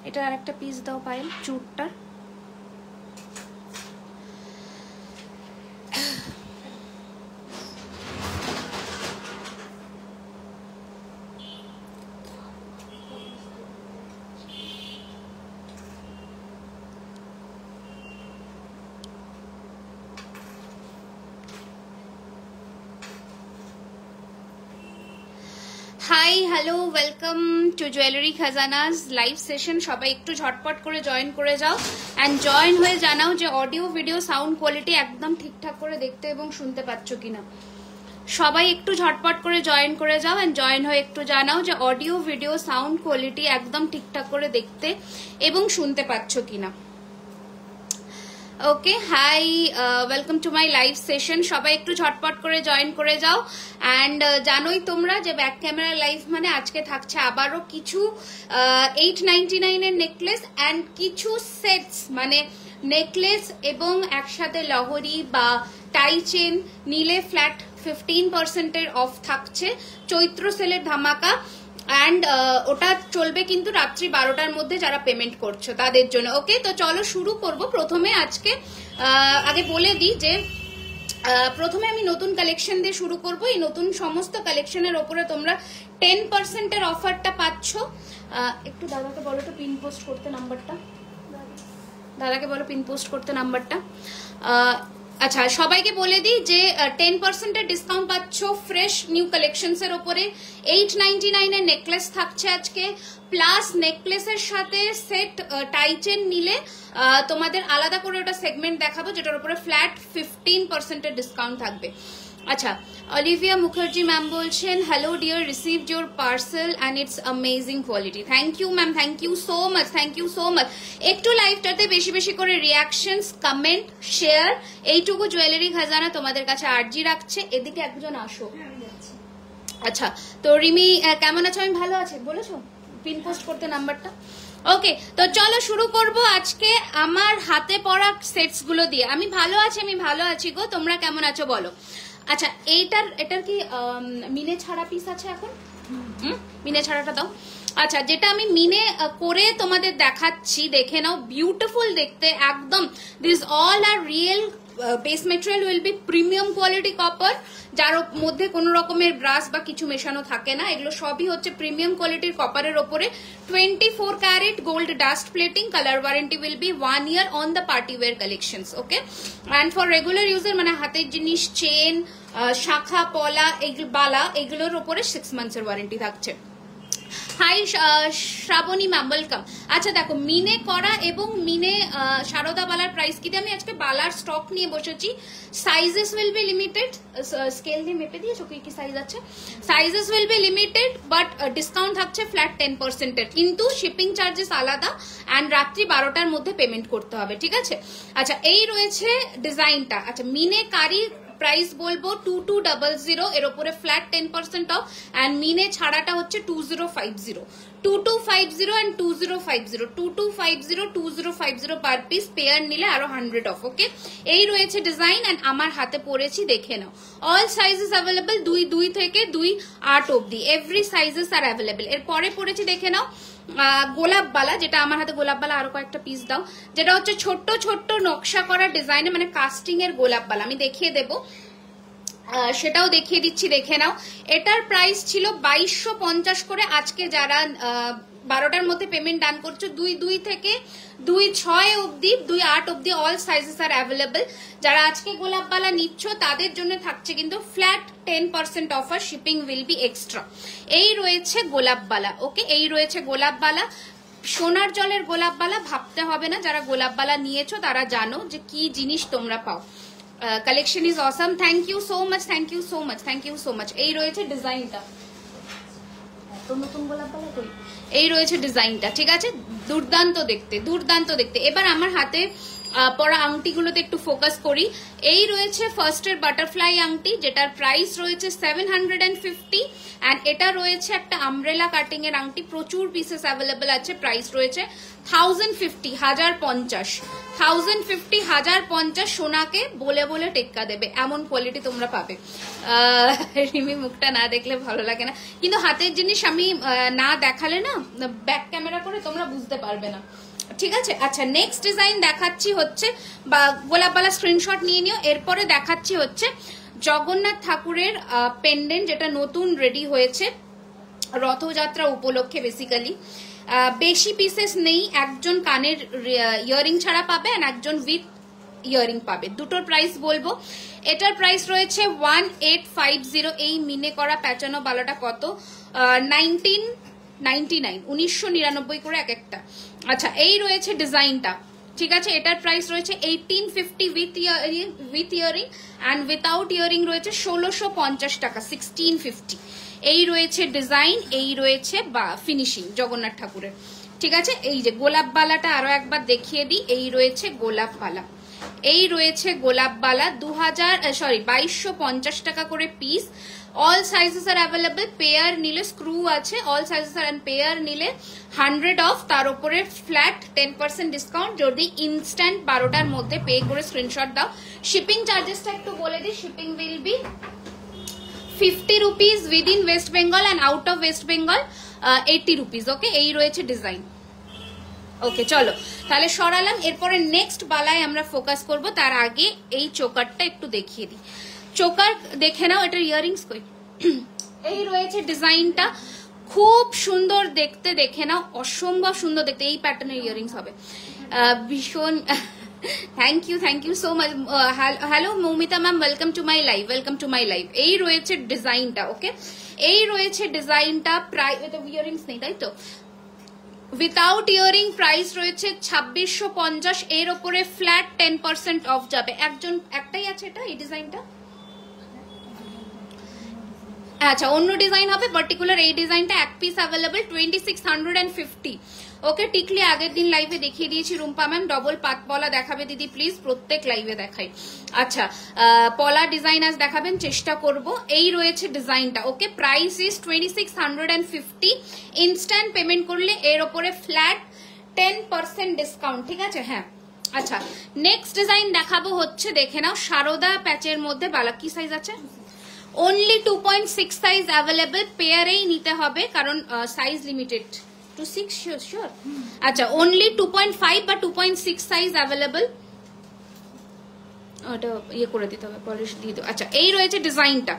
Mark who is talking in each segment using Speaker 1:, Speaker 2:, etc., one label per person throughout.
Speaker 1: এটা আরেকটা পিস দাও পায়েল চুটটার। Hi hello welcome to jewellery Khazana's live session. সবাই একটু ঝটপট করে জয়েন করে যাও অ্যান্ড জয়েন হয়ে জানাও যে অডিও ভিডিও সাউন্ড কোয়ালিটি একদম ঠিকঠাক করে দেখতে এবং শুনতে পাচ্ছ কিনা। সবাই একটু ঝটপট করে জয়েন করে যাও অ্যান্ড জয়েন হয়ে একটু জানাও যে অডিও ভিডিও সাউন্ড কোয়ালিটি একদম ঠিকঠাক করে দেখতে এবং শুনতে পাচ্ছ কিনা। Okay hi welcome to my live session. সবাই একটু ঝটপট করে জয়েন করে যাও অ্যান্ড জানোই তোমরা যে ব্যাক ক্যামেরা লাইভ মানে আজকে থাকছে আবারও কিছু 899 এর নেকলেস অ্যান্ড কিছু সেটস মানে নেকলেস এবং একসাথে লহরি বা টাই চেন নিলে ফ্ল্যাট 15% এর অফ থাকছে, চৈত্র সেলের ধামাকা। অ্যান্ড ওটা চলবে কিন্তু রাত্রি 12টার মধ্যে যারা পেমেন্ট করছো তাদের জন্য। ওকে তো চলো শুরু করব। প্রথমে আজকে আগে বলে দিই যে প্রথমে আমি নতুন কালেকশন দিয়ে শুরু করব। এই নতুন সমস্ত কালেকশনের ওপরে তোমরা 10% এর অফারটা পাচ্ছ। একটু দাদাকে বলো তো পিন পোস্ট করতে নাম্বারটা, দাদাকে বলো পিন পোস্ট করতে নাম্বারটা। আচ্ছা সবাইকে বলে দিই যে 10% এর ডিসকাউন্ট পাচ্ছ ফ্রেশ নিউ কালেকশনস এর উপরে। 899 এর নেকলেস থাকছে আজকে, প্লাস নেকলেসের সাথে সেট টাই চেন নিলে তোমাদের আলাদা করে ওটা সেগমেন্ট দেখাবো যেটার উপরে ফ্ল্যাট 15% এর ডিসকাউন্ট থাকবে। আচ্ছা অলিভিয়া মুখার্জি ম্যাম বলছেন hello dear, received your parcel and it's amazing quality. Thank you ma'am, thank you so much, thank you so much. একটু লাইভটাতে বেশি বেশি করে রিয়াকশনস, কমেন্ট, শেয়ার, এইটুকু জুয়েলারি খাজানা তোমাদের কাছে আর্জি রাখছে। এদিকে একজন আসো। আচ্ছা তো রিমি কেমন আছো? আমি ভালো আছি, বলেছো পিন পোস্ট করতে নাম্বারটা। ওকে তো চলো শুরু করব আজকে আমার হাতে পড়া সেটস গুলো দিয়ে। আমি ভালো আছি, আমি ভালো আছি গো, তোমরা কেমন আছো বলো। আচ্ছা এটার কি মিনে ছাড়া পিস আছে এখন? মিনে ছাড়াটা দাও। আচ্ছা যেটা আমি মিনে করে তোমাদের দেখাচ্ছি দেখে নাও, বিউটিফুল দেখতে একদম। This all are real base material will be premium quality copper, যার মধ্যে কোনো রকমের ব্রাশ বা কিছু মেশানো থাকে না। এগুলো সবই হচ্ছে প্রিমিয়াম কোয়ালিটির কপারের ওপরে। 24 carat gold dust plating, colour warranty will be 1 year on the party wear collections. Okay and for regular user মানে হাতের জিনিস, চেন, শাখা, পলা, বালা, এগুলোর ওপরে 6 months এর ওয়ারেন্টি থাকছে। Hi Shrabani ma'am welcome. আচ্ছা দেখো মিনে করা এবং মিনে সারদা বালার প্রাইস কি দিয়ে আমি আজকে বালার স্টক নিয়ে বসেছি। Sizes will be limited, scale দিয়ে মেপে দিয়েছো কি কি সাইজ আছে। Sizes will be limited but discount থাকছে ফ্ল্যাট 10% এর, কিন্তু শিপিং চার্জেস আলাদা অ্যান্ড রাত্রি 12টার মধ্যে পেমেন্ট করতে হবে, ঠিক আছে। আচ্ছা এই রয়েছে ডিজাইনটা। আচ্ছা মিনে কারি প্রাইস বলবো 2200, এর উপরে ফ্ল্যাট 10% অফ অ্যান্ড মিনে ছাড়াটা হচ্ছে 2050, 2250 অ্যান্ড 2050, 2250, 2050 পার পিস, পেয়ার নিলে আরো 100 অফ। ওকে এই রয়েছে ডিজাইন অ্যান্ড আমার হাতে পড়েছি দেখে নাও। অল সাইজেস অ্যাভেলেবল, 2 থেকে 2-8 অব্দি, এভরি সাইজেস আর অ্যাভেলেবল। এরপরে পড়েছি দেখে নাও গোলাপ বালা, যেটা আমার হাতে গোলাপ বালা আরো কয়েকটা পিস দাও, যেটা হচ্ছে ছোট্ট ছোট্ট নকশা করা ডিজাইনে মানে কাস্টিং এর গোলাপ বালা। আমি দেখিয়ে দেবো, সেটাও দেখিয়ে দিচ্ছি দেখে নাও। এটার প্রাইস ছিল 2250 করে। আজকে যারা 12টার মধ্যে পেমেন্ট ডান করছো 2 থেকে 2-6 অব্দি, 2-8 অব্দি অল সাইজেস আর অ্যাভেলেবল। যারা আজকে গোলাপ বালা নিচ্ছ তাদের জন্য থাকছে কিন্তু flat 10% offer, shipping will be extra. এই রয়েছে গোলাপ বালা। ওকে এই রয়েছে গোলাপ বালা, সোনার জলের গোলাপ বালা, ভাবতে হবে না। যারা গোলাপ বালা নিয়েছো তারা জানো যে কি জিনিস তোমরা পাও। Collection is awesome, thank you so much, thank you so much, thank you so much. এই রয়েছে ডিজাইনটা, নতুন গোলাপ বালা কই, এই রয়েছে ডিজাইনটা, ঠিক আছে। দুর্দান্ত দেখতে, দুর্দান্ত দেখতে। এবার আমার হাতে পরা আংটিগুলোতে একটু ফোকাস করি। এই রয়েছে ফার্স্টের বাটারফ্লাই আংটি, যেটার প্রাইস রয়েছে 750 অ্যান্ড এটা রয়েছে একটা আমব্রেলা কাটিং এর আংটি, প্রচুর পিসেস অ্যাভেলেবল আছে, প্রাইস রয়েছে 1050 1050 সোনাকে বলে বলে টেক্কা দেবে, এমন কোয়ালিটি তোমরা পাবে। রিমি মুখটা না দেখলে ভালো লাগে না, কিন্তু হাতের জিনিস আমি না দেখালে না ব্যাক ক্যামেরা করে তোমরা বুঝতে পারবে না, ঠিক আছে। আচ্ছা, নেক্সট ডিজাইন দেখাচ্ছি হচ্ছে গোলাপবালা, স্ক্রিনশট নিয়ে নিও। এরপরে দেখাচ্ছি হচ্ছে জগন্নাথ ঠাকুরের পেন্ডেন্ট, যেটা নতুন রেডি হয়েছে রথযাত্রা উপলক্ষে। বেসিক্যালি বেশি পিসেস নেই, একজন কানের ইয়ারিং ছাড়া পাবে আর একজন উইথ ইয়ারিং পাবে, দুটোর প্রাইস বলবো। এটার প্রাইস রয়েছে 1850। এই মিনে করা প্যাচানো বালাটা কত? 1999 করে এক একটা। আচ্ছা, এই রয়েছে ডিজাইনটা, ঠিক আছে। এটার প্রাইস রয়েছে 1850 with earring and without earring রয়েছে 1650 টাকা, 1650। এই রয়েছে ডিজাইন, এই রয়েছে বা ফিনিশিং জগন্নাথ ঠাকুরের, ঠিক আছে। এই যে গোলাপ বালাটা আরো একবার দেখিয়ে দিই, এই রয়েছে গোলাপ বালা, এই রয়েছে গোলাপ বালা 2250 টাকা করে পিস। অল সাইজেস আর অ্যাভেলেবল, পেয়ার নিলে স্ক্রু আছে, অল সাইজেস আর পেয়ার নিলে 100 অফ, তার উপরে ফ্ল্যাট 10% ডিসকাউন্ট যদি ইনস্ট্যান্ট 12টার মধ্যে পে করে স্ক্রিনশট দাও। শিপিং চার্জেসটা একটু বলে দিই, shipping will be 50 rupees within West Bengal and out of West Bengal 80 rupees. Okay, এই রয়েছে ডিজাইন। ওকে, চলো তাহলে সরালাম। এরপরে নেক্সট বালায় আমরা ফোকাস করব, তার আগে এই চোকারটা একটু দেখিয়ে দিই। চোকার দেখে নাও, এটার ইয়ারিংস কই। এই রয়েছে ডিজাইনটা, খুব সুন্দর দেখতে, দেখে নাও, অসম্ভব সুন্দর দেখতে। এই প্যাটার্নের ইয়ারিংস হবে, ভীষণ। Thank you so much. Hello Moumita ma'am, welcome to my live. এই রয়েছে ডিজাইনটা, ওকে, এই রয়েছে ডিজাইনটা। প্রাইস ইয়ারিংস নেই, তাই তো? উইথাউট ইয়ারিং প্রাইস রয়েছে 2650। এর ওপরে ফ্ল্যাট 10% অফ যাবে। একটাই আছে এটা, এই ডিজাইনটা। আচ্ছা, অন্য ডিজাইন হবে, পার্টিকুলার এই ডিজাইনটা এক পিস অ্যাভেলেবল 2650। ওকে, টিকলি আগের দিন লাইভে দেখিয়ে দিয়েছি রুম্পা ম্যাম, ডবল পাত পলা দেখাবে দিদি প্লিজ, প্রত্যেক লাইভে দেখাই। আচ্ছা, পলা ডিজাইন আজ দেখাবেন, চেষ্টা করব। এই রয়েছে ডিজাইনটা, ওকে, প্রাইস ইজ 2650। ইনস্ট্যান্ট পেমেন্ট করলে এর ওপরে ফ্ল্যাট 10% ডিসকাউন্ট, ঠিক আছে। হ্যাঁ, আচ্ছা, নেক্সট ডিজাইন দেখাবো হচ্ছে, দেখে নাও, সারদা প্যাচের মধ্যে বালা। কি সাইজ আছে? অনলি 2.6 সাইজ অ্যাভেলেবল, পেয়ারেই নিতে হবে কারণ সাইজ লিমিটেড। 2.6 শিওর? আচ্ছা, অনলি 2.5 বা 2.6 সাইজ অ্যাভেলেবল। ওটা ইয়ে করে দিতে হবে, পলিশ দিয়ে দেবো। আচ্ছা, এই রয়েছে ডিজাইনটা,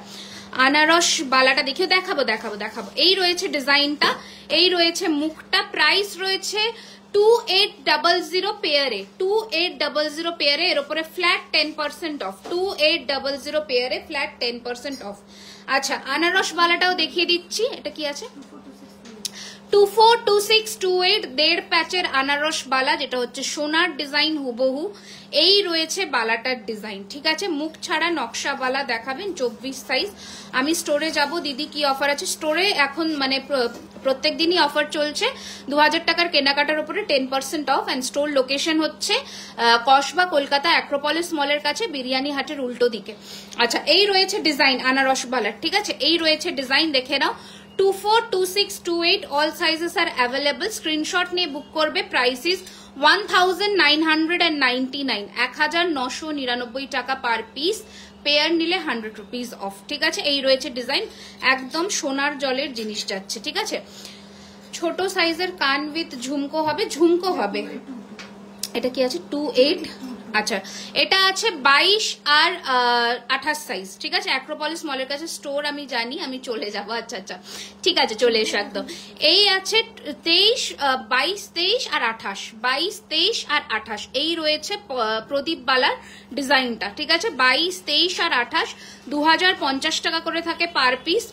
Speaker 1: আনারস বালাটা দেখিও, দেখাবো। এই রয়েছে ডিজাইনটা, এই রয়েছে মুখটা। প্রাইস রয়েছে 2800 পেয়ারে, 2800 পেয়ারে, এর উপরে ফ্ল্যাট 10% অফ। 2800 পেয়ারে ফ্ল্যাট 10% অফ। আচ্ছা, আনারস বালাটাও দেখিয়ে দিচ্ছি, এটা কি আছে? 242628 দেড় প্যাচের আনারস বালা, যেটা হচ্ছে সোনার ডিজাইন হুবহু। এই রয়েছে বালাটার ডিজাইন, ঠিক আছে। মুখ ছাড়া নকশা বালা দেখাবেন, 24 সাইজ। আমি স্টোরে যাব, দিদি কি অফার আছে? স্টোরে এখন মানে প্রত্যেক দিনই অফার চলছে, 2000 টাকার কেনাকাটার উপরে 10% অফ। অ্যান্ড স্টোর লোকেশন হচ্ছে কসবা, কলকাতা, অ্যাক্রোপলিস মলের কাছে, বিরিয়ানি হাটের উল্টো দিকে। আচ্ছা, এই রয়েছে ডিজাইন আনারস বালার, ঠিক আছে। এই রয়েছে ডিজাইন, দেখে নাও। 242628 অল সাইজেস আর অ্যাভেলেবল। স্ক্রিনশট নিয়ে বুক করবে। প্রাইস ইজ 1999, 1999 টাকা পার পিস। পেয়ার নিলে 100 রুপিস অফ, ঠিক আছে। এই রয়েছে ডিজাইন, একদম সোনার জলের জিনিস যাচ্ছে, ঠিক আছে। ছোট সাইজের কান উইথ ঝুমকো হবে। এটা কি আছে? 28। আচ্ছা, এটা আছে 22 আর 28 সাইজ, ঠিক আছে। অ্যাক্রোপলিস মলের কাছে স্টোর, আমি জানি, আমি চলে যাব। আচ্ছা, ঠিক আছে, চলে এসো একদম। এই আছে 22, 23 আর 28। এই রয়েছে প্রদীপ বালার ডিজাইনটা, ঠিক আছে। 22, 23 আর 28 2050 টাকা করে থাকে পার পিস,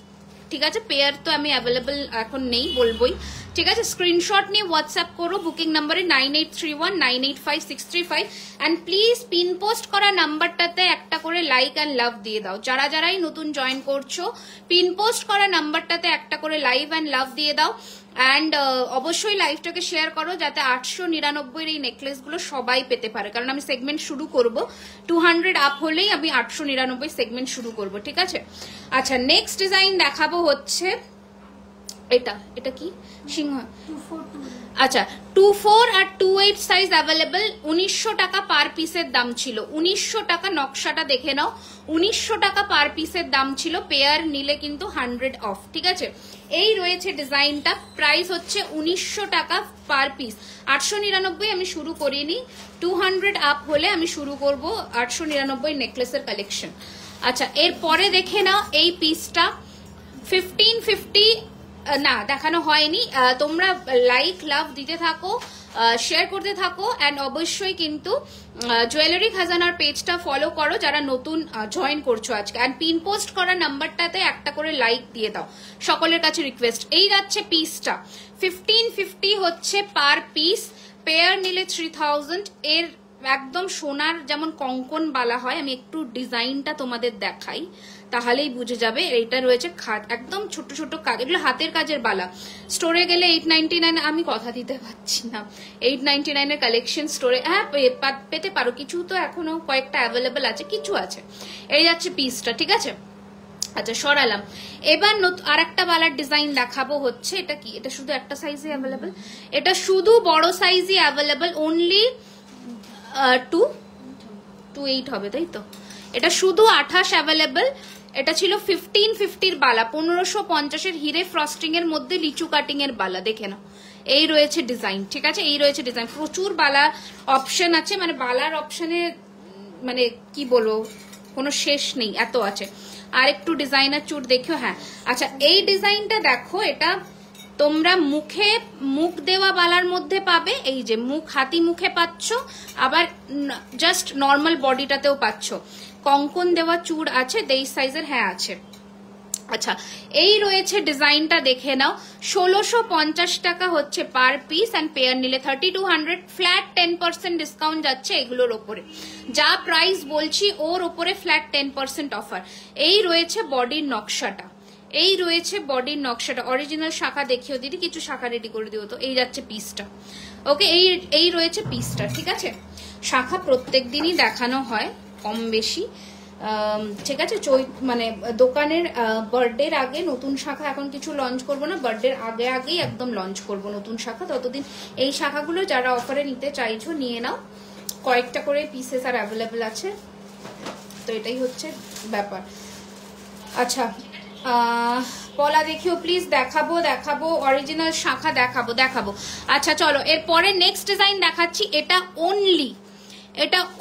Speaker 1: ঠিক আছে। পেয়ার তো আমি অ্যাভেলেবল এখন নেই, বলবোই, ঠিক আছে, স্ক্রিনশট নিয়ে হোয়াটসঅ্যাপ করো বুকিং নাম্বারে 9831985635 অ্যান্ড প্লিজ পিন পোস্ট করা নাম্বারটাতে একটা করে লাইক অ্যান্ড লাভ দিয়ে দাও। যারাই নতুন জয়েন করছো পিন পোস্ট করা নাম্বারটাতে একটা করে লাইভ অ্যান্ড লাভ দিয়ে দাও। অ্যান্ড অবশ্যই লাইভটাকে শেয়ার করো যাতে 899 এই নেকলেসগুলো সবাই পেতে পারে, কারণ আমি সেগমেন্ট শুরু করব 200 আপ হলেই আমি 899 সেগমেন্ট শুরু করব। ঠিক আছে, আচ্ছা নেক্সট ডিজাইন দেখাবো হচ্ছে এটা কি সিংহ, আচ্ছা 24 আর 28 সাইজ অ্যাভেলেবল। 1900 টাকা পার পিসের দাম ছিল, 1900 টাকা। নকশাটা দেখে নাও, 1900 টাকা পার পিসের দাম ছিল, পেয়ার নিলে কিন্তু 100 অফ। ঠিক আছে, এই রয়েছে ডিজাইনটা, প্রাইস হচ্ছে 1900 টাকা পার পিস। 899 আমি শুরু করিনি, 200 আপ হলে আমি শুরু করব 899 নেকলেসের কালেকশন। আচ্ছা এরপরে দেখে নাও এই পিসটা 1550 না দেখানো হয়নি, তোমরা লাইক লাভ দিতে থাকো, শেয়ার করতে থাকো অ্যান্ড অবশ্যই কিন্তু জুয়েলারি খাজানার পেজটা ফলো করো যারা নতুন জয়েন করছো আজকে। অ্যান্ড পিন পোস্ট করা নাম্বারটাতে একটা করে লাইক দিয়ে দাও, সকলের কাছে রিকোয়েস্ট। এই যাচ্ছে পিসটা 1550 হচ্ছে পার পিস, পেয়ার নিলে 3000। এর একদম সোনার যেমন কঙ্কন বালা হয়, আমি একটু ডিজাইনটা তোমাদের দেখাই তাহলেই বুঝে যাবে। এটা রয়েছে একদম ছোট ছোট কাজ, এগুলো হাতের কাজের বালা। স্টোরে গেলে 899, আমি কথা দিতে পারছি না, 899 এর কালেকশন স্টোরে হ্যাঁ পেতে পারো, কিছু তো এখনো কয়েকটা অ্যাভেলেবেল আছে, কিছু আছে। এই যাচ্ছে পিসটা। ঠিক আছে, আচ্ছা সরালাম। এবার আর একটা বালার ডিজাইন দেখাবো হচ্ছে এটা কি, এটা শুধু একটা সাইজে অ্যাভেলেবেল, এটা শুধু বড় সাইজই অ্যাভেলেবেল, অনলি 28 হবে তাই তো। এটা শুধু 28 অ্যাভেলেবেল। এটা ছিল 1550 বালা, 1550 এর হিরে ফ্রস্টিং এর মধ্যে লিচু কাটিং এর বালা। দেখে নাও এই রয়েছে ডিজাইন। ঠিক আছে, এই রয়েছে ডিজাইন, প্রচুর বালার অপশন আছে, মানে বালার অপশনে মানে কি বলবো কোনো শেষ নেই, এত আছে। আর একটু ডিজাইনার চুট দেখো। হ্যাঁ আচ্ছা এই ডিজাইনটা দেখো, এটা তোমরা মুখ দেওয়া বালার মধ্যে পাবে, এই যে মুখ হাতি মুখে পাচ্ছ, আবার জাস্ট নর্মাল বডিটাতেও পাচ্ছ। কঙ্কন দেওয়া চূড় আছে 23 সাইজের, হ্যাঁ আছে। আচ্ছা এই রয়েছে ডিজাইনটা দেখে নাও, 1650 টাকা হচ্ছে পার পিস অ্যান্ড পেয়ার নিলে 3200। ফ্ল্যাট 10% ডিসকাউন্ট যাচ্ছে এগুলোর ওপরে, যা প্রাইস বলছি ওর ওপরে ফ্ল্যাট 10% অফার। এই রয়েছে বডির নকশাটা, এই রয়েছে বডির নকশাটা, অরিজিনাল শাখা দেখিও দিদি, কিছু শাখা রেডি করে দিও তো। এই যাচ্ছে পিসটা, ওকে এই রয়েছে পিসটা। ঠিক আছে, শাখা প্রত্যেক দিনই দেখানো হয় কম বেশি, ঠিক আছে। মানে দোকানের বার্থডের আগে নতুন শাখা এখন কিছু লঞ্চ করবো না, বার্থডের আগেই একদম লঞ্চ করব নতুন শাখা। ততদিন এই শাখাগুলো যারা অফারে নিতে চাইছো নিয়ে নাও, কয়েকটা করে পিসেস আর অ্যাভেলেবেল আছে, তো এটাই হচ্ছে ব্যাপার। আচ্ছা পলা দেখিও প্লিজ, দেখাবো অরিজিনাল শাখা দেখাবো। আচ্ছা চলো এরপরে নেক্সট ডিজাইন দেখাচ্ছি। এটা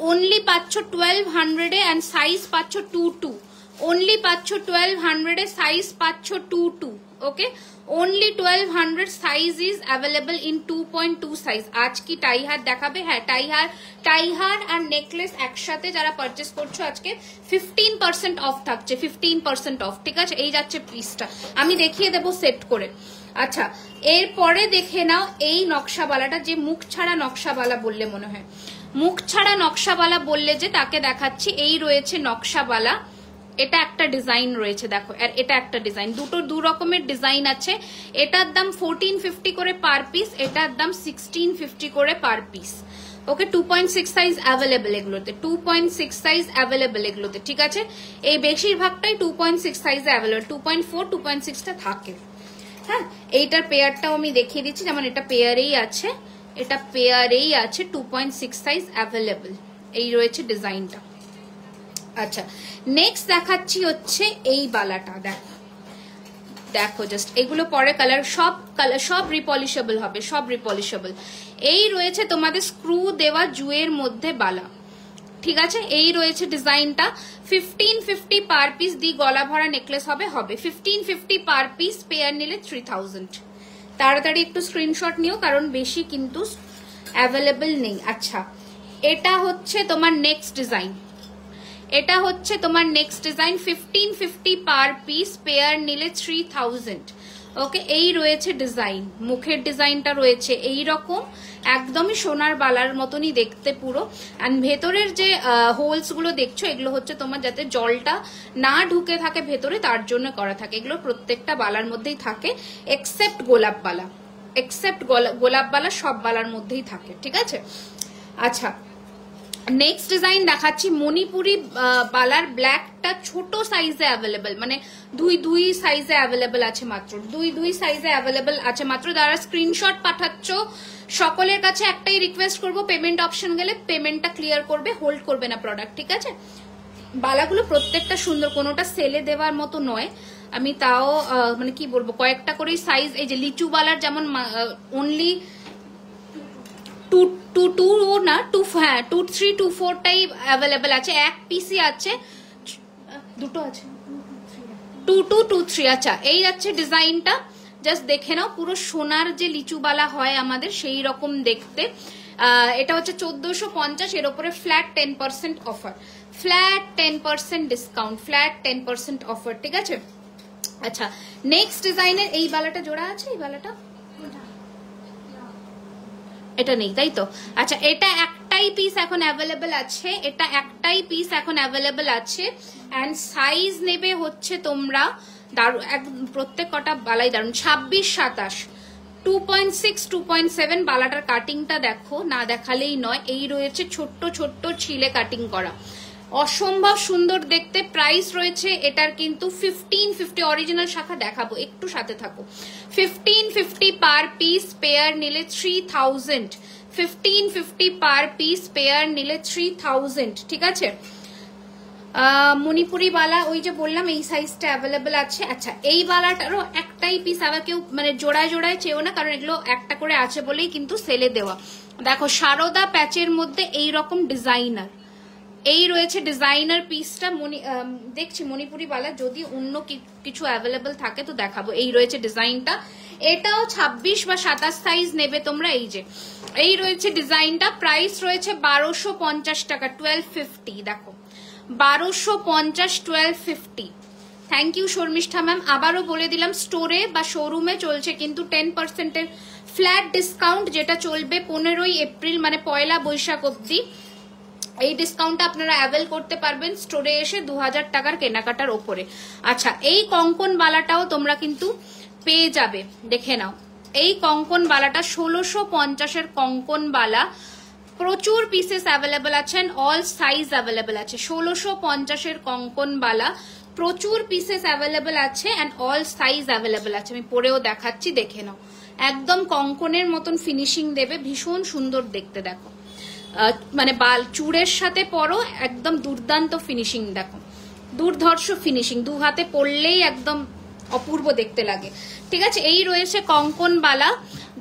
Speaker 1: অনলি পাচ্ছ 1200 এ অ্যান্ড সাইজ পাচ্ছ 22, অনলি পাচ্ছ 1200 এ, সাইজ পাচ্ছ 22। ওকে only 1200 size is available in 2.2 size. আজ কি টাই হার দেখাবে? হ্যাঁ টাই হার আর নেকলেস একসাথে যারা পারচেস করছো আজকে 15% অফ থাকছে, 15% অফ। ঠিক আছে, এই যাচ্ছে পিসটা, আমি দেখিয়ে দেবো সেট করে। আচ্ছা এরপরে দেখে নাও এই নকশাওয়ালাটা, যে মুখ ছাড়া নকশাওয়ালা বললে মনে হয়, মুখ ছাড়া নকশাওয়ালা বললে যে তাকে দেখাচ্ছি। এই রয়েছে নকশাওয়ালা, এটা একটা ডিজাইন রয়েছে দেখো, আর এটা একটা ডিজাইন, দু রকমের ডিজাইন আছে। এটার দাম 1450 করে পার পিস, এটার দাম 1650 করে পার পিস। ওকে 2.6 সাইজ অ্যাভেলেবেল এগুলোতে, 2.6 সাইজ অ্যাভেলেবেল এগুলোতে। ঠিক আছে, এই বেশিরভাগটাই 2.6 সাইজে অ্যাভেলেবেল, 2.4 2.6টা থাকে। হ্যাঁ এইটার পেয়ারটাও আমি দেখিয়ে দিচ্ছি, যেমন এটা পেয়ারেই আছে, এটা পেয়ারেই আছে, 2.6 সাইজ অ্যাভেলেবেল। এই রয়েছে ডিজাইনটা। আচ্ছা নেক্সট দেখাচ্ছি হচ্ছে এই বালাটা, দেখো জাস্ট এগুলো পরে কালার সব রিপলিশেবল হবে, সব রিপলিশেবল। এই রয়েছে তোমাদের স্ক্রু দেওয়া জুয়ের মধ্যে বালা। ঠিক আছে, এই রয়েছে ডিজাইনটা, 1550 পার পিস। দি গলা ভরা নেকলেস হবে 1550 পার পিস, পেয়ার নিলে 3000। তাড়াতাড়ি একটু স্ক্রিনশট নিও কারণ বেশি কিন্তু অ্যাভেলেবল নেই। আচ্ছা এটা হচ্ছে তোমার next design, 1550 per piece, pair নিলে 3000। ওকে, এই রয়েছে ডিজাইন, মুখের ডিজাইনটা রয়েছে এই রকম, একদমই সোনার বালার মতনই দেখতে পুরো। অ্যান্ড ভেতরের যে হোলস গুলো দেখছো এগুলো হচ্ছে তোমার যাতে জলটা না ঢুকে থাকে ভেতরে, তার জন্য করা থাকে। এগুলো প্রত্যেকটা বালার মধ্যেই থাকে এক্সেপ্ট গোলাপ বালা, এক্সেপ্ট গোলাপ বালা সব বালার মধ্যেই থাকে, ঠিক আছে। আচ্ছা, নেক্সট ডিজাইন দেখাচ্ছি মণিপুরি বালার ব্ল্যাকটা ছোট সাইজে অ্যাভেলেবেল, মানে দুই সাইজে অ্যাভেলেবেল আছে মাত্র, দুই সাইজে অ্যাভেলেবেল আছে মাত্র। যারা স্ক্রিনশট পাঠাচ্ছ সকলের কাছে একটাই রিকোয়েস্ট করবো, পেমেন্ট অপশন গেলে পেমেন্টটা ক্লিয়ার করবে, হোল্ড করবে না প্রোডাক্ট, ঠিক আছে। বালাগুলো প্রত্যেকটা সুন্দর, কোনোটা সেলে দেওয়ার মতো নয়। আমি তাও মানে কি বলবো, কয়েকটা করেই সাইজ, এই যে লিচু বালার যেমন অনলি 2 না 2, হ্যাঁ 2, 3, 2, 4 টাই অ্যাভেলেবেল আছে, এক পিসই আছে, দুটো আছে 2, 2, 2, 3। আচ্ছা, এই যাচ্ছে ডিজাইনটা, জাস্ট দেখে নাও, পুরো সোনার যে লিচুবালা হয় আমাদের সেই রকম দেখতে। এটা হচ্ছে 1450, এর উপরে flat 10% offer, flat 10% discount, flat 10% offer, ঠিক আছে। আচ্ছা, নেক্সট ডিজাইনের এই বালাটা জোড়া আছে, এই বালাটা এটা নেই তাই তো। আচ্ছা, এটা একটাই পিস এখন অ্যাভেলেবেল আছে, এটা একটাই পিস এখন অ্যাভেলেবেল আছে। অ্যান্ড সাইজ নেবে হচ্ছে তোমরা প্রত্যেক কটা বালাই দারুন, 26, 27, 2.6, 2.7। বালাটার কাটিংটা দেখো, না দেখালেই নয়, এই রয়েছে ছোট্ট ছোট্ট ছিলে কাটিং করা, অসম্ভব সুন্দর দেখতে। প্রাইস রয়েছে এটার কিন্তু 1550, অরিজিনাল শাখা দেখাবো, একটু সাথে থাকো। 1550 পার পিস, পেয়ার নিলে 3000, 1550 পার পিস, পেয়ার নিলে 3000, ঠিক আছে। মণিপুরি বালা ওই যে বললাম এই সাইজটা অ্যাভেলেবেল আছে। আচ্ছা, এই বালাটারও একটাই পিস, আবার কেউ মানে জোড়ায় জোড়ায় চেয়েও না, কারণ এগুলো একটা করে আছে বলেই কিন্তু সেলে দেওয়া। দেখো, সারদা প্যাচের মধ্যে এই রকম ডিজাইনার, এই রয়েছে ডিজাইনার পিসটা। দেখছি মণিপুরি বালা যদি অন্য কিছু অ্যাভেলেবেল থাকে তো দেখাবো। এই রয়েছে ডিজাইনটা, এটাও 26 বা 27 সাইজ নেবে তোমরা। এই যে এই রয়েছে ডিজাইনটা, প্রাইস রয়েছে 1250 টাকা, 1250। দেখো 1250, 1250। Thank you Sharmistha ma'am. আবারও বলে দিলাম, স্টোরে বা শোরুমে চলছে কিন্তু 10%-এর ফ্ল্যাট ডিসকাউন্ট, যেটা চলবে 15ই এপ্রিল, মানে পয়লা বৈশাখ অব্দি। এই ডিসকাউন্টটা আপনারা অ্যাভেল করতে পারবেন স্টোরে এসে 2000 টাকার কেনাকাটার ওপরে। আচ্ছা, এই কঙ্কন বালাটাও তোমরা কিন্তু পেয়ে যাবে, দেখে নাও। এই কঙ্কন বালাটা 1650-এর কঙ্কন বালা, প্রচুর পিসেস অ্যাভেলেবেল আছেন, অল সাইজ অ্যাভেলেবেল আছে। 1650-এর কঙ্কন বালা, প্রচুর পিসেস অ্যাভেলেবেল আছে অ্যান্ড অল সাইজ অ্যাভেলেবেল আছে। আমি পরেও দেখাচ্ছি, দেখে নাও, একদম কঙ্কনের মতন ফিনিশিং দেবে, ভীষণ সুন্দর দেখতে। দেখো, মানে চূড়ের সাথে পরো, একদম দুর্দান্ত ফিনিশিং, দেখো দুর্ধর্ষ ফিনিশিং, দু হাতে পরলেই একদম অপূর্ব দেখতে লাগে, ঠিক আছে। এই রয়েছে কঙ্কন বালা,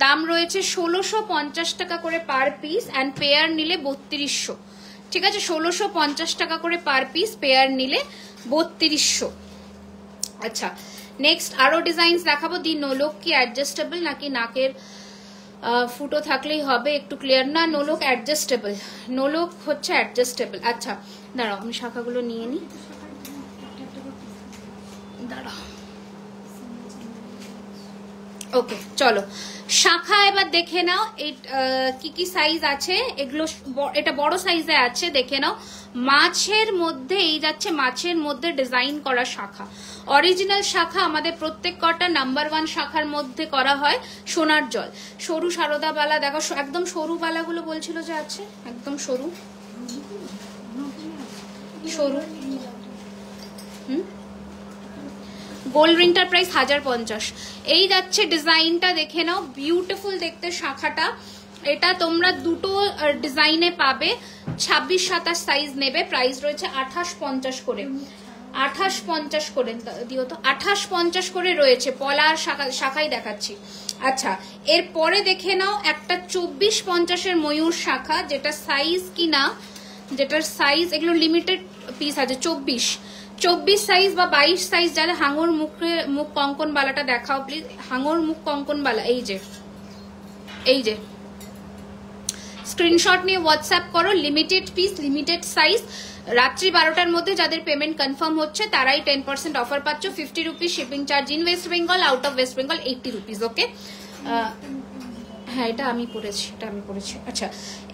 Speaker 1: দাম রয়েছে 1650 টাকা করে পার পিস, অ্যান্ড পেয়ার নিলে 3200, ঠিক আছে। 1650 টাকা করে পার পিস, পেয়ার নিলে 3200। আচ্ছা, নেক্সট আরো ডিজাইনস দেখাবো। দি নোলক কি অ্যাডজাস্টেবল নাকি নাকের ফুটো থাকলেই হবে, একটু ক্লিয়ার না। নোলক অ্যাডজাস্টেবল, নোলক হচ্ছে অ্যাডজাস্টেবল। আচ্ছা, দাঁড়াও আমি শাখাগুলো নিয়ে নিই, দাঁড়াও। ওকে, চলো শাখা এবার দেখে নাও কি কি সাইজ আছে। এগুলো এটা বড় সাইজে আছে, দেখে নাও। মাছের মধ্যে এই যাচ্ছে, মাছের মধ্যে ডিজাইন করা শাখা, অরিজিনাল শাখা আমাদের প্রত্যেক কটা নাম্বার 1 শাখার মধ্যে করা হয়। সোনার জল, সরু সারদা বালা, দেখো একদম সরু বালাগুলো বলছিল যে আছে, একদম সরু সরু। গোল্ড রিংটার প্রাইস 1050। এই যাচ্ছে ডিজাইনটা, দেখে নাও, বিউটিফুল দেখতে শাখাটা। এটা তোমরা দুটো ডিজাইনে পাবে, 26-27 সাইজ নেবে। প্রাইস রয়েছে 2850 করে, 2850 করে দিও তো, 2850 করে রয়েছে। পলার শাখাই দেখাচ্ছি। আচ্ছা, এরপরে দেখে নাও একটা 2450-এর ময়ূর শাখা, যেটা সাইজ কিনা, যেটার সাইজ, এগুলো লিমিটেড পিস আছে। 24 সাইজ বা 22 সাইজ, যারা হাঙর মুখ কঙ্কন বালাটা দেখাও প্লিজ, হাঙর মুখ কঙ্কন বালা। এই যে স্ক্রিনশট নিয়ে হোয়াটসঅ্যাপ করো, লিমিটেড পিস, লিমিটেড সাইজ। রাত্রি 12টার মধ্যে যাদের পেমেন্ট কনফার্ম হচ্ছে তারাই 10% অফার পাচ্ছ। 50 rupees shipping charge in West Bengal, out of West Bengal 80 rupees. Okay, হ্যাঁ এটা আমি পড়েছি। আচ্ছা,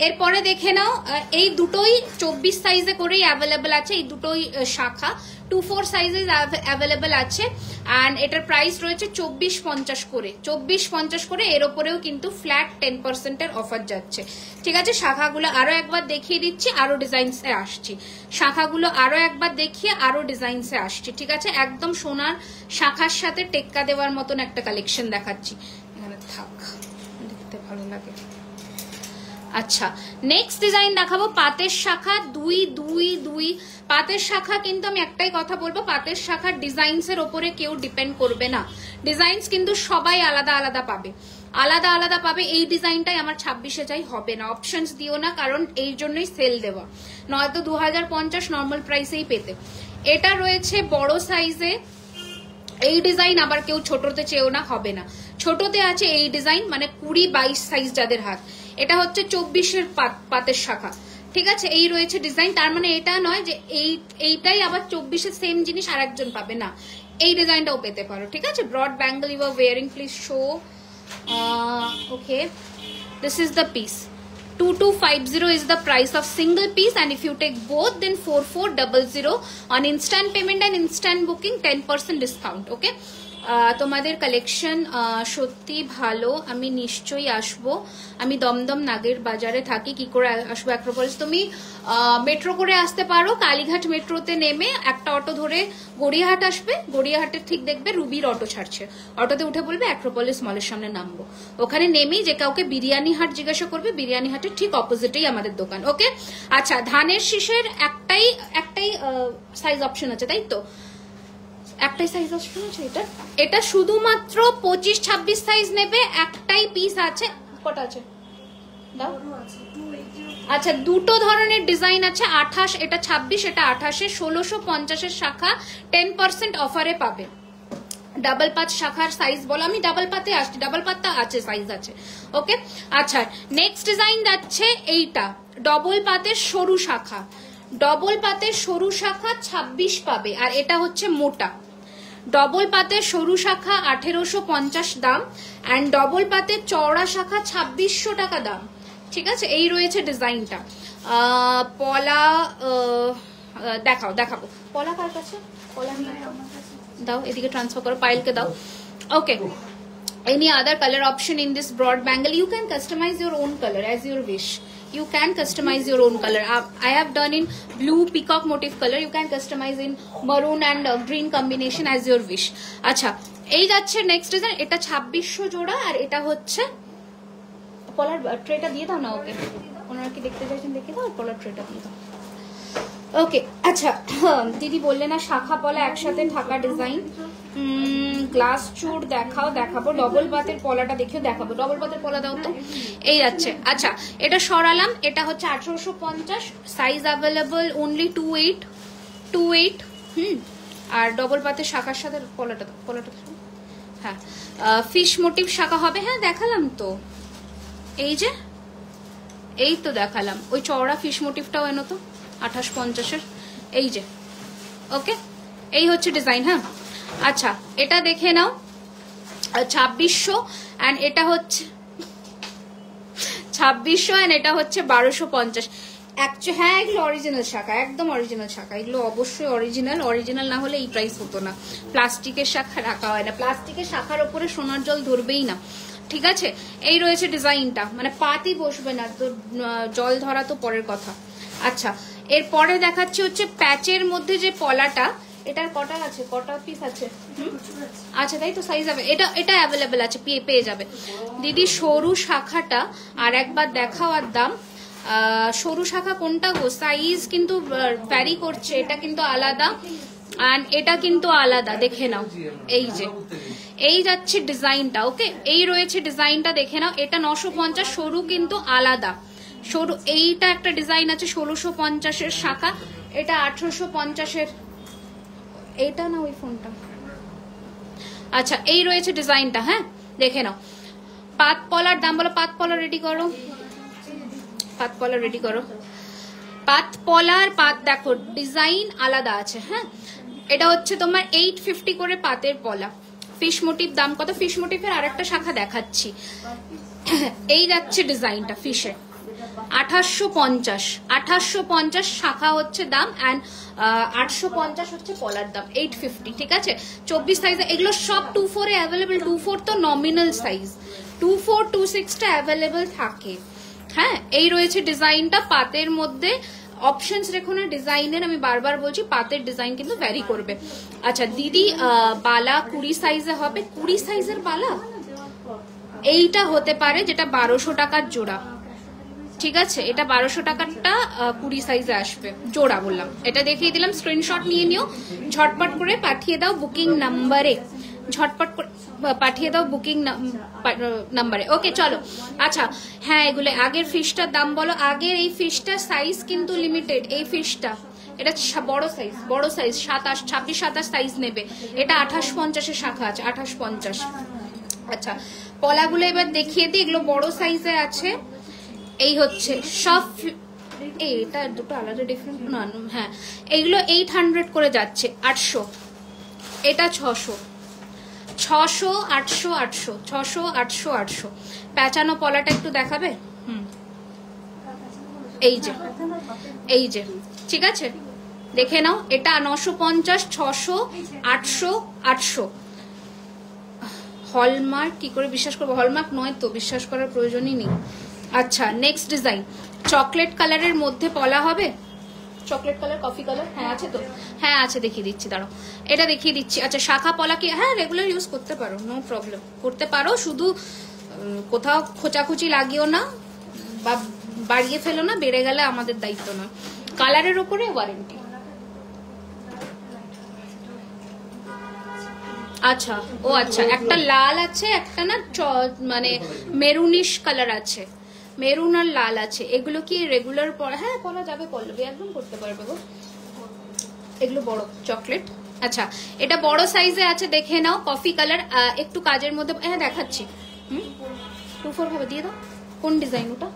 Speaker 1: এরপরে দেখে নাও, এই দুটোই 24 সাইজে করেই অ্যাভেলেবেল আছে। এই দুটোই শাখা 2-4 সাইজে অ্যাভেলেবেল আছে। অ্যান্ড এটার প্রাইস রয়েছে 24.50 করে, 24.50 করে। এর ওপরেও কিন্তু ফ্ল্যাট 10% অফার যাচ্ছে। ঠিক আছে, শাখাগুলো আরো একবার দেখিয়ে দিচ্ছি, আরো ডিজাইনসে আসছি। শাখাগুলো আরো একবার দেখিয়ে আরো ডিজাইনসে আসছি। ঠিক আছে, একদম সোনার শাখার সাথে টেক্কা দেওয়ার মতন একটা কালেকশন দেখাচ্ছি। এখানে থাক, ভালো লাগে। আচ্ছা, নেক্সট ডিজাইন দেখাবো পাতের শাখা 2-2-2। পাতের শাখা কিন্তু আমি একটাই কথা বলবো, পাতের শাখার ডিজাইনস এর উপরে কেউ ডিপেন্ড করবে না। ডিজাইনস কিন্তু সবাই আলাদা আলাদা পাবে। এই ডিজাইনটাই আমার 26-এ চাই, হবে না। অপশনস দিও না, কারণ এই জন্যই সেল দেওয়া, নয়তো 2050 নর্মাল প্রাইসেই পেতে। এটা রয়েছে বড় সাইজে। এই ডিজাইন আবার কেউ ছোটতে চেয়েও না, হবে না। ছোটতে আছে এই ডিজাইন, মানে 20-22 সাইজ যাদের হাত। এটা হচ্ছে 24-এর পাতের শাখা। ঠিক আছে, এই রয়েছে ডিজাইন। তার মানে এটা নয় যে এইটাই আবার 24-এর সেম জিনিস আর একজন পাবে না, এই ডিজাইনটাও পেতে পারো। ঠিক আছে, broad bangle you are wearing, please show. Okay, this is the piece. 2250 is the price of single piece, and if you take both then 4400 on instant payment and instant booking, 10% discount. Okay, তোমাদের collection সত্যি ভালো, আমি নিশ্চয়ই আসবো। আমি দমদম নাগের বাজারে থাকি, কি করে আসবো অ্যাক্রোপলিস? তুমি মেট্রো করে আসতে পারো, কালীঘাট মেট্রোতে নেমে একটা অটো ধরে গড়িয়াহাট আসবে, গড়িয়াহাটের ঠিক দেখবে রুবির অটো ছাড়ছে, অটোতে উঠে বলবে অ্যাক্রোপলিস মলের সামনে নামবো। ওখানে নেমেই যে কাউকে বিরিয়ানি হাট জিজ্ঞাসা করবে, বিরিয়ানি হাটের ঠিক অপোজিটেই আমাদের দোকান। ওকে, আচ্ছা, ধানের শীষের একটাই সাইজ অপশন আছে, তাই তো? একটাই সাইজ অপশন আছে। এটা শুধুমাত্র 25-26 সাইজ নেবে, একটাই পিস আছে। কটা আছে দাও? আচ্ছা, দুটো ধরনের ডিজাইন আছে, 28, এটা 26, এটা 28। 1650-এর শাখা 10% অফারে পাবে। ডাবল পাত শাখার সাইজ বলো, আমি ডাবল পাতে আসছি, ডাবল পাতটা আছে, সাইজ আছে। ওকে, আচ্ছা, নেক্সট ডিজাইন যাচ্ছে এইটা, ডবল পাতের সরু শাখা। ডবল পাতের সরু শাখা 26 পাবে, আর এটা হচ্ছে মোটা। ডবল পাতের সরু শাখা 1850 দাম, অ্যান্ড ডবল পাতের চওড়া শাখা 2600 টাকা দাম। ঠিক আছে, এই রয়েছে ডিজাইনটা। পলা দেখাবো। পলা কার কাছে? পলা নিয়ে দাও, এদিকে ট্রান্সফার করো, পাইলকে দাও। ওকে, any other color option in this broad bangle? You can customize your own color as your wish. You can customize your own color. I have done in blue peacock motif color. You can customize in maroon and green combination as your wish. আচ্ছা, এই যাচ্ছে next design. এটা 2600 জোড়া, আর এটা হচ্ছে পলার ট্রেটা দিয়ে দাও না। ওকে, ওনারা কি দেখতে চাইছেন দেখে দাও, পলার ট্রেটা দিয়ে দাও। ওকে, আচ্ছা, দিদি বললে না শাখা পলা একসাথে থাকা ডিজাইন। গ্লাস চুর দেখাবো। ডবল পাতের পলাটা দেখিও, দেখাবো। ডবল পাতের পলা দাও তো, এই যাচ্ছে। আচ্ছা, এটা সরালাম, এটা হচ্ছে 1850, সাইজ অ্যাভেলেবল অনলি 28। আর ডবল পাতের শাখার সাথে পলাটা হ্যাঁ, ফিশ মোটিভ শাখা হবে। হ্যাঁ, দেখালাম তো, এই তো দেখালাম। ওই চওড়া ফিশ মোটিভটাও এনো তো, 2850-এর, এই যে। ওকে, এই হচ্ছে ডিজাইন। হ্যাঁ, আচ্ছা, এটা দেখে নাও, 2600, অ্যান্ড এটা হচ্ছে 2600, অ্যান্ড এটা হচ্ছে 1250। হ্যাঁ, এগুলো অরিজিনাল শাখা, একদম অরিজিনাল শাখা। এগুলো অবশ্যই অরিজিনাল না হলে এই প্রাইস হতো না। প্লাস্টিকের শাখা রাখা হয় না, প্লাস্টিকের শাখার ওপরে সোনার জল ধরবেই না। ঠিক আছে, এই রয়েছে ডিজাইনটা, মানে পাতই বসবে না তো, জল ধরা তো পরের কথা। আচ্ছা, এরপরে দেখাচ্ছি হচ্ছে প্যাচের মধ্যে যে পলাটা, এটার কটা পিস আছে? আচ্ছা, তাই তো, সাইজ হবে। এটা অ্যাভেলেবেল আছে, পেয়ে যাবে। দিদি সরু শাখাটা আর একবার দেখাও, আর দাম। সরু শাখা কোনটা গো? সাইজ কিন্তু ভ্যারি করছে, এটা কিন্তু আলাদা, আর এটা কিন্তু আলাদা, দেখে নাও। এই যে, এই যাচ্ছে ডিজাইনটা। ওকে, এই রয়েছে ডিজাইনটা, দেখে নাও। এটা 950, সরু কিন্তু আলাদা। সরু এইটা একটা ডিজাইন আছে 1650-এর শাখা, এটা 1850-এর। এইটা না ওই ফোনটা। আচ্ছা, এই রয়েছে ডিজাইনটা। হ্যাঁ, দেখে নাও। পাত পলার দাম বলো, পাত পলা রেডি করো। পাত পলার পাত দেখো ডিজাইন আলাদা আছে। হ্যাঁ, এটা হচ্ছে তোমার 850 করে পাতের পলা। ফিশ মোটিভ দাম কত? ফিশ মোটিভের আরেকটা শাখা দেখাচ্ছি। এই যাচ্ছে ডিজাইনটা ফিশে 2850 শাখা হচ্ছে দাম, অ্যান্ড 850 হচ্ছে পলার দাম, 850। ঠিক আছে, 24 সাইজে এগুলো সব 24 এ অ্যাভেলেবল। 24 তো নমিনাল সাইজ, 24 26 টা অ্যাভেলেবল থাকে। হ্যাঁ, এই রয়েছে ডিজাইনটা পাতের মধ্যে। অপশনস রেখো না ডিজাইনের, আমি বারবার বলছি পাতের ডিজাইন কিন্তু ভ্যারি করবে। আচ্ছা দিদি, বালা 20 সাইজে হবে? 20 সাইজের বালা এইটা হতে পারে, যেটা 1200 টাকার জোড়া। ঠিক আছে, এটা 1200 টাকারটা 20 সাইজে আসবে জোড়া বললাম। এটা দেখিয়ে দিলাম, স্ক্রিনশট নিয়ে নিও, ঝটপট করে পাঠিয়ে দাও বুকিং নাম্বারে, ঝটপট করে পাঠিয়ে দাও বুকিং নাম্বারে। ওকে চলো। আচ্ছা হ্যাঁ, এগুলো আগের ফিশটার দাম বলো। আগের এই ফিশটার সাইজ কিন্তু লিমিটেড। এই ফিশটা এটা বড় সাইজ, 27 26 সাইজ নেবে। এটা 2850 শাখা আছে, 2850। আচ্ছা পলাগুলো এবার দেখিয়ে দিই, এগুলো বড় সাইজে আছে। এই হচ্ছে সব, এটা দুটো আলাদা ডিফারেন্ট না। হ্যাঁ, এইগুলো 800 করে যাচ্ছে, 800। এটা 600 600 800 800 600 800 800। প্যাঁচানো পলাটা একটু দেখাবে? এই যে এই যে, ঠিক আছে দেখে নাও। এটা 950 600 800 800। হলমার্ক কি করে বিশ্বাস করবো? হলমার্ক নয় তো, বিশ্বাস করার প্রয়োজনই নেই। আচ্ছা নেক্সট ডিজাইন, চকলেট কালারের মধ্যে পলা হবে। চকলেট কালার, কফি কালার, হ্যাঁ আছে তো? হ্যাঁ আছে, দেখিয়ে দিচ্ছি, দাঁড়াও এটা দেখিয়ে দিচ্ছি। আচ্ছা শাখা পলা কি? হ্যাঁ রেগুলার ইউজ করতে পারো, নো প্রবলেম, করতে পারো। শুধু কোথাও খোঁচাখুচি লাগিও না বা বাড়িয়ে ফেলো না, বেড়ে গেলে আমাদের দায়িত্ব নয়। কালারের উপরে ওয়ারেন্টি। আচ্ছা ও আচ্ছা, একটা লাল আছে, একটা না মানে মেরুনিশ কালার আছে, মেরুন আর লাল আছে। এগুলো কি রেগুলার পরা? হ্যাঁ পরা যাবে, পরবে একদম করতে পারবে গো। এগুলো বড় চকলেট। আচ্ছা এটা বড় সাইজে আছে, দেখে নাও। কফি কালার, একটু কাজের মধ্যে। হ্যাঁ দেখাচ্ছি। 24 ভাবে দিয়ে দাও। কোন ডিজাইন ওটা?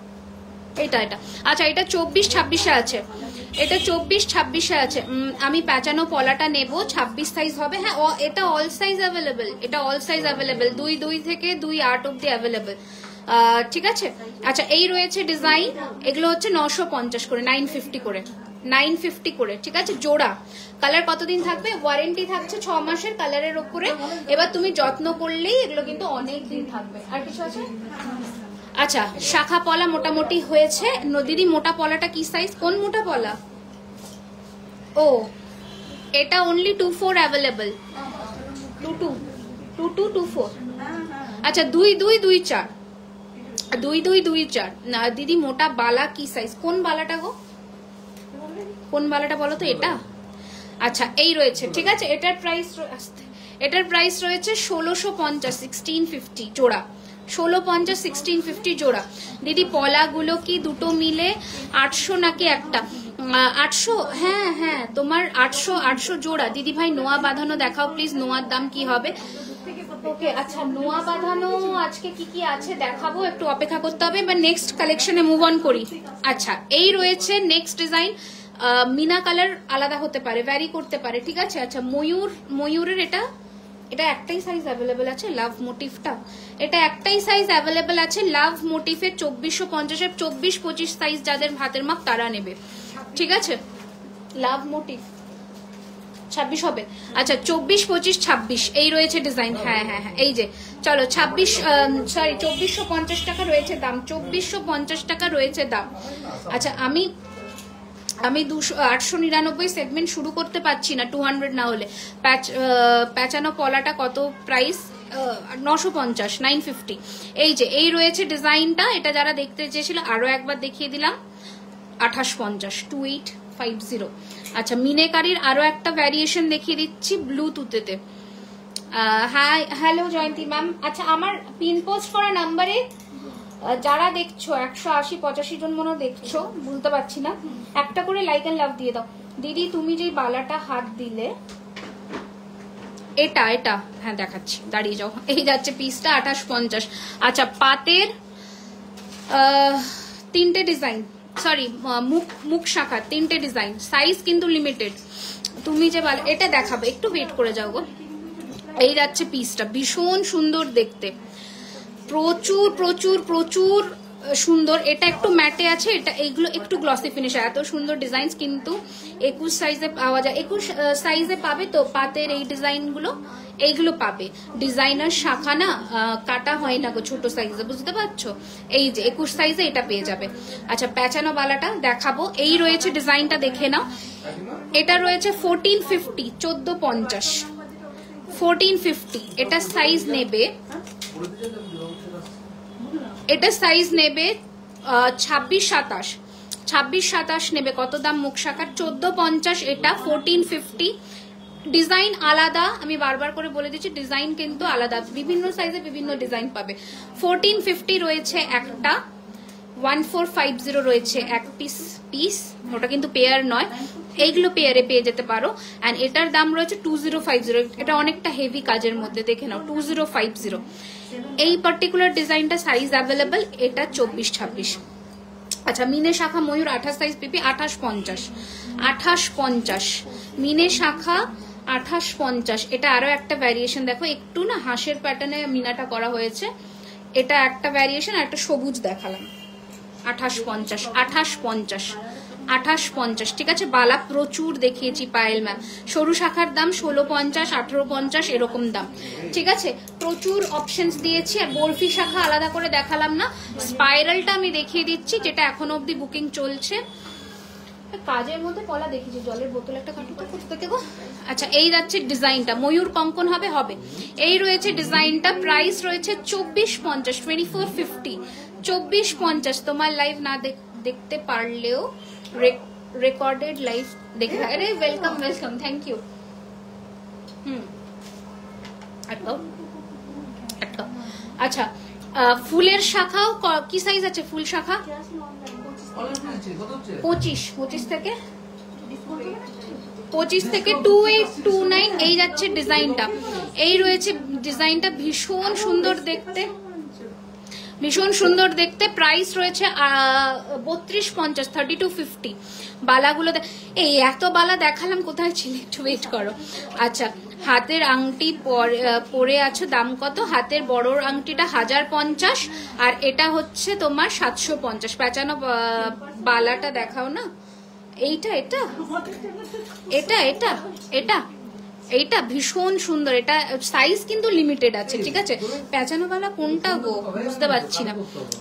Speaker 1: এটা এটা। আচ্ছা এটা 24 26-এ আছে, এটা 24 26-এ আছে। আমি প্যাঁচানো পলাটা নেব, 26 সাইজ হবে। হ্যাঁ এটা অল সাইজ অ্যাভেলেবেল, এটা অল সাইজ অ্যাভেলেবেল, 2 থেকে 2 8 অব্দি অ্যাভেলেবেল। ঠিক আছে। আচ্ছা এই রয়েছে ডিজাইন, এগুলো হচ্ছে 950 করে, 950 করে, 950 করে। ঠিক আছে, জোড়া। কালার কতদিন থাকবে? ওয়ারেন্টি থাকছে 6 মাসের কালারের ওপরে। এবার তুমি যত্ন করলেই এগুলো কিন্তু অনেক দিন থাকবে। আর কিছু আছে? আচ্ছা শাখা পলা মোটামুটি হয়েছে। দিদি মোটা পলাটা কি সাইজ? কোন মোটা পলা? ও এটা অনলি 24 অ্যাভেলেবল, 22 22 24। আচ্ছা 2 2 2 4 2 2 2 4 না দিদি মোটা বালা কি সাইজ? কোন বালাটা গো? কোন বালাটা বলো তো? এটা। আচ্ছা এই রয়েছে, ঠিক আছে। এটার প্রাইস রয়েছে 1650, 1650 জোড়া, 1650 1650 জোড়া। দিদি পলাগুলো কি দুটো মিলে 800 নাকি একটা? 800। হ্যাঁ হ্যাঁ তোমার 800 জোড়া। দিদি ভাই নোয়া বাঁধানো দেখাও প্লিজ, নোয়ার দাম কি হবে? ওকে আচ্ছা নোয়া বাঁধানো আজকে কি কি আছে দেখাবো, একটু অপেক্ষা করতে হবে। এবার নেক্সট কালেকশনে মুভ অন করি। আচ্ছা এই রয়েছে নেক্সট ডিজাইন। মিনা কালার আলাদা হতে পারে, ভ্যারি করতে পারে, ঠিক আছে। আচ্ছা ময়ূরের এটা একটাই সাইজ অ্যাভেলেবেল আছে, লাভ মোটিভটা। এটা একটাই সাইজ অ্যাভেলেবেল আছে লাভ মোটিভের, 2450 24 25 সাইজ যাদের হাতের মাপ তারা নেবে, ঠিক আছে। লাভ মোটিভ 26 হবে। আচ্ছা 24 25 26 এই রয়েছে ডিজাইন। হ্যাঁ হ্যাঁ হ্যাঁ এই যে চলো 2450 টাকা রয়েছে দাম, 2450 টাকা রয়েছে দাম। আচ্ছা আমি 899 সেগমেন্ট শুরু করতে পারছি না 200 না হলে। প্যাঁচানো পলাটা কত প্রাইস? 950, 950। এই যে এই রয়েছে ডিজাইনটা, এটা যারা দেখতে চেয়েছিল আরো একবার দেখিয়ে দিলাম। 2850, 2850। আচ্ছা মিনেকারির আরো একটা ভ্যারিয়েশন দেখিয়ে দিচ্ছি ব্লুটুথেতে। হাই হ্যালো জয়ন্তী ম্যাম। আচ্ছা আমার পিন পোস্ট করা নাম্বারে যারা দেখছো 180 85 জন মনে দেখছো, বলতে পারছি না, একটা করে লাইক এন্ড লাভ দিয়ে দাও। দিদি তুমি যে বালাটা হাত দিলে এটা হ্যাঁ দেখাচ্ছি, দাঁড়িয়ে যাও। এই যাচ্ছে পিসটা 2850। আচ্ছা পাতের 3টে ডিজাইন সরি মুখ শাখা, 3টে ডিজাইন, সাইজ কিন্তু লিমিটেড। তুমি যে এটা দেখাবে, একটু ওয়েট করে যাও গো। এই যাচ্ছে পিসটা, ভীষণ সুন্দর দেখতে, প্রচুর প্রচুর প্রচুর সুন্দর। এটা একটু ম্যাটে আছে, এটা এইগুলো একটু গ্লসি ফিনিশ। এত সুন্দর ডিজাইন কিন্তু 21 সাইজে পাওয়া যায়, 21 সাইজে পাবে তো পাতের এই ডিজাইনগুলো, এইগুলো পাবে। ডিজাইনার শাখা না কাটা হয় না গো ছোট সাইজে, বুঝতে পারছো? এই যে 21 সাইজে এটা পেয়ে যাবে। আচ্ছা প্যাচানো বালাটা দেখাবো, এই রয়েছে ডিজাইনটা দেখে নাও। এটা রয়েছে 1450, 1450, 1450। এটা সাইজ নেবে, এটা সাইজ নেবে 26-27, 26-27 নেবে। কত দাম মুখ শাখার? 1450। এটা 1450। ডিজাইন আলাদা, আমি বারবার করে বলে দিচ্ছি, ডিজাইন কিন্তু আলাদা, বিভিন্ন সাইজে বিভিন্ন ডিজাইন পাবে। 1450 রয়েছে একটা, 1450 রয়েছে এক পিস, ওটা কিন্তু পেয়ার নয়, এইগুলো পেয়ারে পেয়ে যেতে পারো। অ্যান্ড এটার দাম রয়েছে 2050। এটা অনেকটা হেভি কাজের মধ্যে, দেখে নাও 2050। এই পার্টিকুলার ডিজাইনটা সাইজ অ্যাভেলেবল, এটা 24-26। আচ্ছা মিনে শাখা ময়ূর 28 সাইজ পিপি 2850, 2850 মিনে শাখা 2850। এটা আরো একটা ভ্যারিয়েশন দেখো, একটু না হাঁসের প্যাটার্নে মিনাটা করা হয়েছে, এটা একটা ভ্যারিয়েশন। আর একটা সবুজ দেখালাম, 2850, 2850, 2850। ঠিক আছে, বালা প্রচুর দেখিয়েছি পায়েল ম্যাম। সরু শাখার দাম 1650, 1850 এরকম দাম। ঠিক আছে, প্রচুর অপশনস দিয়েছি। আর বরফি শাখা আলাদা করে দেখালাম না, স্পাইরালটা আমি দেখিয়ে দিচ্ছি, যেটা এখনো অব্দি বুকিং চলছে। কাজের মধ্যে কলা দেখেছি, জলের বোতল একটা কাটুতে করতে দেবো। আচ্ছা এই যাচ্ছে ডিজাইনটা, ময়ূর কঙ্কন হবে হবে। এই রয়েছে ডিজাইনটা, প্রাইস রয়েছে 2450, 2450, 2450। তোমার লাইভ না দেখতে পারলেও রেকর্ডেড লাইভ দেখে, আরে ওয়েলকাম ওয়েলকাম, থ্যাংক ইউ। আচ্ছা ফুলের শাখাও কি সাইজ আছে? ফুল শাখা 25 থেকে 2829। এই যাচ্ছে ডিজাইনটা, এই রয়েছে ডিজাইনটা, ভীষণ সুন্দর দেখতে, ভীষণ সুন্দর দেখতে। প্রাইস রয়েছে 3250, 3250। বালাগুলো এই এত বালা দেখালাম, কোথায় ছিল? একটু ওয়েট করো। আচ্ছা হাতের আংটি পরে আছো, দাম কত? হাতের বড় আংটিটা 1050, আর এটা হচ্ছে তোমার 750। পেঁচানো বালাটা দেখাও না, এইটা এটা এটা এটা এটা এইটা ভীষণ সুন্দর। এটা সাইজ কিন্তু লিমিটেড আছে, ঠিক আছে? পেঁচানো বালা কোনটা গো বুঝতে পারছি না।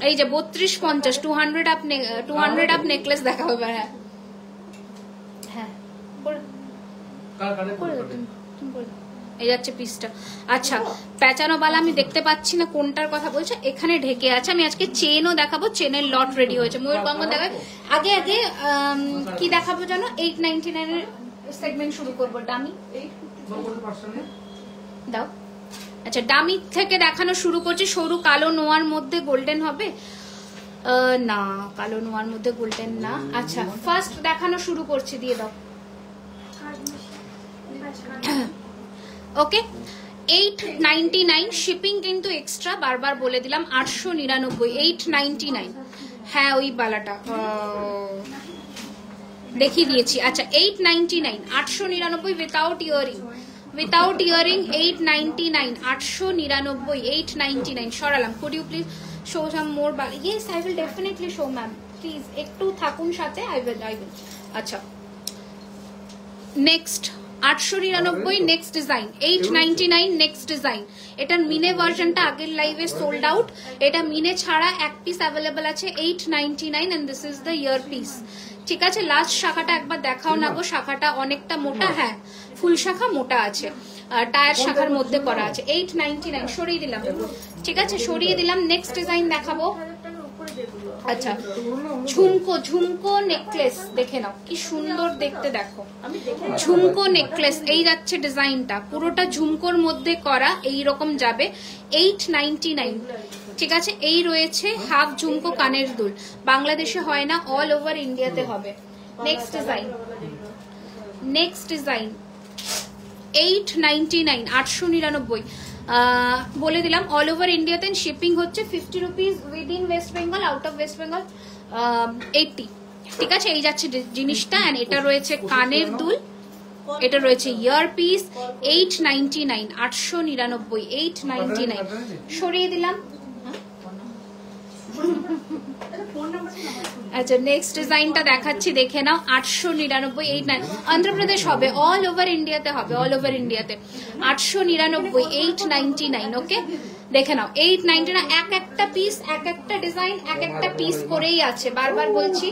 Speaker 1: এই যে 3250, 200 আপ নেকলেস দেখা হবে। হ্যাঁ এই যাচ্ছে পিসটা। আচ্ছা পেঁচানো বালা আমি দেখতে পাচ্ছি না কোনটার কথা বলছে, এখানে ঢেকে আছে। আমি আজকে চেনও দেখাবো, চেনের লট রেডি হয়েছে। ময়ূর কঙ্কন দেখাবে। আগে আগে কি দেখাবো জানো? 899 এর সেগমেন্ট শুরু করবো। ডামি দাও। আচ্ছা ডামি থেকে দেখানো শুরু করছি। সরু কালো নোয়ার মধ্যে গোল্ডেন হবে না, কালো নোয়ার মধ্যে গোল্ডেন না। আচ্ছা ফার্স্ট দেখানো শুরু করছি, দিয়ে দাও। ওকে 899, শিপিং কিন্তু এক্সট্রা, বারবার বলে দিলাম। 899, 899। হ্যাঁ ওই বালাটা দেখিয়ে দিয়েছি। আচ্ছা 899, 899 উইথাউট ইয়ারিং, উইথাউট ইয়ারিং 899, 899, 899 সরালাম। Could you please show some more bala? Yes I will definitely show ma'am, please একটু থাকুন সাথে। I will. আচ্ছা next 899, next design 899, next design. এটার মিনে ভার্সনটা আগের লাইভে সোল্ড আউট, এটা মিনে ছাড়া এক পিস অ্যাভেলেবল আছে 899, and this is the ear piece. ঠিক আছে, লাস্ট শাখাটা একবার দেখাও না গো, শাখাটা অনেকটা মোটা। হ্যাঁ ফুল শাখা মোটা আছে, টায়ার শাখার মধ্যে করা আছে। 899 সরিয়ে দিলাম, ঠিক আছে সরিয়ে দিলাম। নেক্সট ডিজাইন দেখাবো। আচ্ছা ঝুমকো, ঝুমকো নেকলেস দেখে নাও কি সুন্দর দেখতে, দেখো ঝুমকো নেকলেস। এই যাচ্ছে ডিজাইনটা, পুরোটা ঝুমকোর মধ্যে করা, এই রকম যাবে 899। ঠিক আছে, এই রয়েছে হাফ ঝুমকো কানের দুল, বাংলাদেশে হয় না, অল ওভার ইন্ডিয়াতে হবে। নেক্সট ডিজাইন, নেক্সট ডিজাইন 899, 899 বলে দিলাম। অল ওভার ইন্ডিয়াতে শিপিং হচ্ছে 50 rupees, within West Bengal, out of West Bengal 80। ঠিক আছে, এই যাচ্ছে জিনিসটা। এন্ড এটা রয়েছে কানের দুল, এটা রয়েছে ইয়ার পিস, 899, 899, 899 সরিয়ে দিলাম। আচ্ছা নেক্সট ডিজাইনটা দেখাচ্ছি, দেখে নাও। 899, 89 অন্ধ্রপ্রদেশ হবে, অল ওভার ইন্ডিয়াতে হবে, অল ওভার ইন্ডিয়াতে। 899, 899 ওকে, দেখে নাও 899। এক একটা পিস, এক একটা ডিজাইন, এক একটা পিস করেই আছে, বারবার বলছি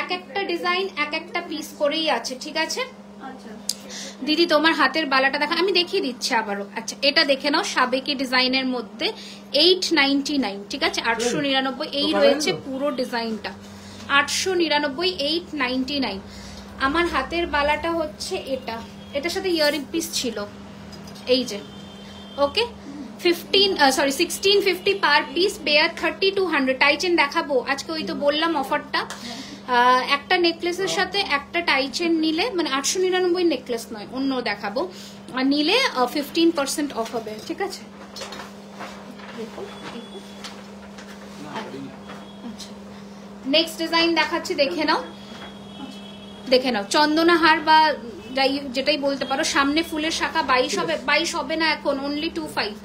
Speaker 1: এক একটা ডিজাইন এক একটা পিস করেই আছে, ঠিক আছে। দিদি তোমার হাতের বালাটা দেখা, আমি দেখিয়ে দিচ্ছি আবারও। আচ্ছা এটা দেখে নাও, সাবেকি ডিজাইনের মধ্যে 899, ঠিক আছে, 899 এই রয়েছে পুরো ডিজাইনটা, 899, 899। আমার হাতের বালাটা হচ্ছে এটা, এটার সাথে ইয়ারিং পিস ছিল, এই যে ওকে। 1650 পার পিস, পেয়ার 3200। টাইচেন দেখাবো আজকে, ওই তো বললাম অফারটা, একটা নেকলেসের সাথে একটা টাইচেন নিলে, মানে 899 নেকলেস নয়, অন্য দেখাবো, নিলে 15% অফ হবে, ঠিক আছে। নেক্সট ডিজাইন দেখাচ্ছি, দেখে নাও, দেখে নাও। চন্দনা হার বা যেটাই বলতে পারো, সামনে ফুলের শাখা 22 হবে না এখন, অনলি 25।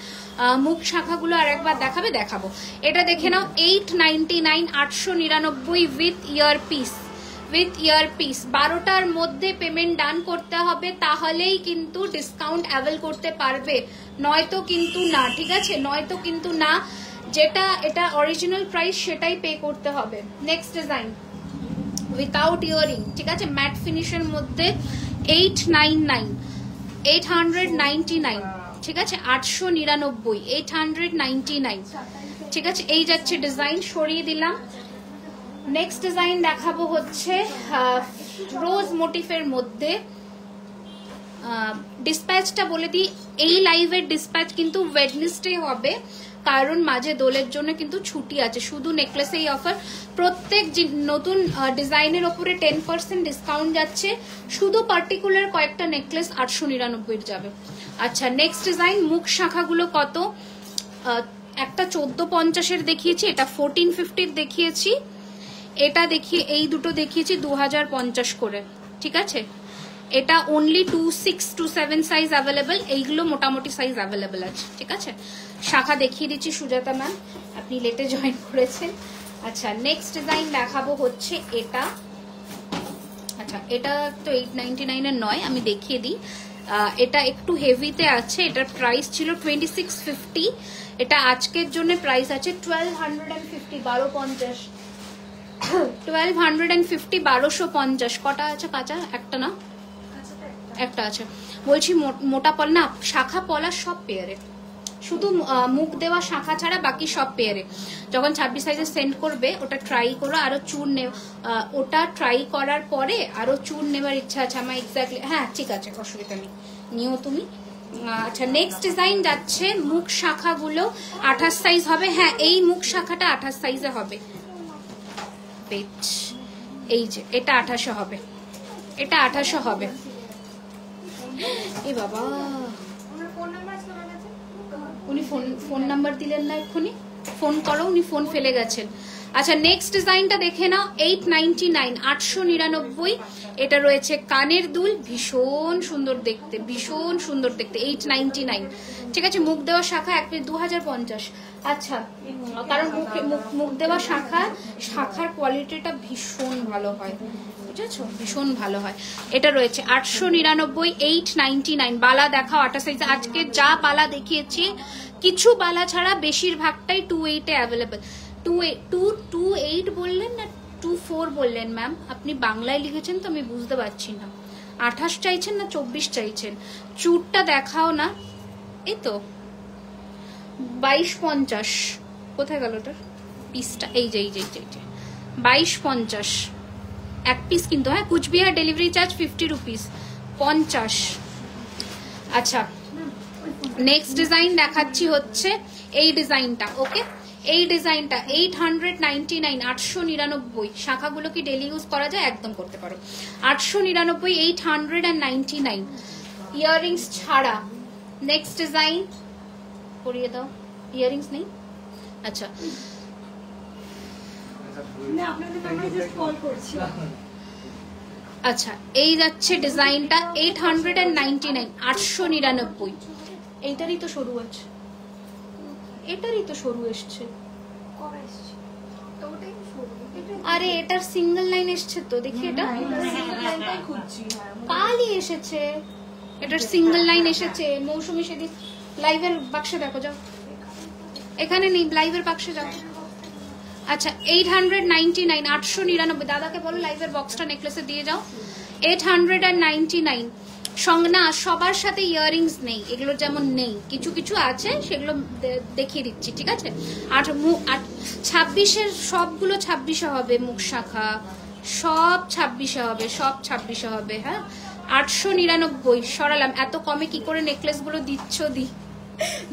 Speaker 1: মুখ শাখাগুলো আর একবার দেখাবে, দেখাবো। এটা দেখে নাও 899, 899 with ear piece, with ear piece. 12টার মধ্যে পেমেন্ট ডান করতে হবে, তাহলেই কিন্তু ডিসকাউন্ট অ্যাভেল করতে পারবে, নয়তো কিন্তু না, ঠিক আছে, নয়তো কিন্তু না। যেটা এটা অরিজিনাল প্রাইস সেটাই পে করতে হবে। নেক্সট ডিজাইন উইথাউট ইয়ারিং, ঠিক আছে, ম্যাট ফিনিশের মধ্যে 899, 899, ঠিক আছে, 899, 899, ঠিক আছে, এই যাচ্ছে ডিজাইন, সরিয়ে দিলাম। নেক্সট ডিজাইন দেখাবো হচ্ছে রোজ মোটিফের মধ্যে। ডিসপ্যাচটা বলে দিই, এই লাইভের ডিসপ্যাচ কিন্তু ওয়েডনেসডে হবে, কারণ মাঝে দোলের জন্য কিন্তু ছুটি আছে, শুধু নেকলেসে এই অফার। প্রত্যেক নতুন ডিজাইনের ওপরে 10% ডিসকাউন্ট যাচ্ছে, শুধু পার্টিকুলার কয়েকটা নেকলেস 899 যাবে। আচ্ছা নেক্সট ডিজাইন, মুখ শাখাগুলো কত, একটা 1450-এর দেখিয়েছি, এটা 1450-র দেখিয়েছি, এটা দেখিয়ে, এই দুটো দেখিয়েছি 2050 করে, ঠিক আছে। এটা অনলি 26, 27 সাইজ অ্যাভেলেবেল, এইগুলো মোটামুটি সাইজ অ্যাভেলেবেল আছে, ঠিক আছে। শাখা দেখিয়ে দিচ্ছি সুজাতা ম্যাম, আপনি লেটে জয়েন করেছেন। আচ্ছা নেক্সট ডিজাইন দেখাবো হচ্ছে এটা। আচ্ছা এটা তো 899 এর নয়, আমি দেখিয়ে দিই। এটা একটু হেভিতে আছে, এটার প্রাইস ছিল 2650, এটা আজকের জন্য প্রাইস আছে 1250, 1250, 1250, 1250। কটা আছে কাঁচা? একটা না, একটা আছে। বলছি মোটা পলা না, শাখা পলা সব পেয়ারে, শুধু মুখ দেওয়া শাখা ছাড়া বাকি সব পেয়ারে। যখন 26 সাইজে সেন্ড করবে ওটা ট্রাই করো, আরো চুন ওটা ট্রাই করার পরে আরো চুন নেওয়ার ইচ্ছা আছে আমার, এক্স্যাক্টলি, হ্যাঁ ঠিক আছে, অসুবিধা নেই, নিও তুমি। আচ্ছা নেক্সট ডিজাইন যাচ্ছে, মুখ শাখাগুলো 28 সাইজ হবে, হ্যাঁ এই মুখ শাখাটা 28 সাইজে হবে, এই যে এটা 2800 হবে, এটা 2800 হবে। এই বাবা, উনি ফোন নাম্বার দিলেন না, এক্ষুনি ফোন করো, উনি ফোন ফেলে গেছেন। আচ্ছা নেক্সট ডিজাইনটা দেখে নাও, 899, 899, এটা রয়েছে কানের দুল, ভীষণ সুন্দর দেখতে, ভীষণ সুন্দর দেখতে, 899, ঠিক আছে। মুখ দেওয়া শাখা 2050। আচ্ছা কারণ মুখ দেওয়া শাখার কোয়ালিটিটা ভীষণ ভালো হয়, বুঝেছো, ভীষণ ভালো হয়। এটা রয়েছে 899, 899। বালা দেখাও 28 সাইজ, আজকে যা বালা দেখিয়েছি কিছু বালা ছাড়া বেশিরভাগটাই 28 এ অ্যাভেলেবেল। 28 বললেন না 24 বললেন ম্যাম, আপনি বাংলায় লিখেছেন তো আমি বুঝতে পারছি না, 28 চাইছেন না 24 চাইছেন? চুরটা দেখাও না, এই তো 2250, কোথায় গেল ওটার পিসটা, এই যে 2250 এক পিস কিন্তু, হ্যাঁ কুচবিহার ডেলিভারি চার্জ 50 রুপিস, 50। আচ্ছা নেক্সট ডিজাইন দেখাচ্ছি হচ্ছে এই ডিজাইনটা, ওকে, এই ডিজাইনটা 899, 899। শাখাগুলো কি ডেলি ইউজ করা যায়? একদম করতে পারো। 899, 899 ইয়াররিংস ছাড়া। নেক্সট ডিজাইন করিয়ে দাও, ইয়াররিংস নেই, আচ্ছা আচ্ছা এই যাচ্ছে ডিজাইনটা 899, 899। এইটারই তো সরু আছে, এটারই তো সরু এসছে। আরে এটার সিঙ্গেল লাইন এসছে তো, দেখি এটা কালই এসেছে, এটার সিঙ্গেল লাইন এসেছে। মৌসুমী সেদিন লাইভের বাক্সে দেখো, যাও এখানে নেই, লাইভের বাক্সে যাও। আচ্ছা 899, 899। দাদাকে বলো লাইভের বক্সটা নেকলেসে দিয়ে যাও। 899 সঙ্গে না, সবার সাথে ইয়াররিংস নেই, এগুলো যেমন নেই, কিছু কিছু আছে, সেগুলো দেখিয়ে দিচ্ছি, ঠিক আছে। আর 26-এর সবগুলো 26-এ হবে, মুখ শাখা সব 26-এ হবে, সব 26-এ হবে। হ্যাঁ 899 সরালাম। এত কমে কি করে নেকলেস গুলো দিচ্ছ?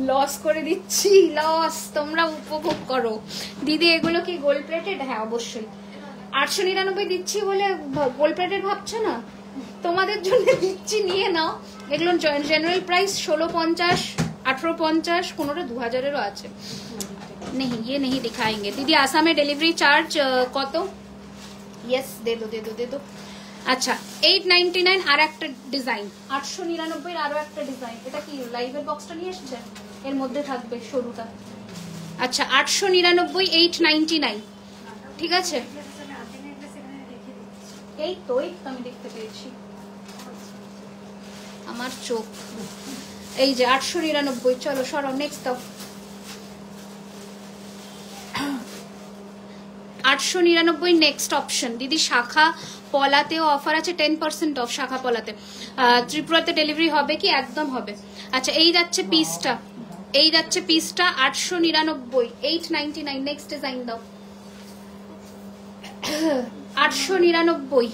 Speaker 1: লস করে দিচ্ছি, লস, তোমরা উপভোগ করো। দিদি এগুলো কি গোল্ড প্লেটেড? হ্যাঁ অবশ্যই। 899 দিচ্ছি বলে গোল্ড প্লেটেড ভাবছো না, তোমাদের জন্য দিচ্ছি, নিয়ে নাও। এগুলো জেনারেল প্রাইস 1650, 1850, কোনোটা 2000-এরও আছে। नहीं ये नहीं दिखाएंगे दीदी। आसाम में डिलीवरी चार्ज কত? यस दे दो। আচ্ছা 899 আর একটা ডিজাইন, 899 আরো একটা ডিজাইন। এটা কি লাইভের বক্সটা নিয়ে এসেছে? এর মধ্যে থাকবে সরুটা। আচ্ছা 899, 899, ঠিক আছে। এই তো আমি দেখতে পেয়েছি, আমার চোখ। এই যে 899। চলো সরো, নেক্সট দাও। 899 নেক্সট অপশন। দিদি শাখা পলাতেও অফার আছে, 10% অফ শাখা পলাতে। ত্রিপুরাতে ডেলিভারি হবে কি? একদম হবে। আচ্ছা এই যাচ্ছে পিসটা, 899, 899। নেক্সট ডিজাইন দাও। 899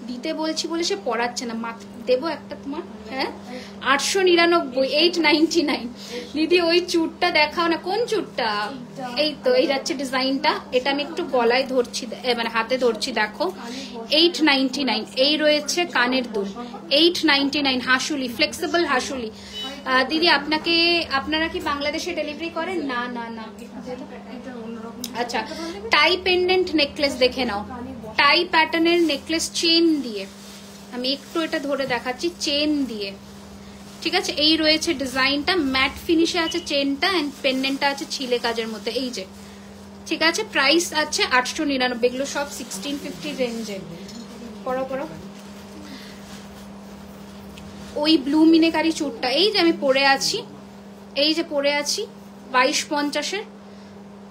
Speaker 1: দিতে বলছি বলে সে পড়াচ্ছে না, দেবো একটা তোমার। হ্যাঁ 899, 899। দিদি ওই চুটটা দেখাও না, কোন চুটটা? এই তো, এই যাচ্ছে ডিজাইনটা। এটা আমি একটু গলায় ধরছি, মানে হাতে ধরছি, দেখো 899। এই রয়েছে কানের দুল, 899। হাসুলি, ফ্লেক্সিবল হাসুলি। দিদি আপনারা কি বাংলাদেশে ডেলিভারি করেন? না না না। আচ্ছা টাই পেন্ডেন্ট নেকলেস দেখে নাও, টাই প্যাটার্নের নেকলেস, চেন দিয়ে। আমি একটু এটা ধরে দেখাচ্ছি, চেন দিয়ে, ঠিক আছে। এই রয়েছে ডিজাইনটা, ম্যাট ফিনিশে আছে চেনটা, এন্ড পেন্ডেন্টটা আছে ছিলে কাজের মধ্যে, এই যে, ঠিক আছে। প্রাইস আছে 899। এগুলো সব 1650 রেঞ্জে। পড়ো। ওই ব্লু মিনেকারি চুটটা, এই যে আমি পরে আছি, 2250-এর,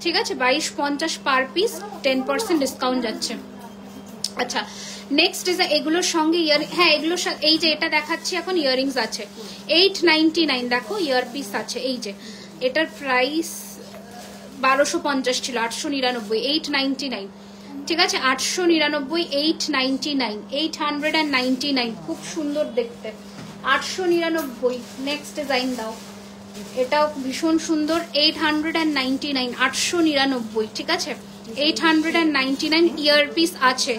Speaker 1: ঠিক আছে। 2250 পার পিস, 10% ডিসকাউন্ট যাচ্ছে। আচ্ছা নেক্সট ডিজাইন, এগুলোর সঙ্গে হ্যাঁ এগুলো, এই যে এটা দেখাচ্ছি এখন, ইয়াররিংস আছে 899। দেখো ইয়ার পিস আছে, এই যে এটার প্রাইস 1250 ছিল, 899, 899, ঠিক আছে। 899, 899, 899, খুব সুন্দর দেখতে। 899। নেক্সট ডিজাইন দাও, এটাও ভীষণ সুন্দর, 899, 899, ঠিক আছে। 899 ইয়ার পিস আছে।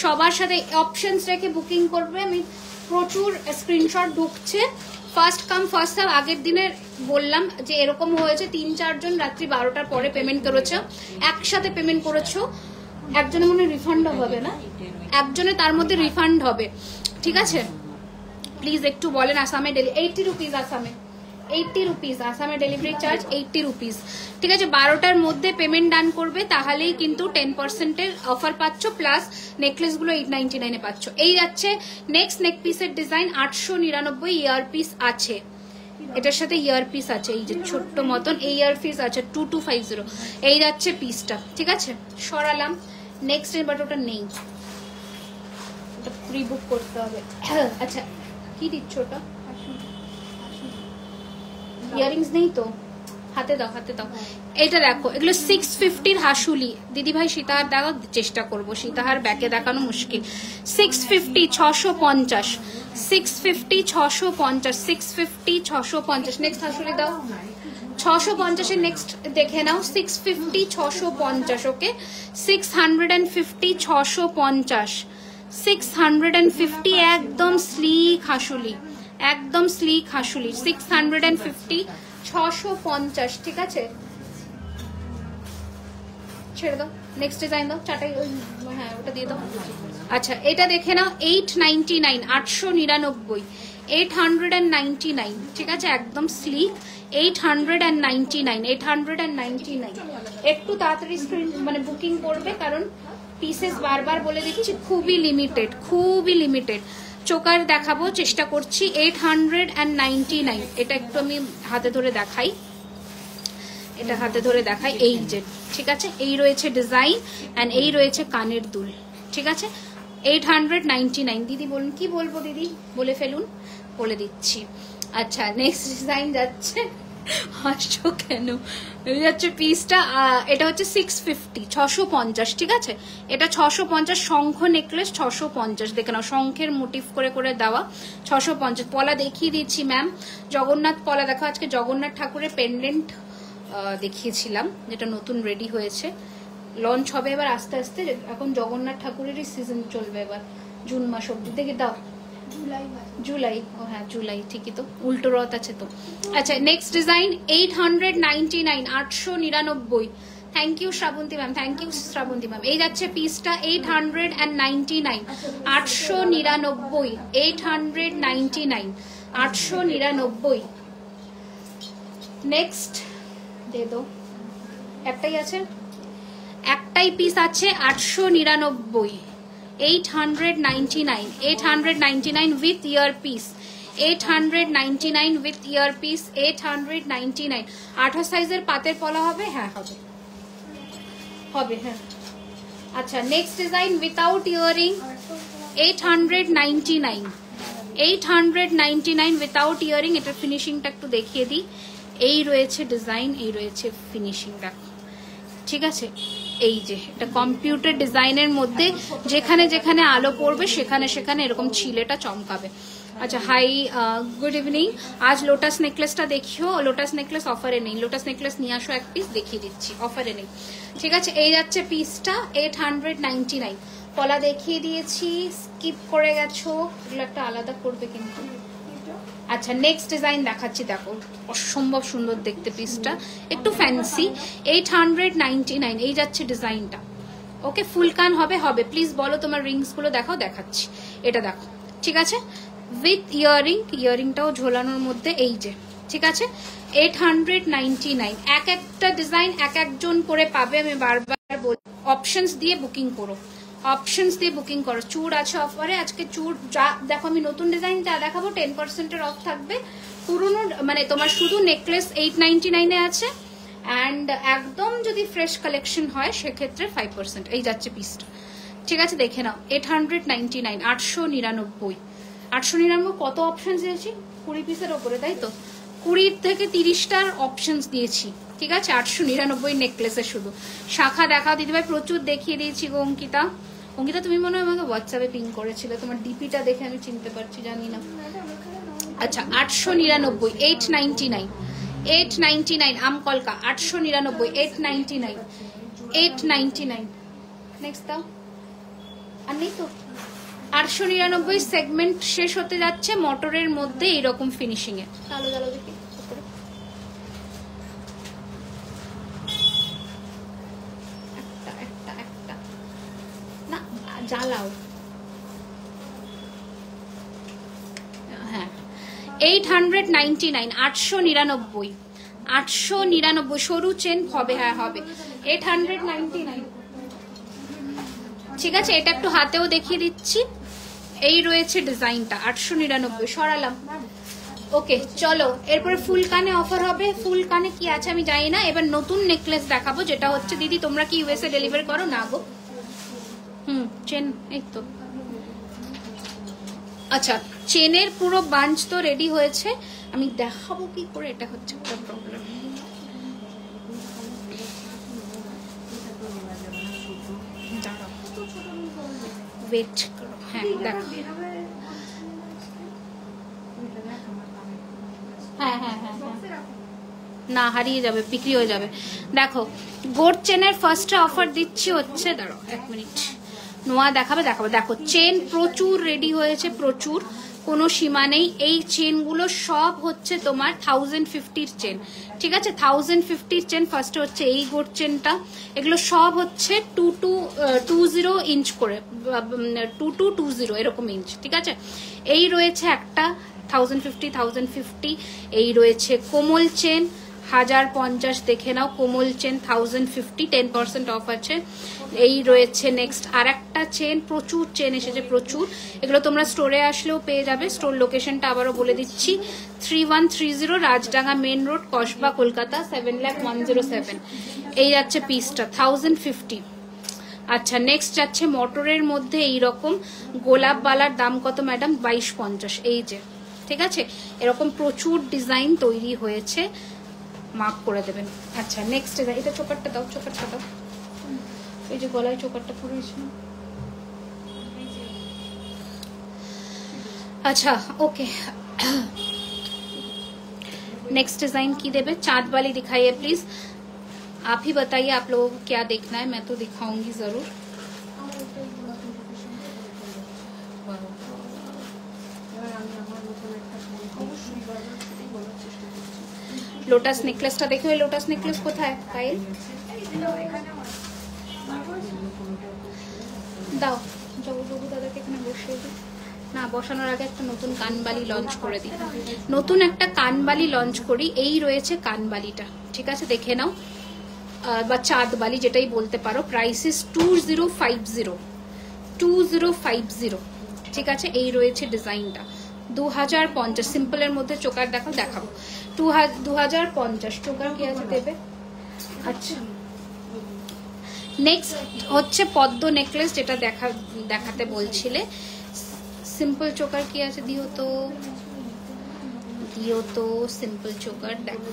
Speaker 1: সবার সাথে অপশনস রেখে বুকিং করবে। আমি প্রচুর স্ক্রিনশট ঢুকছে, ফার্স্ট কাম ফার্স্ট সার্ভ। আগের দিনে বললাম যে এরকম হয়েছে, 3-4 জন রাত্রি 12টার পরে পেমেন্ট করেছো, একসাথে পেমেন্ট করেছো। একজনে মনে রিফান্ড হবে না, একজনে তার মধ্যে রিফান্ড হবে, ঠিক আছে। প্লিজ একটু বলেন। আসামে 80 রুপিস, আসামে 80 রুপিস, আসামে ডেলিভারি চার্জ 80 রুপিস, ঠিক আছে। 12টার মধ্যে পেমেন্ট ডান করবে, তাহলেই কিন্তু 10%-এর অফার পাচ্ছ, প্লাস নেকলেস গুলো 899-এ পাচ্ছ। এই যাচ্ছে নেক্সট নেক পিসের ডিজাইন, 899 ইয়ার পিস আছে, এটার সাথে ইয়ার পিস আছে, এই যে ছোট্ট মতন এই ইয়ার পিস আছে 2250। এই যাচ্ছে পিসটা, ঠিক আছে। সরালাম। নেক্সট বাট ওটা নেই, ওটা প্রি বুক করতে হবে। আচ্ছা কি দিচ্ছ ওটা? ইয়ারিংস নেই তো, হাতে দাও। এটা দেখো, এগুলো 650-র হাসুলি। দিদি ভাই সীতাহার দেখাও, চেষ্টা করবো, সীতাহার ব্যাকে দেখানো মুশকিল। 650, 650, 650, 650, 650, 650। নেক্সট হাসুলি দাও, 650-এর নেক্সট দেখে নাও, 650, 650, ওকে। 650, 650, 650, একদম স্লিক হাসুলি, একদম স্লিক হাসুলি। 650, 650, ঠিক আছে। ছেড়ে দাও। নেক্সট ডিজাইন দাও, চাটাই, হ্যাঁ ওটা দিয়ে দাও। আচ্ছা এটা দেখে নাও, 899, 899, 899, ঠিক আছে, একদম স্লিক, 899, 899। একটু তাড়াতাড়ি স্ক্রিন মানে বুকিং করবে, কারণ পিসেস বারবার বলে দিচ্ছি খুবই লিমিটেড, খুবই লিমিটেড। চোকার দেখাবো, চেষ্টা করছি। 899, এটা একটু আমি হাতে ধরে দেখাই, এটা হাতে ধরে দেখাই, এই যে, ঠিক আছে, এই রয়েছে ডিজাইন অ্যান্ড এই রয়েছে কানের দুল, ঠিক আছে, 899। দিদি বলুন, কি বলবো দিদি, বলে ফেলুন, বলে দিচ্ছি। আচ্ছা নেক্সট ডিজাইন যাচ্ছে, হাসছো কেন, যাচ্ছে পিসটা, এটা হচ্ছে 650, 650, ঠিক আছে, এটা 650, শঙ্খ নেকলেস 650, দেখে নাও, শঙ্খের মোটিভ করে করে দেওয়া, 650। পলা দেখিয়ে দিচ্ছি ম্যাম, জগন্নাথ পলা দেখো, আজকে জগন্নাথ ঠাকুরের পেন্ডেন্ট দেখিয়েছিলাম, যেটা নতুন রেডি হয়েছে, লঞ্চ হবে এবার আস্তে আস্তে, এখন জগন্নাথ ঠাকুরেরই সিজন চলবে এবার, জুন মাস অব্দি। দেখে দাও, জুলাই, ও হ্যাঁ জুলাই, ঠিকই তো, উল্টো রথ আছে তো। আচ্ছা next design, 899, 899। Thank you Shrabanti ma'am, thank you Shrabanti ma'am. এই যাচ্ছে পিসটা 899, 899, 899, 899। নেক্সট দে দো, একটাই আছে, একটাই পিস আছে, 899, 899, 899 with ear piece, 899 with ear piece, 899। 28 সাইজের পাতের পলা হবে, হ্যাঁ হবে, হবে, হ্যাঁ। আচ্ছা next design without earring, 899, 899 without earring. এটার ফিনিশিংটা একটু দেখিয়ে দিই, এই রয়েছে ডিজাইন, এই রয়েছে ফিনিশিং, দেখো, ঠিক আছে, এই যে এটা কম্পিউটার ডিজাইনের মধ্যে যেখানে যেখানে আলো পড়বে সেখানে সেখানে এরকম ছিলেটা চমকাবে। আচ্ছা হাই, গুড ইভিনিং। আজ লোটাস নেকলেসটা দেখিও, লোটাস নেকলেস অফারে নেই, লোটাস নেকলেস নিয়ে আসো এক পিস, দেখিয়ে দিচ্ছি, অফারে নেই, ঠিক আছে। এই যাচ্ছে পিসটা 899, পলা দেখিয়ে দিয়েছি, স্কিপ করে গেছো, এগুলো একটা আলাদা করবে কিন্তু। আচ্ছা নেক্সট ডিজাইন দেখাচ্ছি, দেখো অসম্ভব সুন্দর দেখতে পিসটা, একটু ফ্যান্সি, 899। এই যাচ্ছে ডিজাইনটা, ওকে, ফুল কান হবে, হবে, প্লিজ বলো তোমার রিংস গুলো দেখাও, দেখাচ্ছি, এটা দেখো, ঠিক আছে, উইথ ইয়ারিং, ইয়ারিংটাও ঝোলানোর মধ্যে, এই যে, ঠিক আছে, 899। এক একটা ডিজাইন এক একজন করে পাবে, আমি বারবার বলি, অপশনস দিয়ে বুকিং করো, অপশনস দিয়ে বুকিং করো। চুড় আছে অফারে আজকে, চুড় যা দেখো, আমি নতুন ডিজাইন যা দেখাবো 10% অফ থাকবে, পুরোনো মানে তোমার শুধু নেকলেস 899 আছে, অ্যান্ড একদম যদি ফ্রেশ কালেকশন হয় সেক্ষেত্রে 5%। এই যাচ্ছে পিসটা, ঠিক আছে, দেখে নাও, 899, 899, 899। কত অপশন দিয়েছি, 20 পিসের ওপরে, তাই তো, 20 থেকে 30টার অপশনস দিয়েছি, ঠিক আছে, 899 নেকলেসে শুধু। শাখা দেখাও দিদিভাই, প্রচুর দেখিয়ে দিয়েছি গো। অঙ্কিতা, অঙ্কিতা তুমি মনে হয় আমাকে হোয়াটসঅ্যাপে পিং করেছিলে, তোমার ডিপিটা দেখে আমি চিনতে পারছি, জানি না। আচ্ছা 899, 899, 899, আমকলকা 899, 899, 899। নেক্সট দাও, আর নেই তো, 899 সেগমেন্ট শেষ হতে যাচ্ছে, মোটরের মধ্যে এইরকম ফিনিশিং এ। চালো চালো দেখি, একটা একটা একটা না জ্বালাও, হ্যাঁ 899, 899, 899, সরু চেন হবে, হ্যাঁ হবে, 899, ঠিক আছে। এটা একটু হাতেও দেখিয়ে দিচ্ছি, এই রয়েছে ডিজাইনটা, 899 সরালাম, ওকে। চলো এরপরে ফুল কানে অফার হবে, ফুল কানে কি আছে আমি জানি না। এবার নতুন নেকলেস দেখাবো, যেটা হচ্ছে, দিদি তোমরা কি ইউএসএ ডেলিভারি করো? না গো, চেন এই তো। আচ্ছা চেনের পুরো বাঞ্চ তো রেডি হয়েছে, আমি দেখাবো কি করে, এটা হচ্ছে একটা প্রবলেম। ওয়েট করো, হ্যাঁ দেখো, হ্যাঁ হ্যাঁ হ্যাঁ না হারিয়ে যাবে, বিক্রি হয়ে যাবে। দেখো গোল্ড চেনের ফার্স্টে অফার দিচ্ছি হচ্ছে, দাঁড়াও 1 মিনিট, নোয়া দেখাবে, দেখাবো, দেখো চেন প্রচুর রেডি হয়েছে, প্রচুর কোনো সীমা নেই। এই চেনগুলো সব হচ্ছে তোমার 1050 চেন, ঠিক আছে? 1050 চেন। ফার্স্টে হচ্ছে এই গোট চেনটা, এগুলো সব হচ্ছে 2220 ইঞ্চ করে, 2220 এরকম ইঞ্চ, ঠিক আছে? এই রয়েছে একটা 1050, এই রয়েছে কোমল চেন 1050, দেখে নাও কোমল চেন 1050, 10% অফ আছে। এই রয়েছে নেক্সট আর একটা চেন, প্রচুর চেন এসেছে প্রচুর, এগুলো তোমরা স্টোরে আসলেও পেয়ে যাবে। স্টোর লোকেশনটা আবারও বলে দিচ্ছি, 3130 রাজডাঙ্গা মেন রোড, কসবা, কলকাতা 7,01,07। এই যাচ্ছে পিসটা 1050। আচ্ছা, নেক্সট যাচ্ছে মটরের মধ্যে এইরকম গোলাপ বালার দাম কত ম্যাডাম? 2250। এই যে, ঠিক আছে, এরকম প্রচুর ডিজাইন তৈরি হয়েছে, মার্ক করে দেবেন। আচ্ছা, নেক্সট এটা চোকারটা দাও, চোকারটা দাও, এই যে গলায় চোকারটা পড়েছে। अच्छा ओके, नेक्स्ट डिजाइन की देवे, चांद वाली दिखाइए प्लीज। आप ही बताइए आप लोगों को क्या देखना है, मैं तो दिखाऊंगी जरूर। लोटस नेकलेसটা দেখো, এই লোটাস নেকলেস কোথায় পাইল? দাও জগু দাদাকে এখানে বসিয়ে দিই না, বসানোর আগে একটা নতুন কানবালি লঞ্চ করে দিই, নতুন একটা কানবালি লঞ্চ করি। এই রয়েছে কানবালিটা, ঠিক আছে, দেখে নাও, বা চাঁদবালি যেটাই বলতে পারো। প্রাইস ইস 2050, ঠিক আছে। এই রয়েছে ডিজাইনটা 2050, সিম্পলের মধ্যে চোকার দেখাবো 2050 চোকার কি আছে দেবে। আচ্ছা, নেক্সট হচ্ছে পদ্ম নেকলেস, যেটা দেখাতে বলছিলে। সিম্পল চোকার কি আছে, দিও তো সিম্পল চোকার দেখো।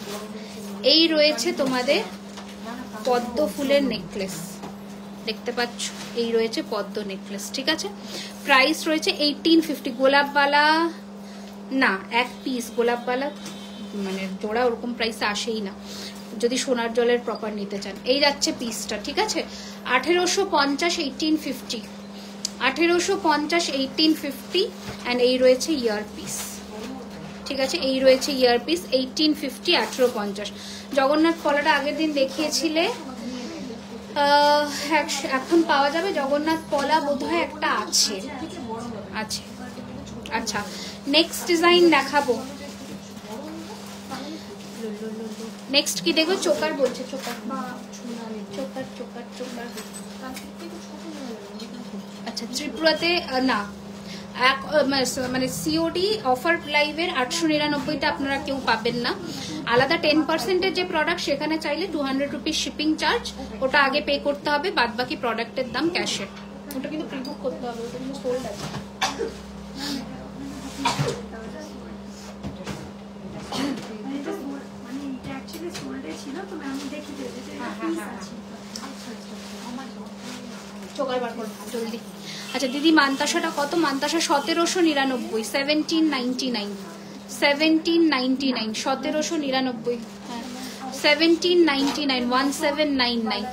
Speaker 1: এই রয়েছে তোমাদের পদ্ম ফুলের নেকলেস, দেখতে পাচ্ছ, এই রয়েছে পদ্ম নেকলেস, ঠিক আছে। প্রাইস রয়েছে 1850। গোলাপবালা না, এক পিস গোলাপবালা মানে জোড়া ওরকম প্রাইসে আসেই না যদি সোনার জলের প্রপার নিতে চান। এই যাচ্ছে পিসটা, ঠিক আছে, 1850, 1850, 1850, 1850। অ্যান্ড এই রয়েছে ইয়ার পিস, ঠিক আছে, এই রয়েছে ইয়ার পিস 1850, 1850। জগন্নাথ পলাটা আগের দিন দেখিয়েছিলে, এখন পাওয়া যাবে জগন্নাথ পলা, বোধহয় একটা আছে। আচ্ছা, নেক্সট ডিজাইন দেখাবো। নেক্সট কি দেখো, চোকার বলছে, চোকার। আচ্ছা, ত্রিপুরাতে না, মানে সিওডি অফার লাইভের 899টা আপনারা কেউ পাবেন না। আলাদা 10%-এর যে প্রোডাক্ট, সেখানে চাইলে 200 রুপিস শিপিং চার্জ, ওটা আগে পে করতে হবে, বাদ বাকি প্রোডাক্টের দাম ক্যাশে। ওটা কিন্তু প্রিবুক করতে হবে, ওটা কিন্তু সোল্ড আছে। চোকার বার করো জলদি। আচ্ছা দিদি, মান্তাসাটা কত? মান্তাসা 1799, 1799, 1799, 1799, হ্যাঁ 1799, 1799,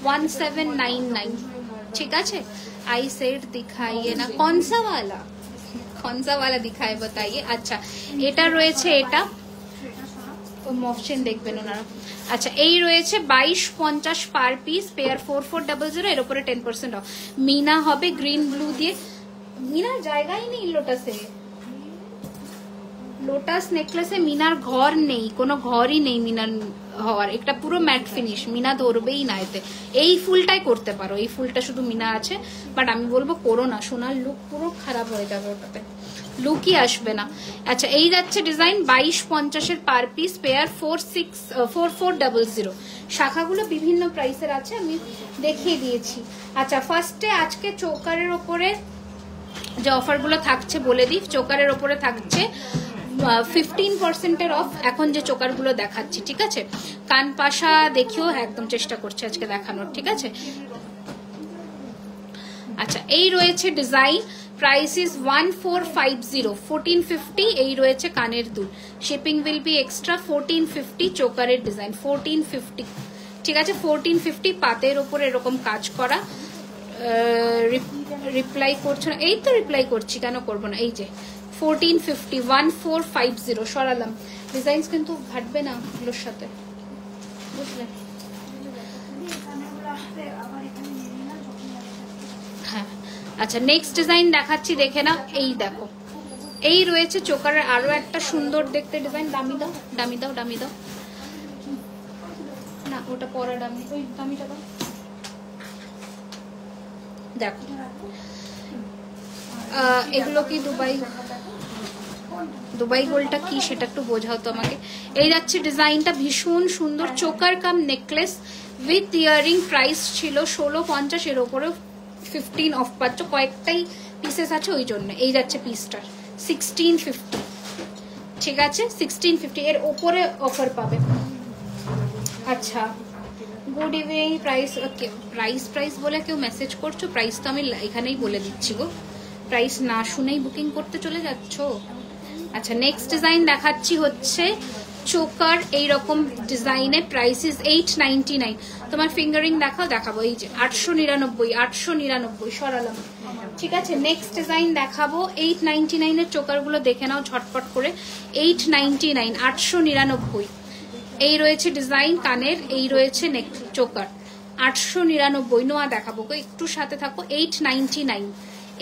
Speaker 1: 1799, ঠিক আছে। आई सेट दिखाइए ना, कौन सा वाला दिखाए बताइए। अच्छा, এটা রয়েছে, এটা মফসেন দেখবেন ওনারা। আচ্ছা, এই রয়েছে 2250 পার পিস, পেয়ার 4400, এর উপরে 10% অফ। মিনা হবে গ্রিন ব্লু দিয়ে, মিনার জায়গাই নেই লোটাসে, লোটাস নেকলেসে মিনার ঘর নেই, কোনো ঘরই নেই মিনার হওয়ার। একটা পুরো ম্যাট ফিনিশ, মিনা ধরবেই না এতে। এই ফুলটাই করতে পারো, এই ফুলটা শুধু মিনা আছে, বাট আমি বলবো করো না, সোনার লুক পুরো খারাপ হয়ে যাবে, ওটাতে লুকই আসবে না। আচ্ছা, এই যাচ্ছে ডিজাইন 2250-এর পার পিস, পেয়ার 4400। শাখাগুলো বিভিন্ন প্রাইসের আছে, আমি দেখিয়ে দিয়েছি। আচ্ছা, ফার্স্টে আজকে চোকারের ওপরে যে অফারগুলো থাকছে বলে দিই। চোকারের ওপরে থাকছে 15%-এর অফ, এখন যে চোকারগুলো দেখাচ্ছি, ঠিক আছে। কানপাশা দেখিও, একদম চেষ্টা করছি আজকে দেখানোর, ঠিক আছে। আচ্ছা, এই রয়েছে ডিজাইন, প্রাইস ইজ 1450, 1450। এই রয়েছে কানের দুল, শিপিং উইল বি এক্সট্রা 1450। চোকারের ডিজাইন 1450, ঠিক আছে, 1450। পাতের ওপরে এরকম কাজ করা। রিপ্লাই করছো না? এই তো রিপ্লাই করছি, কেন করবো না। এই যে 1450 1450 সরালাম। ডিজাইনস কিন্তু ঘাটবে না এগুলোর সাথে, বুঝলে? হ্যাঁ আচ্ছা, নেক্সট ডিজাইন দেখাচ্ছি, দেখে নাও। এই দেখো, এই রয়েছে চোকারের আরো একটা সুন্দর দেখতে ডিজাইন। দামি দাও, দামি দাও, দামি দাও না, ওটা পরা দামি, ওই দামিটা দাও। দেখো এগুলো কি দুবাই গোল্ডটা কি সেটা একটু বোঝাও তো আমাকে। এই যাচ্ছে ডিজাইনটা, ভীষণ সুন্দর choker come necklace with earring. Price ছিল 1650, এর ওপরে 15 অফ পাচ্ছ, কয়েকটাই পিসেস আছে ওই জন্য। এই যাচ্ছে পিসটার 1650, ঠিক আছে 1650, এর ওপরে অফার পাবে। আচ্ছা গুড ইভিনিং। প্রাইস প্রাইস বলে কেউ মেসেজ করছো? প্রাইস তো আমি এখানেই বলে দিচ্ছি গো, প্রাইস না শুনেই বুকিং করতে চলে যাচ্ছ। আচ্ছা নেক্সট ডিজাইন দেখাচ্ছি হচ্ছে চোকার এইরকম ডিজাইনে, প্রাইস ইজ 899। তোমার ফিঙ্গারিং দেখাও, দেখাবো। এই যে 899, 899 সরালাম, ঠিক আছে। নেক্সট ডিজাইন দেখাবো 899 এর চোকারগুলো দেখে নাও ঝটপট করে। 899, 899। এই রয়েছে ডিজাইন কানের, এই রয়েছে নেক চোকার 899। নোয়া দেখাবো, একটু সাথে থাকো। 899,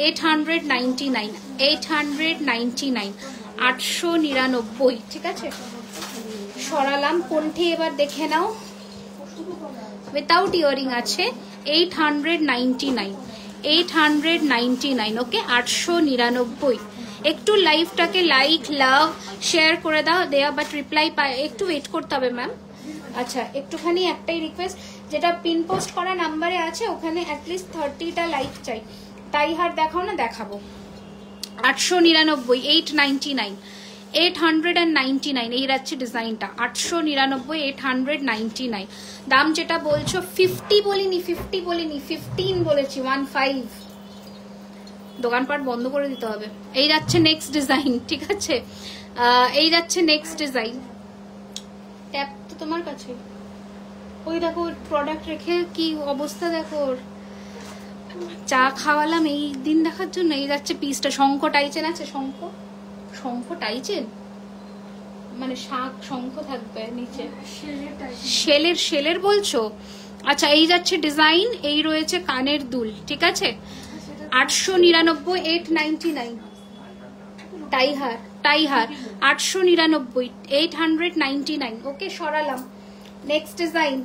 Speaker 1: 899, 899, 899, ঠিক আছে সরালাম। কোনটি এবার দেখে নাও, উইথাউট ইয়ারিং আছে 899, 899, ওকে 899। একটু লাইভটাকে লাইক লাভ শেয়ার করে দাও দেয়া, বাট রিপ্লাই পায় একটু ওয়েট করতে হবে ম্যাম। আচ্ছা একটুখানি একটাই রিকোয়েস্ট, যেটা পিন পোস্ট করা নাম্বারে আছে ওখানে অ্যাটলিস্ট 30টা লাইক চাই। তাই হার দেখাও না, দেখাবো। 899, 899, 899, এই যাচ্ছে ডিজাইনটা 899, 899। দাম যেটা বলছো 50 বলিনি, 15 বলেছি, 15। দোকানপাট বন্ধ করে দিতে হবে। এই যাচ্ছে নেক্সট ডিজাইন, ঠিক আছে এই যাচ্ছে নেক্সট ডিজাইন। ট্যাপ তো তোমার কাছে, ওই দেখো প্রোডাক্ট রেখে কি অবস্থা দেখো। চা খাওয়ালাম এই দিন দেখার জন্য। এই যাচ্ছে পিসটা, শঙ্খ টাইচেন আছে, শঙ্খ টাইচেন মানে শাক শঙ্খ থাকবে নিচে, শেলের বলছো? আচ্ছা এই যাচ্ছে ডিজাইন, এই রয়েছে কানের দুল, ঠিক আছে 899, 899। টাইহার 899, 899, ওকে সরালাম। নেক্সট ডিজাইন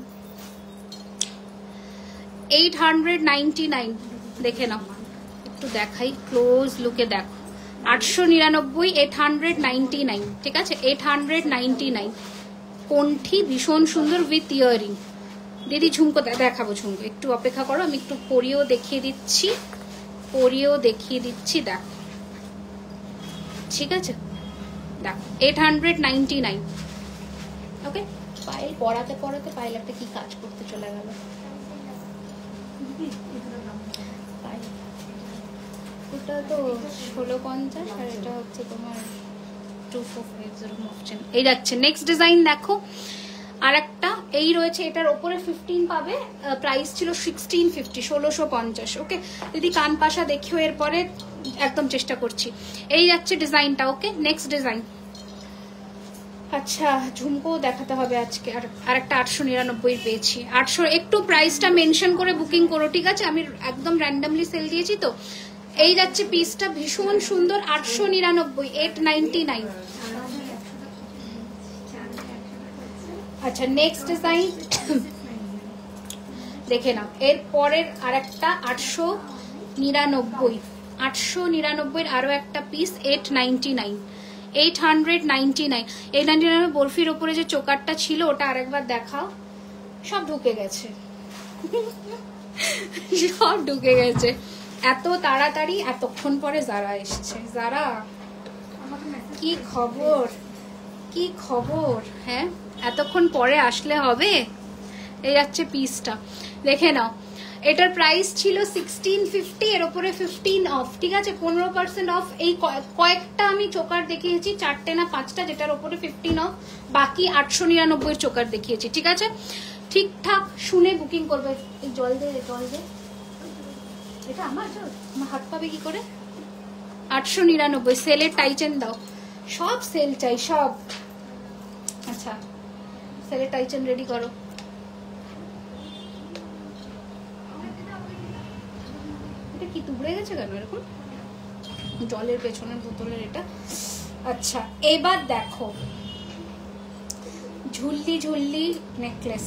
Speaker 1: 899, দেখে নাও, একটু দেখাই ক্লোজ লুকে দেখো। 899, 899, ঠিক আছে 899। কোনটি ভীষণ সুন্দর উইথ ইয়ারিং। দিদি ঝুমকো দেখাবো, ঝুমকো একটু অপেক্ষা করো, আমি একটু পরিয়েও দেখিয়ে দিচ্ছি, দেখ, ঠিক আছে দেখ 899, ওকে। পায়েল পড়াতে পায়েল একটা কি কাজ করতে চলে গেল। এটা তো 1650 আর এটা হচ্ছে তোমার 2450 এই যাচ্ছে। নেক্সট ডিজাইন দেখো, আর একটা এই রয়েছে, এটার ওপরে 15 পাবে, প্রাইস ছিল 1650, 1650, ওকে। যদি কান পাশা দেখিও এরপরে একদম চেষ্টা করছি। এই যাচ্ছে ডিজাইনটা, ওকে। নেক্সট ডিজাইন, আচ্ছা ঝুমকো দেখাতে হবে আজকে। আর একটা 899 পেয়েছি, 800। একটু প্রাইসটা মেনশন করে বুকিং করো, ঠিক আছে, আমি একদম র্যান্ডামলি সেল দিয়েছি তো। এই যাচ্ছে পিসটা, ভীষণ সুন্দর 899, 899। আচ্ছা নেক্সট ডিজাইন দেখে নাও, এর পরের আর একটা 899, 899 আরো একটা পিস 899, 899। 899 বরফির ওপরে যে চোকারটা ছিল ওটা আরেকবার দেখাও। সব ঢুকে গেছে, সব ঢুকে গেছে এত তাড়াতাড়ি। এতক্ষণ পরে যারা এসছে, যারা কি খবর হ্যাঁ, এতক্ষণ পরে আসলে হবে। এই যাচ্ছে পিসটা, দেখে নাও। এটার প্রাইস ছিল 1650, এর উপরে 15 অফ, ঠিক আছে 15% অফ। এই কয়েকটা আমি চোকার দেখিয়েছি, 4টে না 5টা, যেটার উপরে 15 অফ। বাকি 899 চোকার দেখিয়েছি, ঠিক আছে। ঠিকঠাক শুনে বুকিং করবে। জল দে, এটা আমার হাত পাবে কি করে? 899 সেলের টাইচেন দাও, সব সেল চাই সব। আচ্ছা সেলের টাইচেন রেডি করো। এটা কি তুবড়ে গেছে কেন এরকম? জলের পেছনের বোতলের এটা। আচ্ছা এবার দেখো ঝুল্লি ঝুল্লি নেকলেস,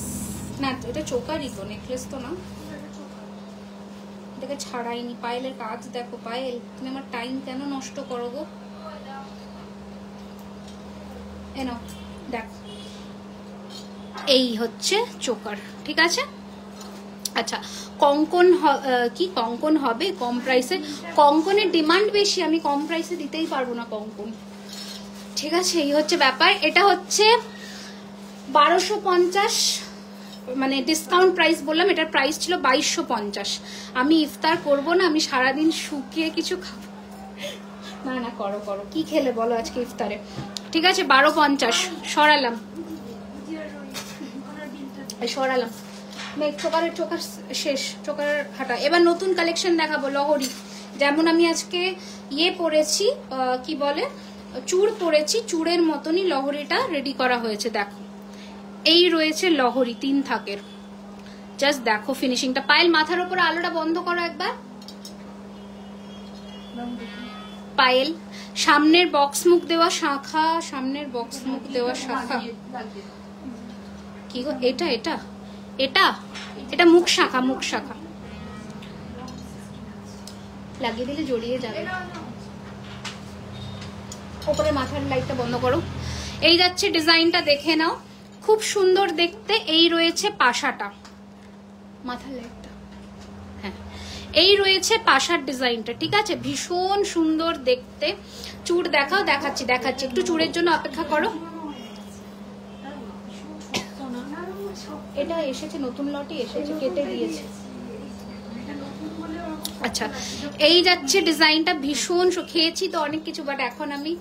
Speaker 1: না এটা চোকারই তো, নেকলেস তো না। এটাকে ছাড়াইনি। পায়েলের কাজ দেখো। পায়েল তুমি আমার টাইম কেন নষ্ট করো গো? এনো দেখো এই হচ্ছে চোকার, ঠিক আছে। আচ্ছা কঙ্কন কি কঙ্কন হবে কম প্রাইসে? কঙ্কনের ডিমান্ড বেশি, আমি কম প্রাইসে দিতেই পারবো না কঙ্কন, ঠিক আছে। এই হচ্ছে ব্যাপার। এটা হচ্ছে 1250, মানে ডিসকাউন্ট প্রাইস বললাম, এটার প্রাইস ছিল 2250। আমি ইফতার করব না, আমি সারাদিন শুকিয়ে কিছু খাবো না। না করো করো, কি খেলে বলো আজকে ইফতারে? ঠিক আছে 1250 সরালাম সরালাম। চোকারের চোকার শেষ, চোকার হাঁটা। এবার নতুন কালেকশন দেখাবো লহরি। যেমন আমি আজকে ইয়ে পরেছি, কি বলে, চূড় পরেছি, চূড়ের মতনই লহরিটা রেডি করা হয়েছে। দেখো এই রয়েছে লহরি 3 থাকের, জাস্ট দেখো ফিনিশিংটা। পায়েল মাথার উপরে আলোটা বন্ধ করো একবার। পায়েল সামনের বক্স মুখ দেওয়া শাখা, সামনের বক্স মুখ দেওয়া শাখা কি গো? এটা এটা এটা এটা মুখ শাখা, মুখ শাখা লাগিয়ে দিলে জড়িয়ে যাবে। ওপরে মাথার লাইটটা বন্ধ করো। এই যাচ্ছে ডিজাইনটা, দেখে নাও, খুব সুন্দর দেখতে। এই রয়েছে পাশাটা, মাথার লাইটটা, হ্যাঁ এই রয়েছে পাশার ডিজাইনটা, ঠিক আছে। ভীষণ সুন্দর দেখতে। চূড় দেখাও, দেখাচ্ছি দেখাচ্ছি, একটু চূড়ের জন্য অপেক্ষা করো। এটা এসেছে নতুন লটই এসেছে, কেটে দিয়েছে। আচ্ছা এই যাচ্ছে ডিজাইনটা, ভীষণ খেয়েছি তো অনেক কিছু, বাট এখন আমি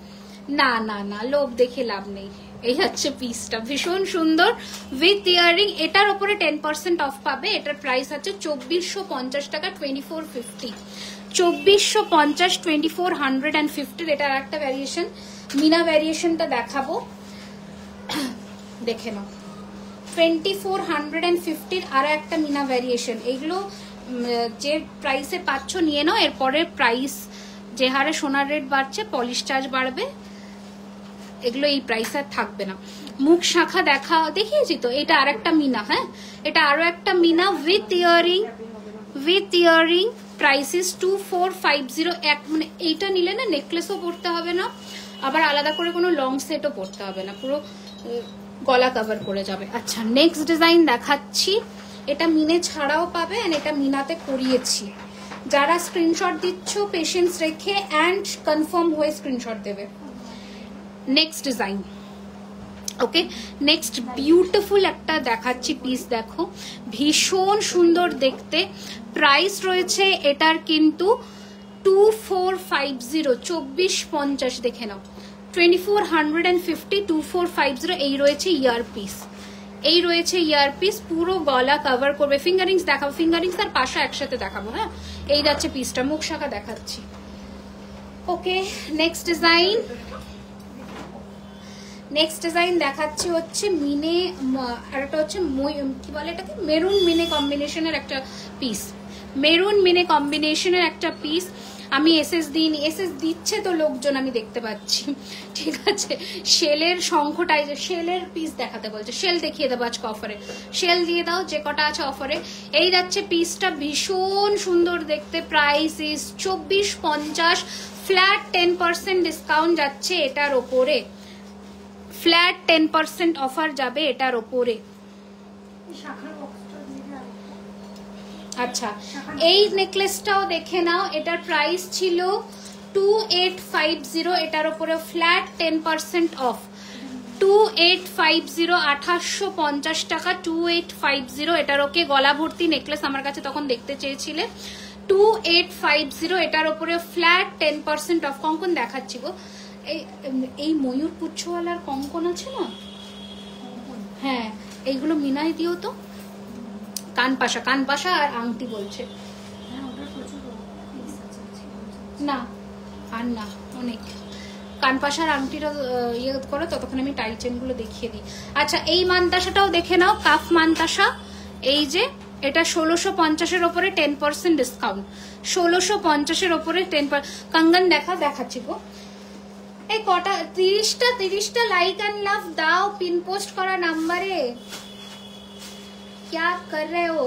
Speaker 1: না না না লোভ দেখে লাভ নেই। এই হচ্ছে পিসটা, ভীষণ সুন্দর উইথ ইয়ারিং। এটার উপরে 10% অফ পাবে। এটার প্রাইস আছে 2450 টাকা, 2450। 2450, 2450। এটার একটা ভ্যারিয়েশন, মিনা ভ্যারিয়েশনটা দেখাবো, দেখে নাও। 2450 আর একটা মিনা ভ্যারিয়েশন। এইগুলো যে প্রাইসে পাচ্ছ নিয়ে নাও, এরপরে প্রাইস যে হারে সোনার রেট বাড়ছে, পলিশ চার্জ বাড়বে, এগুলো এই প্রাইস আর থাকবে না। মুখ শাখা দেখা দেখিয়েছি তো, এটা আর একটা মিনা, হ্যাঁ এটা আরো একটা meena with earring, with earring. Price is 2450। এক মানে এইটা নিলে না নেকলেসও পরতে হবে না, আবার আলাদা করে কোনো লং সেটও পরতে হবে না, পুরো গলা কভার করে যাবে। আচ্ছা নেক্সট ডিজাইন দেখাচ্ছি। এটা মিনে ছাড়াও পাবে, এন্ড এটা মিনাতে করিয়েছি। যারা স্ক্রিনশট দিচ্ছ পেশেন্স রেখে অ্যান্ড কনফার্ম হয়ে স্ক্রিনশট দেবে। Next design, okay next beautiful একটা দেখাচ্ছি পিস, দেখো ভীষণ সুন্দর দেখতে। প্রাইস রয়েছে এটার কিন্তু 2450, 2450 দেখে নাও। 2450, 2450। এই রয়েছে ইয়ার পিস, এই রয়েছে ইয়ার পিস, পুরো গলা কভার করবে। ফিঙ্গারিংস দেখাবো, ফিঙ্গারিংস আর পাশা একসাথে দেখাবো, হ্যাঁ এই যাচ্ছে পিসটা। মুখ শাখা দেখাচ্ছি। Okay next design, next design দেখাচ্ছি হচ্ছে মিনে, আর একটা হচ্ছে কি বলে এটাকে, মেরুন মিনে কম্বিনেশনের একটা পিস, মেরুন মিনে কম্বিনেশনের একটা পিস। আমি এসএস দিইনি, এসএস দিচ্ছে তো লোকজন আমি দেখতে পাচ্ছি, ঠিক আছে। শেলের শঙ্খটাই, শেলের পিস দেখাতে বলছে, শেল দেখিয়ে দেবো আজকে অফারে, শেল দিয়ে দাও যে কটা আছে অফারে। এই যাচ্ছে পিসটা, ভীষণ সুন্দর দেখতে। প্রাইস ইস 2450, ফ্ল্যাট 10% ডিসকাউন্ট যাচ্ছে এটার ওপরে, ফ্ল্যাট 10% অফার যাবে এটার ওপরে। আচ্ছা এই নেকলেসটাও দেখে নাও, এটার প্রাইস ছিল 2850, এটার উপরে ফ্ল্যাট 10% অফ। 2850, 2850 টাকা, 2850। এটার ওকে গলা ভর্তি নেকলেস আমার কাছে তখন দেখতে চেয়েছিলে। 2850, এটার উপরে ফ্ল্যাট 10% অফ। কঙ্কন দেখাচ্ছি গো, এই ময়ূর পুচ্ছওয়ালার কঙ্কন আছে না, হ্যাঁ এইগুলো মিনাই দিও তো। কানপাশা, কানপাশা আর আংটি বলছে না, আর না, অনেক। কানপাশার আংটিটা ইয়ে করো, ততক্ষণ আমি টাই চেন গুলো দেখিয়ে দিই। আচ্ছা, এই মানতাসাটাও দেখে নাও, কাফ মানতাসা। এই যে এটা 1650-এর ওপরে 10% ডিসকাউন্ট, 1650-এর ওপরে 10%। কঙ্গন দেখাচ্ছি গো। এই কটা 30টা লাইক অ্যান্ড লাভ দাও পিন পোস্ট করা নাম্বারে। क्या कर रहे हो?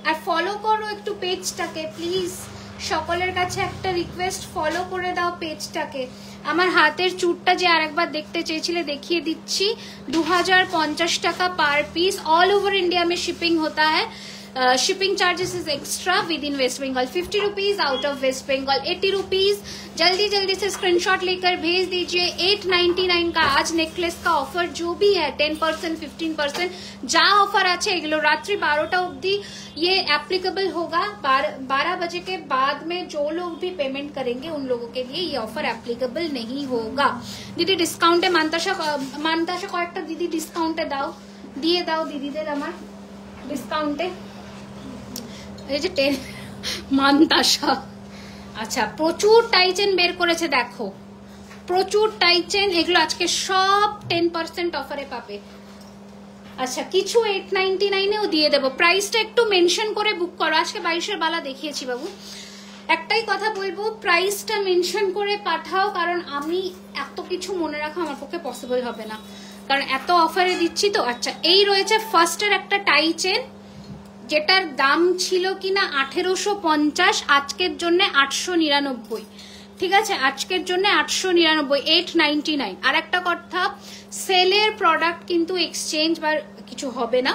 Speaker 1: আর ফলো করো একটু পেজটাকে প্লিজ। সকলের কাছে একটা রিকোয়েস্ট, ফলো করে দাও পেজটাকে। আমার হাতের চুটটা যে আরেকবার দেখতে চেয়েছিলে দেখিয়ে দিচ্ছি। 2050 টাকা per piece, all over India में शिपिंग होता है। Shipping charges is extra within West Bengal. 50 rupees out of West Bengal 80 rupees. जल्दी जल्दी से स्क्रीनशॉट लेकर भेज दीजिए। 899 का आज नेकलेस का ऑफर जो भी है 10% 15% जा ऑफर আছে এগুলো রাত্রি 12টা অবধি ये एप्लीकेबल होगा। 12 बजे के बाद में जो लोग भी पेमेंट करेंगे उन लोगों के लिए ये ऑफर एप्लीकेबल नहीं होगा। दीदी डिस्काउंटे मानताशा কয়েকটা দিদি ডিসকাউন্টে দাও, দিয়ে দাও দিদিদের আমার ডিসকাউন্টে। এই যে 10 মানতাশা। আচ্ছা, প্রচুর টাইচেন বের করেছে দেখো, প্রচুর টাইচেন। এগুলো আজকে সব 10% অফারে পাবে। আচ্ছা, কিছু 899-এও দিয়ে দেবো। প্রাইসটা একটু মেনশন করে বুক করো। আজকে 22-এর বালা দেখিয়েছি বাবু। একটাই কথা বলবো, প্রাইসটা মেনশন করে পাঠাও, কারণ আমি এত কিছু মনে রাখা আমার পক্ষে পসিবল হবে না, কারণ এত অফারে দিচ্ছি তো। আচ্ছা, এই রয়েছে ফার্স্টের একটা টাইচেন, যেটার দাম ছিল কিনা 1850, আজকের জন্য 899। ঠিক আছে, আজকের জন্য 899, 899। আর একটা কথা, সেলের প্রোডাক্ট কিন্তু এক্সচেঞ্জ বা কিছু হবে না,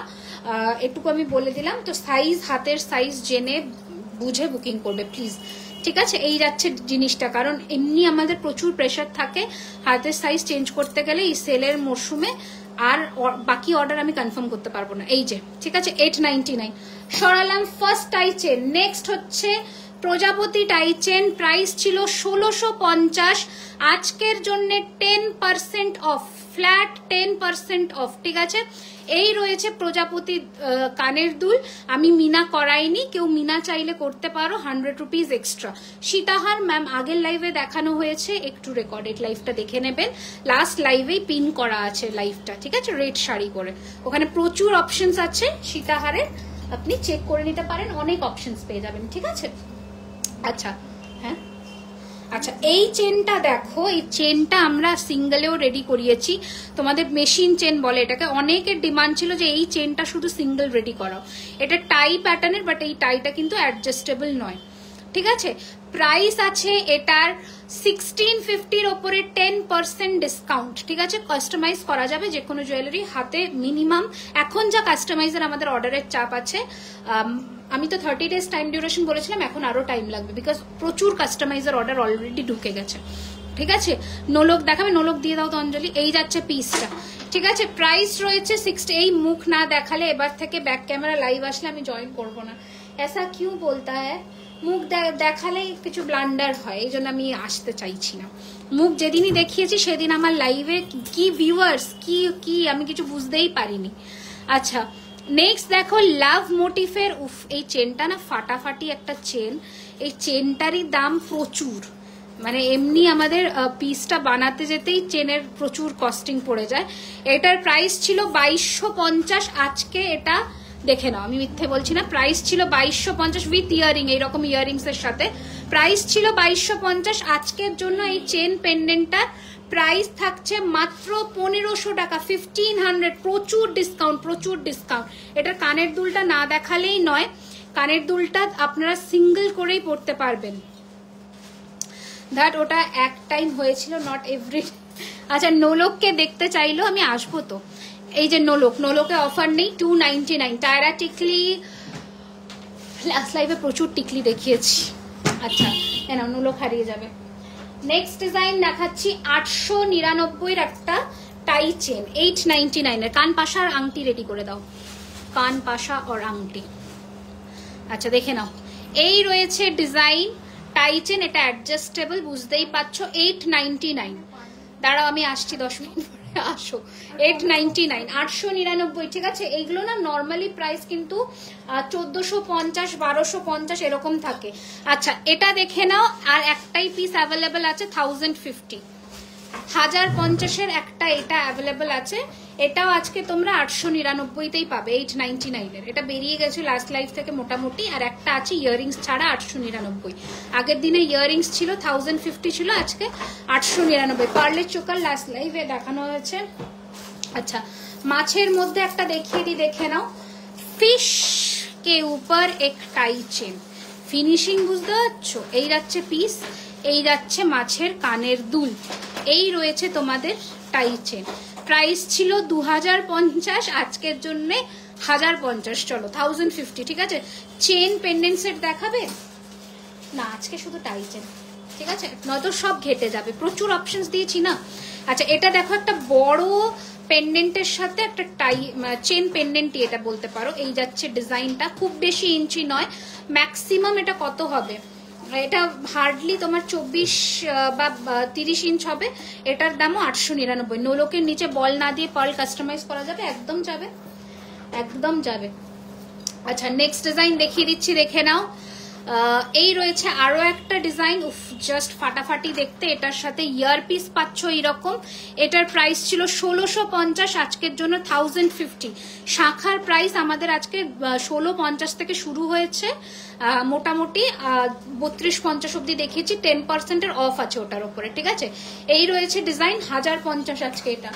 Speaker 1: এটুকু আমি বলে দিলাম। তো সাইজ, হাতের সাইজ জেনে বুঝে বুকিং করবে প্লিজ। ঠিক আছে, এই যাচ্ছে জিনিসটা, কারণ এমনি আমাদের প্রচুর প্রেশার থাকে হাতের সাইজ চেঞ্জ করতে গেলে এই সেলের মরশুমে। আর বাকি অর্ডার আমি কনফার্ম করতে পারবো না। এই যে, ঠিক আছে, 899 সরালাম ফার্স্ট টাইচেন। নেক্সট হচ্ছে প্রজাপতি টাইচেন। প্রাইস ছিল 1650, আজকের জন্য 10% অফ, ফ্ল্যাট 10% অফ। ঠিক আছে, এই রয়েছে প্রজাপতি কানের দুল। আমি মিনা করাইনি, কেউ মিনা চাইলে করতে পারো, 100 রুপিস এক্সট্রা। সীতাহার ম্যাম আগের লাইভে দেখানো হয়েছে, একটু রেকর্ডেড লাইভটা দেখে নেবেন। লাস্ট লাইভেই পিন করা আছে লাইভটা, ঠিক আছে, রেড শাড়ি করে। ওখানে প্রচুর অপশনস আছে সীতাহারের, আপনি চেক করে নিতে পারেন, অনেক অপশনস পেয়ে যাবেন। ঠিক আছে, আচ্ছা হ্যাঁ, আচ্ছা এই চেনটা দেখো, এই চেনটা আমরা সিঙ্গেলেও রেডি করিয়েছি, তোমাদের মেশিন চেন বলে এটাকে। অনেকের ডিমান্ড ছিল যে এই চেনটা শুধু সিঙ্গেল রেডি করাও। এটা টাই প্যাটার্নের, বাট এই টাইটা কিন্তু অ্যাডজাস্টেবল নয়। ঠিক আছে, প্রাইস আছে এটার 1650-র ওপরে 10% ডিসকাউন্ট। ঠিক আছে, কাস্টমাইজ করা যাবে যে কোনো জুয়েলারি হাতে। মিনিমাম এখন যা কাস্টমাইজের আমাদের অর্ডারের চাপ আছে, আমি তো 30 days টাইম ডিউরেশন বলেছিলাম, এখন আরো টাইম লাগবে, বিকজ প্রচুর কাস্টমাইজের অর্ডার অলরেডি ঢুকে গেছে। ঠিক আছে, নোলক দেখাবে, নোলক দিয়ে দাও তো অঞ্জলি। এই যাচ্ছে পিসটা। ঠিক আছে, প্রাইস রয়েছে 60। এই মুখ না দেখালে এবার থেকে ব্যাক ক্যামেরা লাইভ আসলে আমি জয়েন করবো না। এসা কিউ বলতা হ্যায়, মুখ দেখালেই কিছু ব্লান্ডার হয়, এই জন্য আমি আসতে চাইছি না। মুখ যেদিনই দেখিয়েছি সেদিন আমার লাইভে কি ভিউয়ার্স, কি আমি কিছু বুঝতেই পারিনি। আচ্ছা, নেক্সট দেখো লাভ মোটিফের। উফ, এই চেনটা না ফাটাফাটি একটা চেন। এই চেনটারই দাম প্রচুর, মানে এমনি আমাদের পিসটা বানাতে যেতেই চেনের প্রচুর কস্টিং পড়ে যায়। এটার প্রাইস ছিল 2250, আজকে এটা দেখে নাও, আমি মিথ্যে বলছি না। প্রাইস ছিল 2250 উইথ ইয়ারিং, এইরকম ইয়ারিংস এর সাথে প্রাইস ছিল 2250। আজকের জন্য এই চেন পেন্ডেন্টটা প্রাইস থাকছে মাত্র 1500 টাকা, 1500। প্রচুর ডিসকাউন্ট, প্রচুর ডিসকাউন্ট। এটার কানের দুলটা না দেখালেই নয়, কানের দুলটা আপনারা সিঙ্গেল করেই পড়তে পারবেন। দ্যাট ওটা এক টাইম হয়েছিল, নট এভরি। আচ্ছা, নোলককে দেখতে চাইলো, আমি আসবো তো। এই যে নোলকে অফার নেই, 299। টায়রা টিকলি, লাস্ট লাইভে প্রচুর টিকলি দেখিয়েছি। আচ্ছা, না নোলক হারিয়ে যাবে। নেক্সট ডিজাইন দেখাচ্ছি 899 একটা টাই চেন, 899 এর। কান পাশা আর আংটি রেডি করে দাও, কান পাশা আর আংটি। আচ্ছা, দেখে নাও, এই রয়েছে ডিজাইন টাই চেন। এটা অ্যাডজাস্টেবল, বুঝতেই পারছো, 899। দাঁড়াও আমি আসছি 10 মিনিট পরে। আসো 899, 899, ঠিক আছে। এইগুলো না নর্মালি প্রাইস কিন্তু 1450, 1250 এরকম থাকে। আচ্ছা এটা দেখে নাও, আর একটাই পিস অ্যাভেলেবেল আছে 1050, 1050-এর একটা এটা অ্যাভেলেবেল আছে। এটাও আজকে তোমরা 899-তেই পাবে, 899-এর। এটা বেরিয়ে গেছে লাস্ট লাইফ থেকে মোটামুটি। আর একটা আছে ইয়াররিংস ছাড়া 899। আগের দিনে ইয়াররিংস ছিল 1050 ছিল, আজকে 899। পার্লের চোকার লাস্ট লাইভে দেখানো হয়েছে। আচ্ছা মাছের মধ্যে একটা দেখিয়ে দিই, দেখে নাও। ফিশ কে উপর এক টাই চেন, ফিনিশিং বুঝতে পারছো? এই যাচ্ছে পিস, এই যাচ্ছে মাছের কানের দুল, এই রয়েছে তোমাদের টাই চেন। প্রাইস ছিল 2050, আজকের জন্য 1050। চলো 1050, ঠিক আছে। চেন পেন্ডেন্ট সেট দেখাবে না আজকে, শুধু টাই চেন, ঠিক আছে, নয়তো সব ঘেটে যাবে, প্রচুর অপশনস দিয়েছি না। আচ্ছা এটা দেখো, একটা বড় পেন্ডেন্টের সাথে একটা টাই চেন পেন্ডেন্টই এটা বলতে পারো। এই যাচ্ছে ডিজাইনটা, খুব বেশি ইঞ্চি নয়, ম্যাক্সিমাম এটা কত হবে, এটা হার্ডলি তোমার 24 বা 30 ইঞ্চ হবে। এটার দামও 899। নোলকের নিচে বল না দিয়ে পার্ল কাস্টমাইজ করা যাবে, একদম যাবে, একদম যাবে। আচ্ছা নেক্সট ডিজাইন দেখিয়ে দিচ্ছি, দেখে নাও। এই রয়েছে আরো একটা ডিজাইন, উফ জাস্ট ফাটাফাটি দেখতে। এটার সাথে ইয়ারপিস পাচ্ছ এইরকম। এটার প্রাইস ছিল 1650, আজকের জন্য 1050। শাখার প্রাইস আমাদের আজকে 1650 থেকে শুরু হয়েছে, মোটামুটি 3250 অব্দি দেখিয়েছি, 10%-এর অফ আছে ওটার উপরে, ঠিক আছে। এই রয়েছে ডিজাইন 1050, আজকে এটা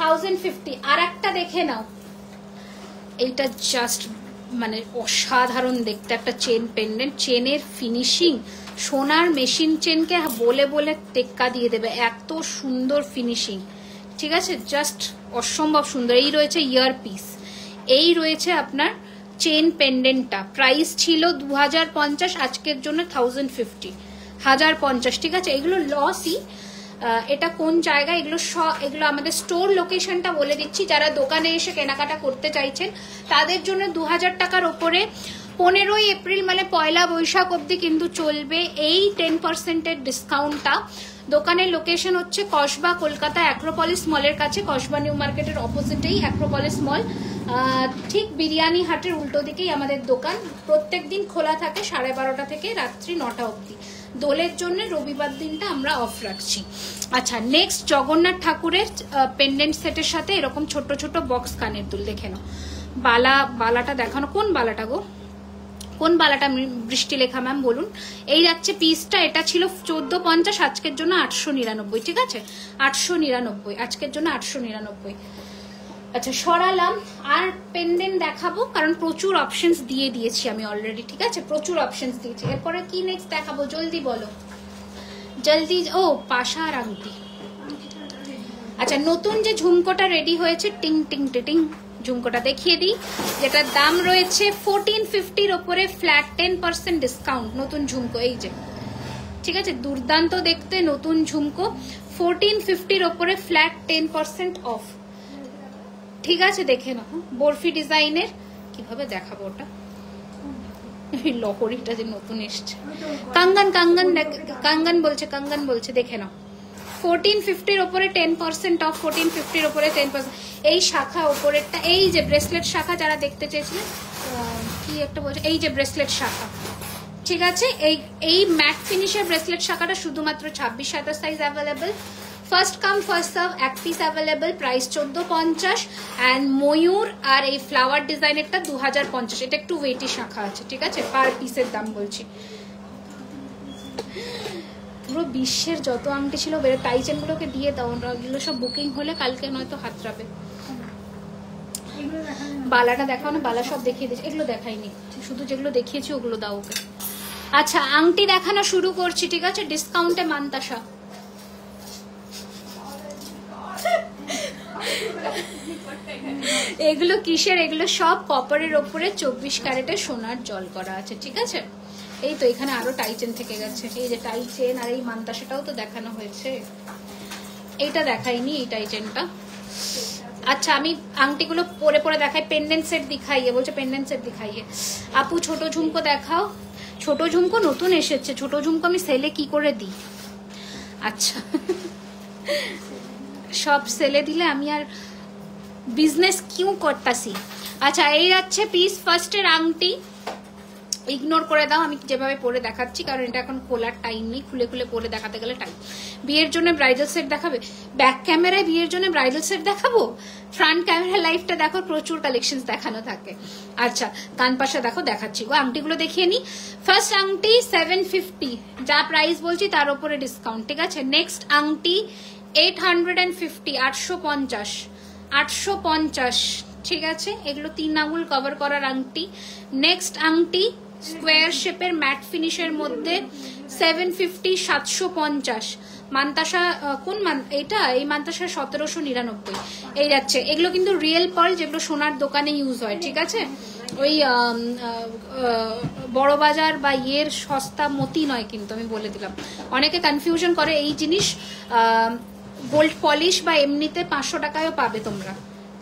Speaker 1: 1050। আর একটা দেখে নাও, এইটা জাস্ট মানে অসাধারণ দেখতে, একটা চেন পেন্ডেন্ট, চেনের ফিনিশিং সোনার মেশিন চেনকে বলে বলে টেক্কা দিয়ে দেবে, এত সুন্দর ফিনিশিং, ঠিক আছে, জাস্ট অসম্ভব সুন্দর। এই রয়েছে ইয়ার পিস, এই রয়েছে আপনার চেন পেন্ডেন্টটা। প্রাইস ছিল 2050, আজকের জন্য 1050, 1050, ঠিক আছে। এগুলো লসই। এটা কোন জায়গা, এগুলো আমাদের স্টোর লোকেশনটা বলে দিচ্ছি। যারা দোকানে এসে কেনাকাটা করতে চাইছেন তাদের জন্য 2000 টাকার ওপরে 15ই এপ্রিল মানে পয়লা বৈশাখ অব্দি কিন্তু চলবে এই 10%-এর ডিসকাউন্টটা। দোকানের লোকেশন হচ্ছে কসবা, কলকাতা অ্যাক্রোপলিস মলের কাছে, কসবা নিউ মার্কেটের অপোজিটেই অ্যাক্রোপলিস মল, ঠিক বিরিয়ানি হাটের উল্টো দিকেই আমাদের দোকান। প্রত্যেক দিন খোলা থাকে 12:30 থেকে রাত্রি 9টা অবধি। দোলের জন্য রবিবার দিনটা আমরা অফ রাখছি। আচ্ছা নেক্সট জগন্নাথ ঠাকুরের পেন্ডেন্ট সেটের সাথে এরকম ছোট ছোট বক্স কানের দুল, দেখে নাও। বালাটা দেখানো, কোন বালাটা গো, কোন বালাটা বৃষ্টি লেখা ম্যাম বলুন। এই যাচ্ছে পিসটা, এটা ছিল 1450, আজকের জন্য 899, ঠিক আছে, 899, আজকের জন্য 899। আচ্ছা সরালাম, আর পেন্ডেন্ট দেখাবো কারণ প্রচুর অপশনস দিয়ে দিয়েছি আমি অলরেডি, ঠিক আছে, প্রচুর অপশনস দিয়েছি। এরপরে কি নেক্সট দেখাবো জলদি বলো, জলদি। ও পাশা আর আংটি। আচ্ছা নতুন যে ঝুমকোটা রেডি হয়েছে, টিং টিং টিং ঝুমকোটা দেখিয়ে দিই, যেটার দাম রয়েছে 1450-র ওপরে ফ্ল্যাট 10% ডিসকাউন্ট। নতুন ঝুমকো, এই যে, ঠিক আছে, দুর্দান্ত দেখতে নতুন ঝুমকো, 1450-র ওপরে ফ্ল্যাট 10% অফ, ঠিক আছে। দেখে নাও, বরফি ডিজাইনের। কিভাবে দেখাবো ওটা, লহরিটা যে নতুন এসছে, কাঙ্গন কাঙ্গন কাঙ্গন বলছে, কাঙ্গন বলছে, দেখে নাও। 1450-র ওপরে 10% অফ, 1450-র ওপরে 10%। এই শাখা ওপরেরটা, এই যে ব্রেসলেট শাখা যারা দেখতে চেয়েছিলেন, কি একটা বলছে, এই যে ব্রেসলেট শাখা, ঠিক আছে। এই ম্যাট ফিনিশের ব্রেসলেট শাখাটা শুধুমাত্র 26-27 size available. First come first serve, এক পিস অ্যাভেলেবেল, প্রাইস 1450। অ্যান্ড ময়ূর আর এই ফ্লাওয়ার ডিজাইনেরটা 2050। এটা একটু ওয়েটি শাখা আছে, ঠিক আছে, পার পিসের দাম বলছি। পুরো বিশ্বের যত আংটি ছিল টাই চেনগুলোকে দিয়ে দাও, এগুলো সব বুকিং হলে কালকে নয়তো হাতড়াবে। বালাটা দেখাও না, বালা সব দেখিয়ে দিয়েছি, এগুলো দেখাইনি, শুধু যেগুলো দেখিয়েছি ওগুলো দাও ওকে। আচ্ছা আংটি দেখানো শুরু করছি, ঠিক আছে, ডিসকাউন্টে মান্তাসা। এগুলো কিসের, এগুলো সব কপারের ওপরে 24 ক্যারেটের সোনার জল করা আছে, ঠিক আছে। এই তো এখানে আরো টাই চেন থেকে গেছে, এই যে টাই চেন আর এই মান্তাসাটাও তো দেখানো হয়েছে, এইটা দেখাইনি এই টাই চেনটা। আচ্ছা আমি আংটিগুলো পরে পরে দেখাই, পেন্ডেন্ট সেট দিখাইয়ে বলছে, পেন্ডেন্ট সেট দিখাইয়ে। আপু ছোট ঝুমকো দেখাও, ছোট ঝুমকো নতুন এসেছে, ছোট ঝুমকো আমি সেলে কি করে দিই। আচ্ছা সব সেলে দিলে আমি আর বিজনেস কিউ করতাছি। আচ্ছা এই যাচ্ছে পিস ফার্স্টের আংটি, ইগনোর করে দাও, আমি যেভাবে পরে দেখাচ্ছি, কারণ এটা এখন খোলার টাইম নেই, খুলে খুলে পরে দেখাতে গেলে টাইম। বিয়ের জন্য ব্রাইডাল সেট দেখাবে? ব্যাক ক্যামেরায় বিয়ের জন্য ব্রাইডাল সেট দেখাবো? ফ্রন্ট ক্যামেরা লাইভটা দেখো, প্রচুর কালেকশন দেখানো থাকে। আচ্ছা কান পাশা দেখো, দেখাচ্ছি গো, আংটিগুলো দেখিয়ে নি। ফার্স্ট আংটি 750, যা প্রাইস বলছি তার উপরে ডিসকাউন্ট, ঠিক আছে। নেক্সট আংটি 850, 850, 850, ঠিক আছে। এগুলো 3 আঙুল কভার করার আংটি। নেক্সট আংটি স্কোয়ার শেপের ম্যাট ফিনিশের মধ্যে 750, 750। মান্তাসা কোন এটা? এই মান্তাসা 1799 এই যাচ্ছে। এগুলো কিন্তু রিয়েল পার্ল, যেগুলো সোনার দোকানে ইউজ হয়, ঠিক আছে। ওই বড় বাজার বা ইয়ের সস্তা মতি নয় কিন্তু, আমি বলে দিলাম। অনেকে কনফিউশন করে এই জিনিস গোল্ড পলিশ বা এমনিতে 500 টাকায়ও পাবে তোমরা,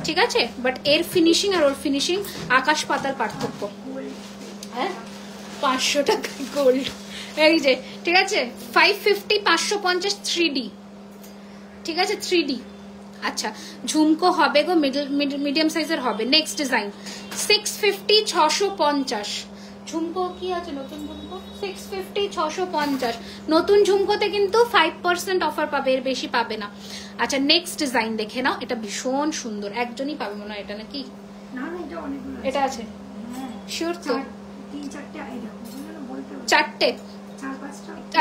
Speaker 1: ঠিক আছে। বাট এর ফিনিশিং আর ওর ফিনিশিং আকাশ পাতাল পার্থক্য। হ্যাঁ 500 টাকা গোল্ড, এই যে, ঠিক আছে। 550, 550 3D, ঠিক আছে, 3D। আচ্ছা ঝুমকো হবে গো, মিডিয়াম সাইজের হবে। Next design 650, 650। ঝুমকো কি আছে নতুন ঝুমকো? 650, 650। নতুন ঝুমকোতে কিন্তু 5% অফার পাবে, এর বেশি পাবে না। আচ্ছা নেক্সট ডিজাইন দেখে নাও, এটা ভীষণ সুন্দর, একজনই পাবে মনে হয় এটা, নাকি? এটা আছে শিওর তো? 4টে,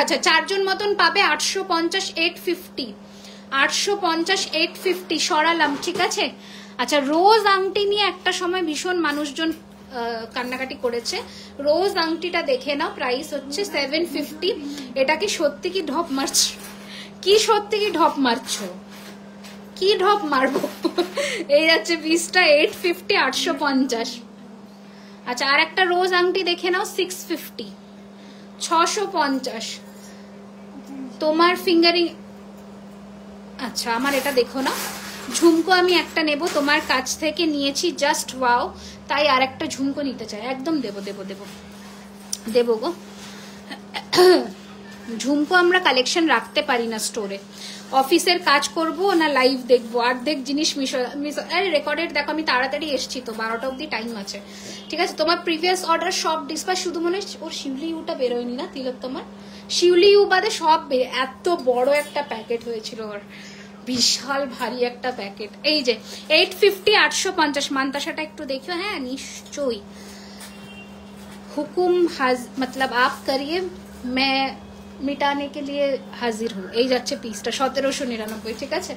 Speaker 1: আচ্ছা 4 জন মতন পাবে। 850, 850, 850, 850 সরালাম, ঠিক আছে। আচ্ছা রোজ আংটি নিয়ে একটা সময় ভীষণ মানুষজন কান্নাকাটি করেছে। রোজ আংটিটা দেখে নাও, প্রাইস হচ্ছে 750। এটা কি সত্যি কি ঢপ মারছো? কি সত্যি কি ঢপ মারছো? কি ঢপ মারবো? এই যাচ্ছে পিসটা 850, 850। আচ্ছা আর একটা রোজ আংটি দেখে নাও, 650, 650 তোমার ফিঙ্গারিং। আচ্ছা আমার এটা দেখো না, ঝুমকো আমি একটা নেব তোমার কাছ থেকে, নিয়েছি জাস্ট ওয়াও, তাই আর একটা ঝুমকো নিতে চাই। একদম দেবো দেবো দেবো দেবো গো। ঝুমকো আমরা কালেকশন রাখতে পারি না স্টোরে। অফিসের কাজ করব না লাইভ দেখবো, অর্ধেক জিনিস আরে রেকর্ডেড দেখো, আমি তাড়াতাড়ি এসছি তো, 12টা অব্দি টাইম আছে, ঠিক আছে। তোমার প্রিভিয়াস অর্ডার সব ডিসপ্যাচ, শুধু মনে ওর শিউলি ইউটা বেরোয়নি না তিলক, তোমার শিউলি ইউ বাদে সব এত বড় একটা প্যাকেট হয়েছিল ওর, বিশাল ভারী একটা প্যাকেট। এই যে 850, 850। মান্তাসাটা একটু দেখো, হ্যাঁ নিশ্চয়ই। হুকুম मतलब आप करिए, मैं মিটানে কে লিয়ে হাজির হুঁ। এই যাচ্ছে পিসটা 1799, ঠিক আছে।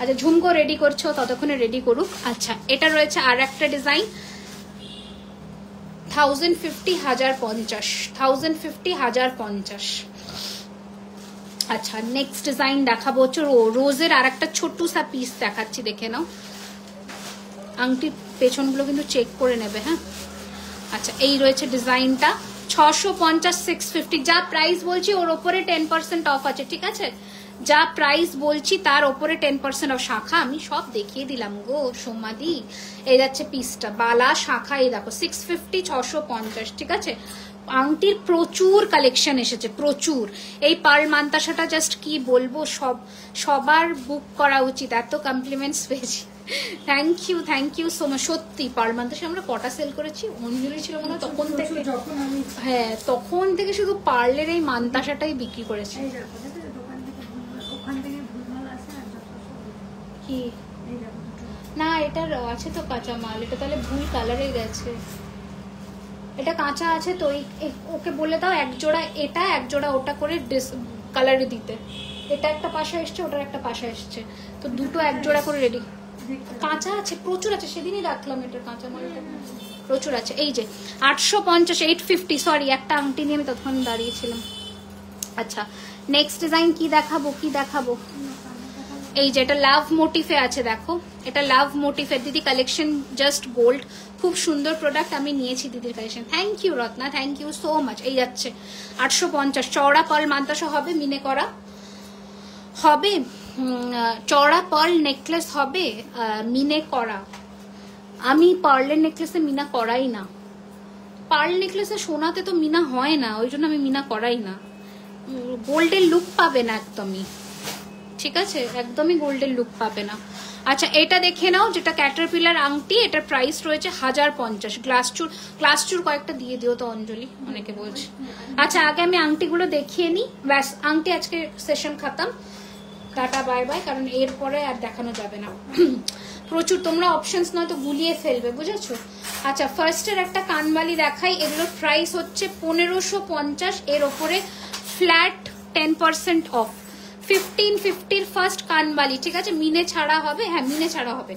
Speaker 1: আচ্ছা ঝুমকো রেডি করছো, ততক্ষণে রেডি করুক। আচ্ছা এটা রয়েছে আর একটা ডিজাইন 1050, 1050, 1050, 1050। আচ্ছা নেক্সট ডিজাইন দেখাবো হচ্ছে রোজের আর একটা ছোট্ট সা পিস দেখাচ্ছি, দেখে নাও। আংটির পেছনগুলো কিন্তু চেক করে নেবে, হ্যাঁ। আচ্ছা এই রয়েছে ডিজাইনটা 650, 650। যা প্রাইস বলছি ওর ওপরে 10% অফ আছে, ঠিক আছে। যা প্রাইস বলছি তার ওপরে 10% অফ। শাখা আমি সব দেখিয়ে দিলাম গো সোমাদি। এই যাচ্ছে পিসটা, বালা শাখা, এই দেখো 650, 650, ঠিক আছে। আংটির প্রচুর কালেকশন এসেছে, প্রচুর। এই পার্ল মান্তাসাটা জাস্ট কি বলবো, সবার বুক করা উচিত, এত কমপ্লিমেন্টস পেয়েছি। Thank you so much. সত্যি পার্ল মান্তাসা আমরা কটা সেল করেছি, অঞ্জলি ছিল মনে হয় তখন থেকে, হ্যাঁ তখন থেকে শুধু পার্লের এই মান্তাসাটাই বিক্রি করেছি। কি না এটার আছে তো কাঁচা মাল, এটা তাহলে ভুল কালারে গেছে। এটা কাঁচা আছে তো, ওকে বলে দাও এক জোড়া এটা এক জোড়া ওটা করে কালারে দিতে। এটা একটা পাশা এসছে, ওটার একটা পাশা এসছে, তো দুটো এক জোড়া করে রেডি। কাঁচা আছে প্রচুর আছে, সেদিনই রাখলাম এটার কাঁচা মালটা প্রচুর আছে। এই যে 850, 850, সরি একটা আংটি নিয়ে আমি তখন দাঁড়িয়েছিলাম। আচ্ছা নেক্সট ডিজাইন কি দেখাবো, কি দেখাবো? এই যে এটা লাভ মোটিফে আছে, দেখো এটা লাভ মোটিফে। দিদি কালেকশন জাস্ট গোল্ড, খুব সুন্দর প্রোডাক্ট, আমি নিয়েছি দিদির collection. Thank you Ratna, thank you so much. এই যাচ্ছে 850, চওড়া পার্ল মান্তাসা হবে, মিনে করা হবে, চওড়া পার্ল নেকলেস হবে, মিনে করা। আমি পার্লের নেকলেসে মিনা করাই না, পার্ল নেকলেসে সোনাতে তো মিনা হয় না, ওই জন্য আমি মিনা করাই না। গোল্ডের লুক পাবে না একদমই। ঠিক আছে, একদমই গোল্ডেন লুক পাবে না। আচ্ছা এটা দেখে নাও, যেটা ক্যাটারপিলার আংটি, এটার প্রাইস রয়েছে 1050। গ্লাস চুর কয়েকটা দিয়ে দিও তো অঞ্জলি, অনেকে বলছে। আচ্ছা আগে আমি আংটিগুলো দেখিয়ে নিই, ব্যাস আংটি আজকে সেশন খাতাম, টাটা বাই বাই, কারণ এরপরে আর দেখানো যাবে না। প্রচুর তোমরা অপশনস নয়তো গুলিয়ে ফেলবে, বুঝেছো। আচ্ছা ফার্স্টের একটা কানবালি দেখাই, এগুলোর প্রাইস হচ্ছে 1550, এর ওপরে ফ্ল্যাট 10% অফ। 1550 ফার্স্ট কানবালি, ঠিক আছে, মিনে ছাড়া হবে, হ্যাঁ মিনে ছাড়া হবে।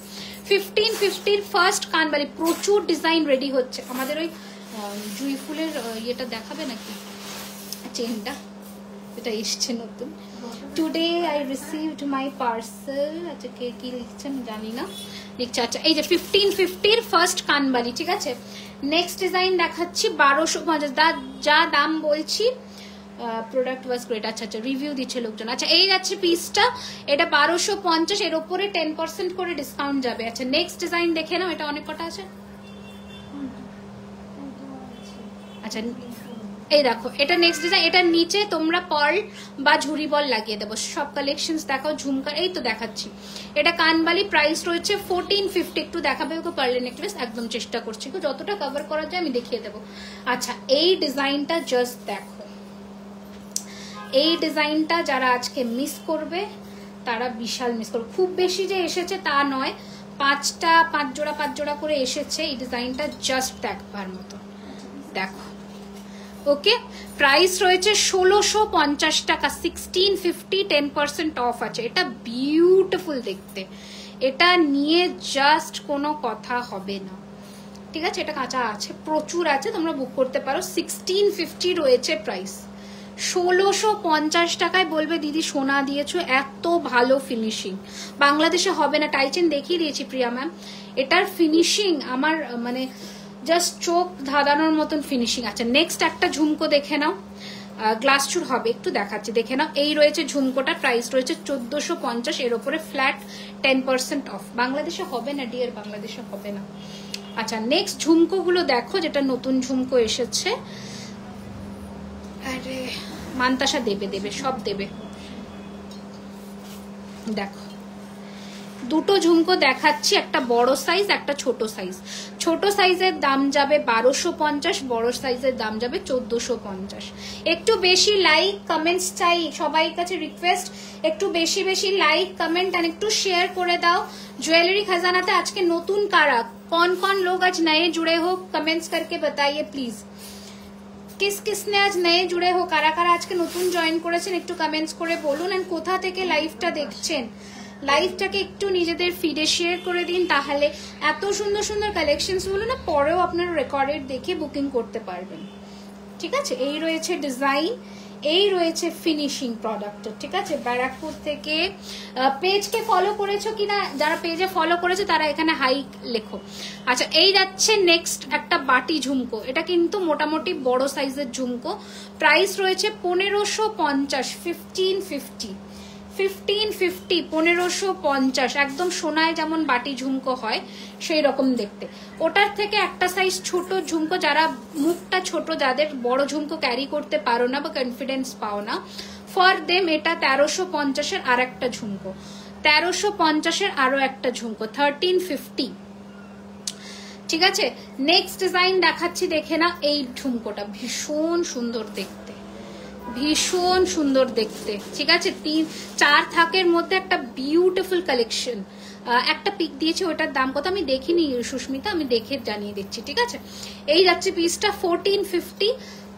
Speaker 1: 1550 ফার্স্ট কানবালি, প্রচুর ডিজাইন রেডি হচ্ছে। আমাদের ওই জুই ফুলের ইয়েটা দেখাবে নাকি, চেনটা, এটা এসছে নতুন। Today I received my parcel. আচ্ছা কে কি লিখছেন জানি না, লিখছে। আচ্ছা এই যে 1550 ফার্স্ট কানবালি, ঠিক আছে। নেক্সট ডিজাইন দেখাচ্ছি 1250, যা দাম বলছি প্রোডাক্ট ওয়াজ গ্রেট। আচ্ছা আচ্ছা রিভিউ দিচ্ছে লোকজন। আচ্ছা এই যাচ্ছে পিসটা, এটা 1250, এর ওপরে 10% করে ডিসকাউন্ট যাবে। আচ্ছা নেক্সট ডিজাইন দেখে নাও, এটা অনেক কটা আছে। আচ্ছা এই দেখো, এটা নেক্সট ডিজাইন, এটার নিচে তোমরা পার্ল বা ঝুরি বল লাগিয়ে দেবো। সব কালেকশনস দেখাও, ঝুমকা এই তো দেখাচ্ছি। এটা কানবালি, প্রাইস রয়েছে 1450। একটু দেখাবে ওকে পার্লের নেকলেস, একদম চেষ্টা করছি যতটা কভার করা যায় আমি দেখিয়ে দেবো। আচ্ছা এই ডিজাইনটা জাস্ট দেখো, এই ডিজাইনটা যারা আজকে মিস করবে তারা বিশাল মিস করবে। খুব বেশি যে এসেছে তা নয়, 5 জোড়া করে এসেছে। এই ডিজাইনটা জাস্ট দেখবার মতো, দেখো। ওকে প্রাইস রয়েছে 1650 টাকা, 1650, 10% অফ আছে। এটা বিউটিফুল দেখতে, এটা নিয়ে জাস্ট কোনো কথা হবে না, ঠিক আছে। এটা কাঁচা আছে, প্রচুর আছে, তোমরা বুক করতে পারো। 1650 রয়েছে প্রাইস, 1650 টাকায় বলবে দিদি সোনা দিয়েছো, এত ভালো ফিনিশিং বাংলাদেশে হবে না। টাইচেন দেখিয়ে দিয়েছি প্রিয়া ম্যাম, এটার ফিনিশিং আমার মানে জাস্ট চোখ ধাঁধানোর মতন ফিনিশিং আছে। নেক্সট একটা ঝুমকো দেখে নাও, গ্লাস চুর হবে, একটু দেখাচ্ছি দেখে নাও। এই রয়েছে ঝুমকোটা, প্রাইস রয়েছে 1450, এর ওপরে ফ্ল্যাট 10% অফ। বাংলাদেশে হবে না ডিয়ার, বাংলাদেশে হবে না। আচ্ছা নেক্সট ঝুমকো গুলো দেখো, যেটা নতুন ঝুমকো এসেছে। আরে মান্তাসা দেবে সব দেবে, দেখো দুটো ঝুমকো দেখাচ্ছি, একটা বড় সাইজ একটা ছোট সাইজ। ছোট সাইজের দাম যাবে 1250, বড় সাইজের দাম যাবে 1450। একটু বেশি লাইক কমেন্টস চাই, সবাই কাছে রিকোয়েস্ট, একটু বেশি লাইক কমেন্ট আর একটু শেয়ার করে দাও। ज्वेलरी खजानाতে আজকে নতুন কারা, कौन लोग आज नए जुड़े हो, कमेंट्स करके बताइए प्लीज। किसने आज नए जुड़े हो, কারা কারা আজকে নতুন জয়েন করেছেন একটু কমেন্টস করে বলুন। এন্ড কোথা থেকে লাইভটা দেখছেন, লাইভটাকে একটু নিজেদের ফিডে শেয়ার করে দিন, তাহলে এত সুন্দর সুন্দর কালেকশনস গুলো না পরেও আপনারা রেকর্ডেড দেখে বুকিং করতে পারবেন, ঠিক আছে। এই রয়েছে ডিজাইন, এই রয়েছে ফিনিশিং প্রোডাক্ট, ঠিক আছে। ব্যারাকপুর থেকে পেজকে ফলো করেছো কিনা, যারা পেজে ফলো করেছে তারা এখানে হাই লেখো। আচ্ছা এই যাচ্ছে নেক্সট একটা বাটি ঝুমকো, এটা কিন্তু মোটামুটি বড় সাইজের ঝুমকো, প্রাইস রয়েছে 1550, 1550, 1550, একদম সোনায় যেমন বাটি ঝুমকো হয় সেই রকম দেখতে। ওটার থেকে একটা সাইজ ছোট ঝুমকো, যারা মুখটা ছোট, যাদের বড় ঝুমকো ক্যারি করতে পারো না বা কনফিডেন্স পাও না, ফর দেম এটা 1350-এর আর একটা ঝুমকো, 1350-এর আরো একটা ঝুমকো, 1350, ঠিক আছে। নেক্সট ডিজাইন দেখাচ্ছি দেখে না, এই ঝুমকোটা ভীষণ সুন্দর দেখতে, ভীষণ সুন্দর দেখতে, ঠিক আছে। 3-4 থাকের মধ্যে একটা বিউটিফুল কালেকশন। একটা পিক দিয়েছে, ওটার দাম কত আমি দেখিনি সুস্মিতা, আমি দেখে জানিয়ে দিচ্ছি, ঠিক আছে। এই যাচ্ছে পিসটা 1450,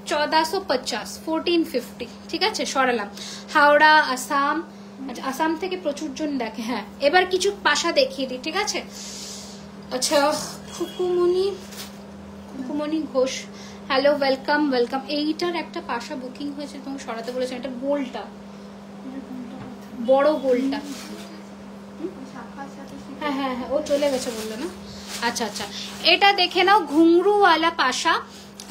Speaker 1: 1450, 1450, ঠিক আছে। সরালাম হাওড়া, আসাম, আচ্ছা আসাম থেকে প্রচুর জন দেখে। হ্যাঁ এবার কিছু পাশা দেখিয়ে দিই, ঠিক আছে। আচ্ছা খুকুমণি ঘোষ, হ্যালো ওয়েলকাম ওয়েলকাম। এইটার একটা পাশা বুকিং হয়েছে, তোমাকে সরাতে বলেছেন, এটা গোলটা, বড় গোলটা, হ্যাঁ হ্যাঁ হ্যাঁ ও চলে গেছে বললো না। আচ্ছা আচ্ছা এটা দেখে নাও, ঘুংরুওয়ালা পাশা,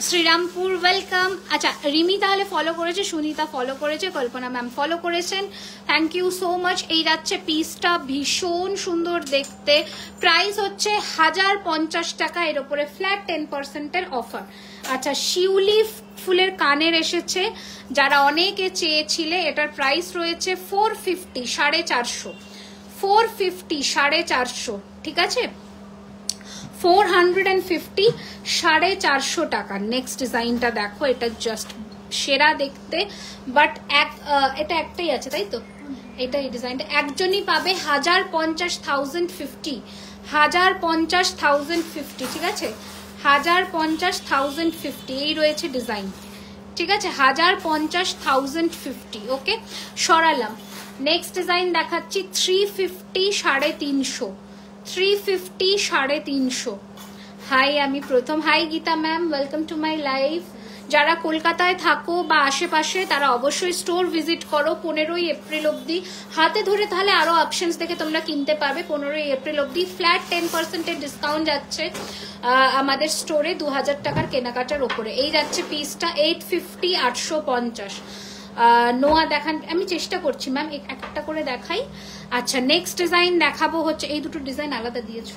Speaker 1: শ্রীরামপুর ওয়েলকাম। আচ্ছা রিমি তাহলে ফলো করেছে, সুনিতা ফলো করেছে, কল্পনা ম্যাম ফলো করেছেন, থ্যাংক ইউ সো মাচ। এই যাচ্ছে পিসটা, ভীষণ সুন্দর দেখতে, প্রাইস হচ্ছে 1050 টাকা, এর উপরে ফ্ল্যাট 10%-এর অফার। আচ্ছা শিউলি ফুলের কানের এসেছে, যারা অনেকে চেয়েছিলে, এটার প্রাইস রয়েছে 450, 450, 450, 450, ঠিক আছে 450, 450 টাকা। নেক্সট ডিজাইনটা দেখো, এটা জাস্ট সেরা দেখতে, বাট এটা একটাই আছে তাই তো, এটা এই ডিজাইনটা একজনই পাবে 1050, 1050, 1050, 1050, ঠিক আছে 1050, 1050, এই রয়েছে ডিজাইন, ঠিক আছে 1050, 1050, ওকে সরালাম। নেক্সট ডিজাইন দেখাচ্ছি 350, 350, 350, 350। হাই আমি প্রথম, hi Geeta ma'am, welcome to my live. যারা কলকাতায় থাকো বা আশেপাশে তারা অবশ্যই স্টোর ভিজিট করো 15ই এপ্রিল অবধি, হাতে ধরে তাহলে আরো অপশনস দেখে তোমরা কিনতে পারবে। 15ই এপ্রিল অবধি ফ্ল্যাট 10%-এর ডিসকাউন্ট যাচ্ছে আমাদের স্টোরে 2000 টাকার কেনাকাটার ওপরে। এই যাচ্ছে পিসটা 850, 850। নোয়া দেখান, আমি চেষ্টা করছি ম্যাম একটা করে দেখাই। আচ্ছা নেক্সট ডিজাইন দেখাবো হচ্ছে, এই দুটো ডিজাইন আলাদা দিয়েছো,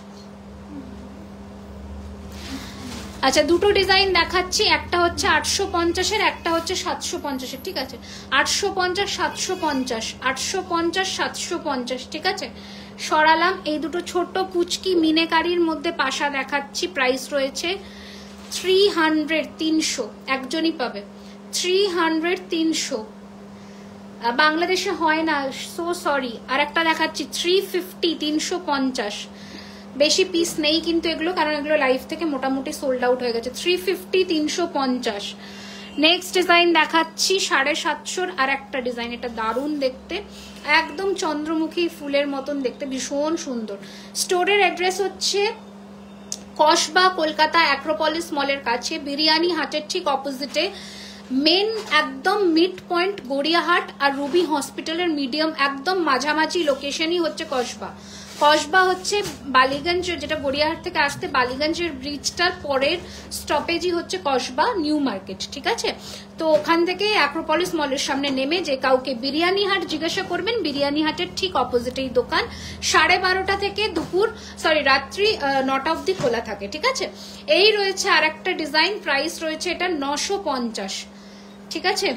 Speaker 1: আচ্ছা দুটো ডিজাইন দেখাচ্ছি, একটা হচ্ছে 850-এর, একটা হচ্ছে 750-এর, ঠিক আছে 850, 750, 850, 750, ঠিক আছে সরালাম। এই দুটো ছোট পুচকি মিনেকারির মধ্যে পাশা দেখাচ্ছি, প্রাইস রয়েছে 300, 300, একজনই পাবে 300, 300, বাংলাদেশে হয় না, সো সরি। আর একটা দেখাচ্ছি 350, 350, বেশি পিস নেই কিন্তু এগুলো, কারণ এগুলো লাইভ থেকে মোটামুটি সোল্ড আউট হয়ে গেছে। 350, 350। নেক্সট ডিজাইন দেখাচ্ছি 750, আর একটা ডিজাইন, এটা দারুণ দেখতে, একদম চন্দ্রমুখী ফুলের মতন দেখতে, ভীষণ সুন্দর। স্টোরের অ্যাড্রেস হচ্ছে কসবা, কলকাতা অ্যাক্রোপলিস মলের কাছে, বিরিয়ানি হাটের ঠিক অপোজিটে, মেন একদম মিড পয়েন্ট গড়িয়াহাট আর রুবি হসপিটালের মিডিয়াম একদম মাঝামাঝি লোকেশনই হচ্ছে কসবা। কসবা হচ্ছে বালিগঞ্জ, যেটা গড়িয়াহাট থেকে আসতে বালিগঞ্জের ব্রিজটার পরের স্টপেজই হচ্ছে কসবা নিউ মার্কেট, ঠিক আছে। তো ওখান থেকে অ্যাক্রোপলিস মলের সামনে নেমে যে কাউকে বিরিয়ানি হাট জিজ্ঞাসা করবেন, বিরিয়ানি হাটের ঠিক অপোজিটেই দোকান, 12:30 থেকে রাত্রি 9টা অব্দি খোলা থাকে, ঠিক আছে। এই রয়েছে আর একটা ডিজাইন, প্রাইস রয়েছে এটা 950, ঠিক আছে।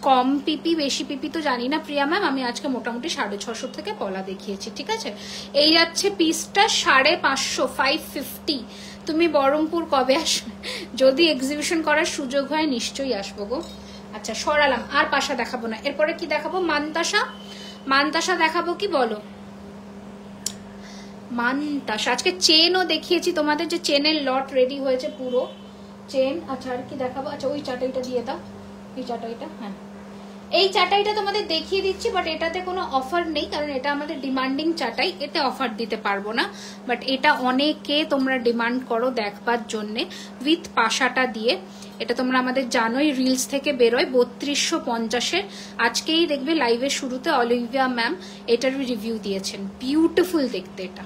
Speaker 1: কম পিপি বেশি পিপি তো জানি না প্রিয়া ম্যাম, আমি আজকে মোটামুটি 650 থেকে পলা দেখিয়েছি, ঠিক আছে। এই যাচ্ছে পিসটা 550, 550। তুমি বহরমপুর কবে আসবে? যদি এক্সিবিশন করার সুযোগ হয় নিশ্চয়ই আসবো গো। আচ্ছা সরালাম, আর পাশা দেখাবো না, এরপরে কি দেখাবো? মানতাসা, মানতাসা দেখাবো কি বলো? মানতাসা আজকে চেনও দেখিয়েছি তোমাদের, যে চেনের লট রেডি হয়েছে পুরো চেন। আচ্ছা আর কি দেখাবো? আচ্ছা ওই চাটাইটা দিয়ে দাও, এই চাটাইটা, হ্যাঁ এই চাটাইটা তোমাদের দেখিয়ে দিচ্ছি, বাট এটাতে কোনো অফার নেই, কারণ এটা আমাদের ডিমান্ডিং চাটাই, এতে অফার দিতে পারবো না, বাট এটা অনেকে তোমরা ডিমান্ড করো দেখবার জন্যে, উইথ পাশাটা দিয়ে। এটা তোমরা আমাদের জানোই রিলস থেকে বেরোয় 3250-এর। আজকেই দেখবে লাইভের শুরুতে অলিভিয়া ম্যাম এটার রিভিউ দিয়েছেন, বিউটিফুল দেখতে এটা,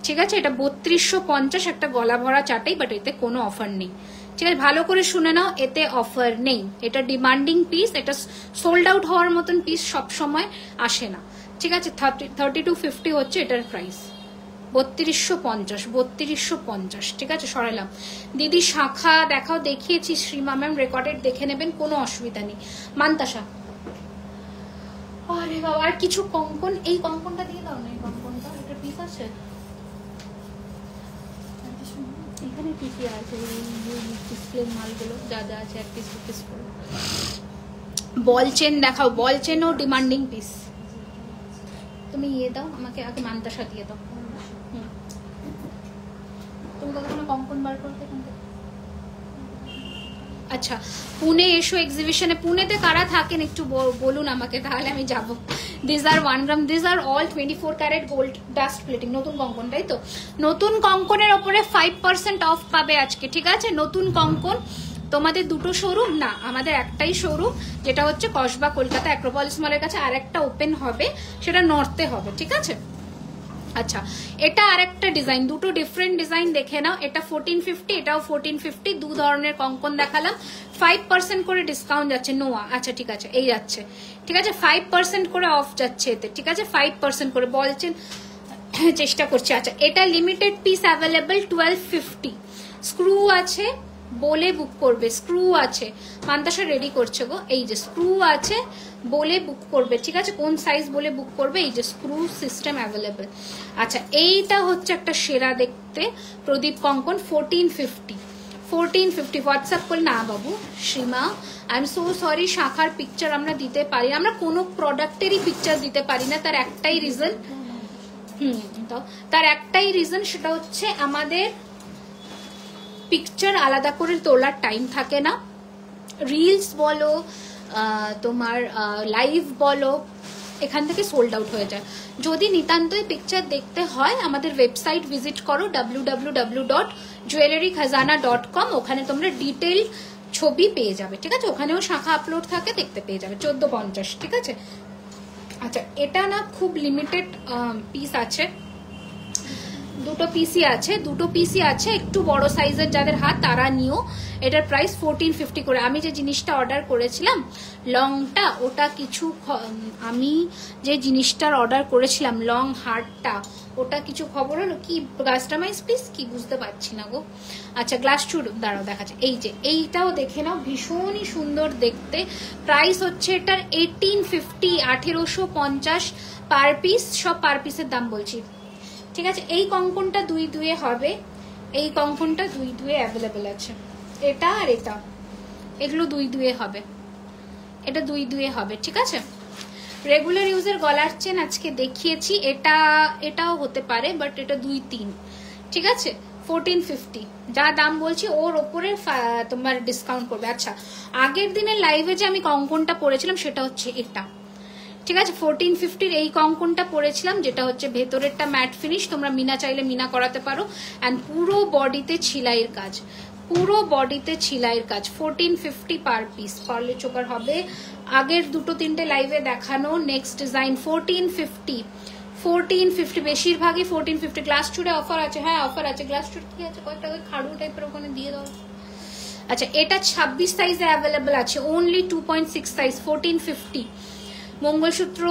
Speaker 1: ঠিক আছে। এটা 3250, একটা গলা ভরা চাটাই, বাট এতে কোনো অফার নেই, ঠিক আছে। ভালো করে শুনে নাও, এতে অফার নেই, এটা ডিমান্ডিং পিস, এটা সোল্ড আউট হওয়ার মতন পিস সব সময় আসে না, ঠিক আছে। 3250 হচ্ছে এটার প্রাইস, 3250, 3250, ঠিক আছে সরালাম। দিদি শাখা দেখাও, দেখিয়েছি শ্রীমা ম্যাম, রেকর্ডেড দেখে নেবেন, কোনো অসুবিধা নেই। মানতাসা, আরে বাবা আর কিছু কঙ্কন, এই কঙ্কনটা দিয়ে দাও না, এই কঙ্কনটা, এটার পিস আছে এখানে, কি কি আছে ডিসপ্লে মালগুলো যা যা আছে, এক পিস দু পিস করে। বল চেন দেখাও, বল চেনও ডিমান্ডিং পিস। তুমি ইয়ে দাও আমাকে, আগে মানতাসা দিয়ে দাও। তুমি কতক্ষণ কঙ্কন বার করতে? আচ্ছা পুনে এসো এক্সিবিশনে, পুনেতে কারা থাকেন একটু বলুন আমাকে, তাহলে আমি যাব। This are 1 gram, this are all 24 carat gold dust plating, নতুন কঙ্কন, তাই তো। নতুন কঙ্কনের ওপরে 5% অফ পাবে আজকে, ঠিক আছে। নতুন কঙ্কন তোমাদের দুটো শোরুম না, আমাদের একটাই শোরুম, যেটা হচ্ছে কসবা কলকাতা অ্যাক্রোপলিস মলের কাছে, আর একটা ওপেন হবে সেটা নর্থে হবে, ঠিক আছে। আচ্ছা, এটা আরেকটা ডিজাইন, দুটো ডিফারেন্ট ডিজাইন দেখে নাও। এটা 1450, এটাও 1450, দু ধরনের কঙ্কন দেখালাম। 5% করে ডিসকাউন্ট যাচ্ছে নোয়া। আচ্ছা ঠিক আছে, এই যাচ্ছে, ঠিক আছে 5% করে অফ যাচ্ছে এতে, ঠিক আছে 5% করে বলছেন, চেষ্টা করছি। আচ্ছা, এটা লিমিটেড পিস অ্যাভেলেবল 1250, স্ক্রু আছে, বলে বুক করবে, স্ক্রু আছে, মান্তাসা রেডি করছে গো, এই যে স্ক্রু আছে, বলে বুক করবে, ঠিক আছে কোন সাইজ বলে বুক করবে, এই যে স্ক্রু সিস্টেম অ্যাভেলেবল। আচ্ছা, এইটা হচ্ছে একটা সেরা দেখতে প্রদীপ কঙ্কন 1450 হোয়াটসঅ্যাপ করলে না বাবু Shrima, I am so sorry, শাখার পিকচার আমরা দিতে পারি, আমরা কোনো প্রোডাক্টেরই পিকচার দিতে পারি না, তার একটাই রিজন, তার একটাই রিজন, সেটা হচ্ছে আমাদের পিকচার আলাদা করে তোলার টাইম থাকে না। রিলস বলো, তোমার লাইভ বলো, এখান থেকে সোল্ড আউট হয়ে যায়। যদি নিতান্তই পিকচার দেখতে হয় আমাদের ওয়েবসাইট ভিজিট করো www.jewellerykhazana.com, ওখানে তোমরা ডিটেল ছবি পেয়ে যাবে, ঠিক আছে, ওখানেও শাখা আপলোড থাকে, দেখতে পেয়ে যাবে 1450, ঠিক আছে। আচ্ছা, এটা না খুব লিমিটেড পিস আছে, দুটো পিসি আছে, একটু বড় সাইজের যাদের হাত তারা নিও। এটার প্রাইস 1450 করে। আমি যে জিনিসটা অর্ডার করেছিলাম লংটা, ওটা কিছু, আমি যে জিনিসটার অর্ডার করেছিলাম লং হারটা, ওটা কিছু খবর হলো কি, কাস্টমাইজ পিস কি বুঝতে পারছি না গো। আচ্ছা, গ্লাস চুড় দাঁড়াও দেখাচ্ছে, এই যে এইটাও দেখে নাও, ভীষণই সুন্দর দেখতে। প্রাইস হচ্ছে এটার 1850, 1850 পার পিস, সব পার পিসের দাম বলছি, ঠিক আছে। এই কঙ্কনটা দুই দুয়ে হবে, এই কঙ্কনটা দুই দুয়ে অ্যাভেলেবেল আছে, এটা আর এটা, এগুলো দুই দুয়ে হবে, এটা দুই দুয়ে হবে, ঠিক আছে। রেগুলার ইউজের গলার চেন আজকে দেখিয়েছি, এটাও হতে পারে, বাট এটা 2-3, ঠিক আছে 1450 যা দাম বলছি ওর ওপরে তোমার ডিসকাউন্ট করবে। আচ্ছা, আগের দিনের লাইভে যে আমি কঙ্কনটা পরেছিলাম সেটা হচ্ছে এটা, ঠিক আছে 1450 এই কঙ্কনটা পরেছিলাম, যেটা হচ্ছে ভেতরেরটা ম্যাট ফিনিশ, তোমরা মিনা চাইলে মিনা করাতে পারো, অ্যান্ড পুরো বডিতে ছিলাইয়ের কাজ, পুরো বডিতে ছিলাইয়ের কাজ, 1450 পার পিস, পারলে চোকার হবে। আগের দুটো তিনটে লাইভে দেখানো নেক্সট ডিজাইন 1450, বেশিরভাগই 1450। গ্লাস চুড়ে অফার আছে, হ্যাঁ অফার আছে, গ্লাস চুড় কি আছে, কয়েকটা ওই খাড়ু টাইপের ওখানে দিয়ে দাও। আচ্ছা, এটা 26 সাইজে অ্যাভেলেবেল আছে, অনলি 2.6 সাইজ, 1450। মঙ্গলসূত্র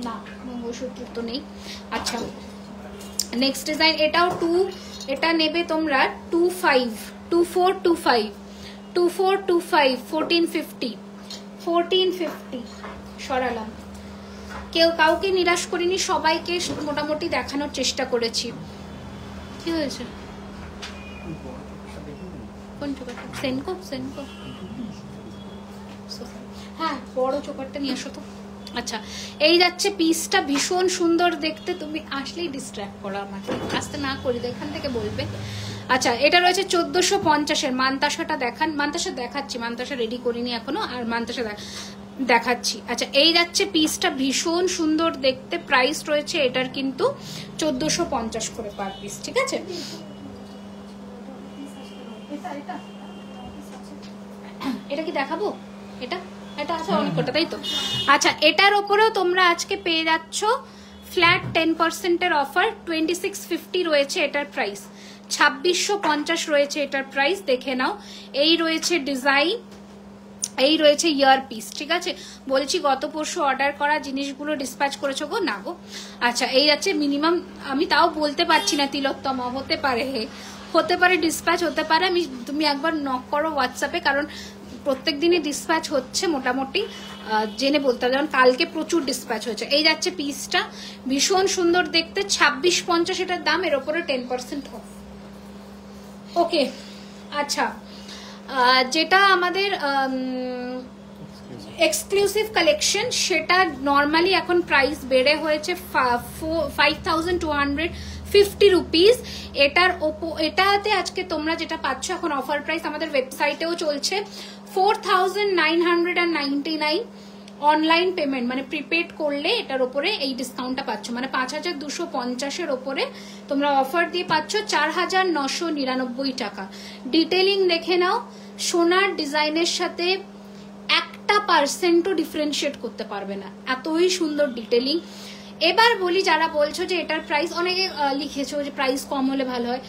Speaker 1: না, মঙ্গলসূত্র তো নেই। আচ্ছা, নেক্সট ডিজাইন, এটাও এটা নেবে তোমরা 2425 1450 সরালাম। কাউকে নিরাশ করিনি, সবাইকে মোটামুটি দেখানোর চেষ্টা করেছি। কি হয়েছে, কোন চোকারটা, সেনকো, হ্যাঁ বড় চোকারটা নিয়ে আসো তো। আচ্ছা, এই যাচ্ছে পিসটা, ভীষণ সুন্দর দেখতে, তুমি আসলেই ডিস্ট্র্যাক্ট করো আমাকে, আসতে না করি তো এখান থেকে বলবে। আচ্ছা, এটা রয়েছে 1450-এর, মান্তাসাটা দেখান, মান্তাসা দেখাচ্ছি, মান্তাসা রেডি করিনি এখনো, আর মান্তাসা দেখাচ্ছি। আচ্ছা, এই যাচ্ছে পিসটা, ভীষণ সুন্দর দেখতে, প্রাইস রয়েছে এটার কিন্তু 1450 করে পার পিস, ঠিক আছে। এটা কি দেখাবো, এটা আছে অনেক কটা, তাই তো। আচ্ছা, এটার ওপরেও তোমরা আজকে পেয়ে যাচ্ছ ফ্ল্যাট 10%-এর অফার, 2650 রয়েছে এটার প্রাইস, 2650 রয়েছে এটার প্রাইস, দেখে নাও। এই রয়েছে ডিজাইন, এই রয়েছে ইয়ার পিস, ঠিক আছে। বলছি গত পরশু অর্ডার করা জিনিসগুলো ডিসপ্যাচ করেছো গো, না গো। আচ্ছা, এই যাচ্ছে মিনিমাম, আমি তাও বলতে পারছি না তিলোত্তমা, হতে পারে ডিসপ্যাচ হতে পারে, তুমি একবার নক করো হোয়াটসঅ্যাপে, কারণ প্রত্যেক দিনই ডিসপ্যাচ হচ্ছে মোটামুটি, জেনে বলতে হবে, যেমন কালকে প্রচুর ডিসপ্যাচ হয়েছে। এই যাচ্ছে পিসটা, ভীষণ সুন্দর দেখতে, 2650 এটার দাম, এর ওপরে 10% অফ। ওকে, আচ্ছা, যেটা আমাদের এক্সক্লুসিভ কালেকশন, সেটা নর্মালি এখন প্রাইস বেড়ে হয়েছে 5250 রুপিস। এটাতে আজকে তোমরা যেটা পাচ্ছ এখন অফার প্রাইস, আমাদের ওয়েবসাইটেও চলছে 4999। অনলাইন পেমেন্ট মানে প্রিপেড করলে এটার ওপরে এই ডিসকাউন্টটা পাচ্ছ, মানে 5250-এর ওপরে তোমরা অফার দিয়ে পাচ্ছ 4999 টাকা। ডিটেলিং দেখে নাও, সোনার ডিজাইনের সাথে একটা 1% ডিফারেন্সিয়েট করতে পারবে না, এতই সুন্দর ডিটেলিং। এবার বলি, যারা বলছো যে এটার প্রাইস, অনেকে লিখেছো যে প্রাইস কম হলে ভালো হয়,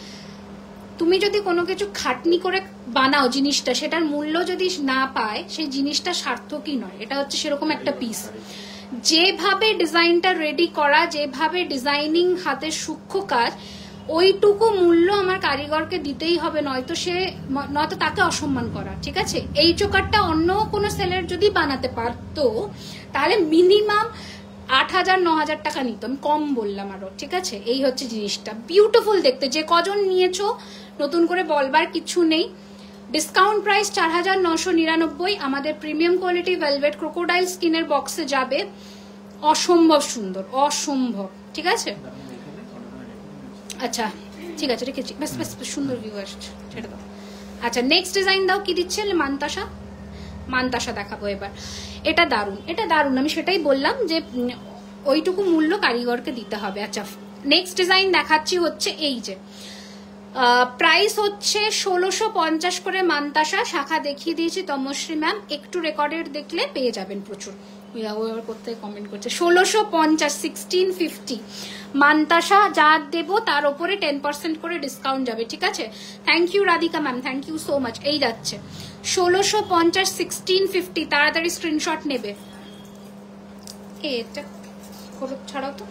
Speaker 1: তুমি যদি কোনো কিছু খাটনি করে বানাও জিনিসটা, সেটার মূল্য যদি না পায়, সেই জিনিসটা সার্থকই নয়। এটা হচ্ছে সেরকম একটা পিস, যেভাবে ডিজাইনটা রেডি করা, যেভাবে ডিজাইনিং, হাতের সূক্ষ্ম কাজ, ওইটুকু মূল্য আমার কারিগরকে দিতেই হবে, নয়তো তাকে অসম্মান করা। ঠিক আছে, এই চোকারটা অন্য কোনো সেলের যদি বানাতে পারতো তাহলে মিনিমাম 8,000-9,000 টাকা নিত, আমি কম বললাম আরো। ঠিক আছে, এই হচ্ছে জিনিসটা, বিউটিফুল দেখতে। যে কজন নিয়েছো নতুন করে বলবার কিছু নেই। ডিসকাউন্ট প্রাইস 4,999, আমাদের প্রিমিয়াম কোয়ালিটি ভেলভেট ক্রোকোডাইল স্কিনের বক্সে যাবে। অসম্ভব সুন্দর, অসম্ভব। ঠিক আছে, আচ্ছা ঠিক আছে, রেখেছি। বেশ বেশ সুন্দর ভিউ আসছে, ছেড়ে দাও। আচ্ছা, নেক্সট ডিজাইন দাও, কি দিচ্ছে? মান্তাসা, মান্তাসা দেখাবো এবার। এটা দারুণ, এটা দারুণ, আমি সেটাই বললাম যে ওইটুকু মূল্য কারিগরকে দিতে হবে। আচ্ছা, নেক্সট ডিজাইন দেখাচ্ছি হচ্ছে এই যে, প্রাইস হচ্ছে 1650 করে মান্তাসা। শাখা দেখিয়ে দিয়েছি তমশ্রী ম্যাম, একটু রেকর্ডেড দেখলে পেয়ে যাবেন প্রচুর। কোথায় কমেন্ট করছে 1650, 1650 মান্তাসা। যা দেবো তার উপরে 10% করে ডিসকাউন্ট যাবে। ঠিক আছে, thank you Radhika ma'am, thank you so much. এই যাচ্ছে 1650, 1650, তাড়াতাড়ি স্ক্রিনশট নেবে। এটা ছাড়াও তো,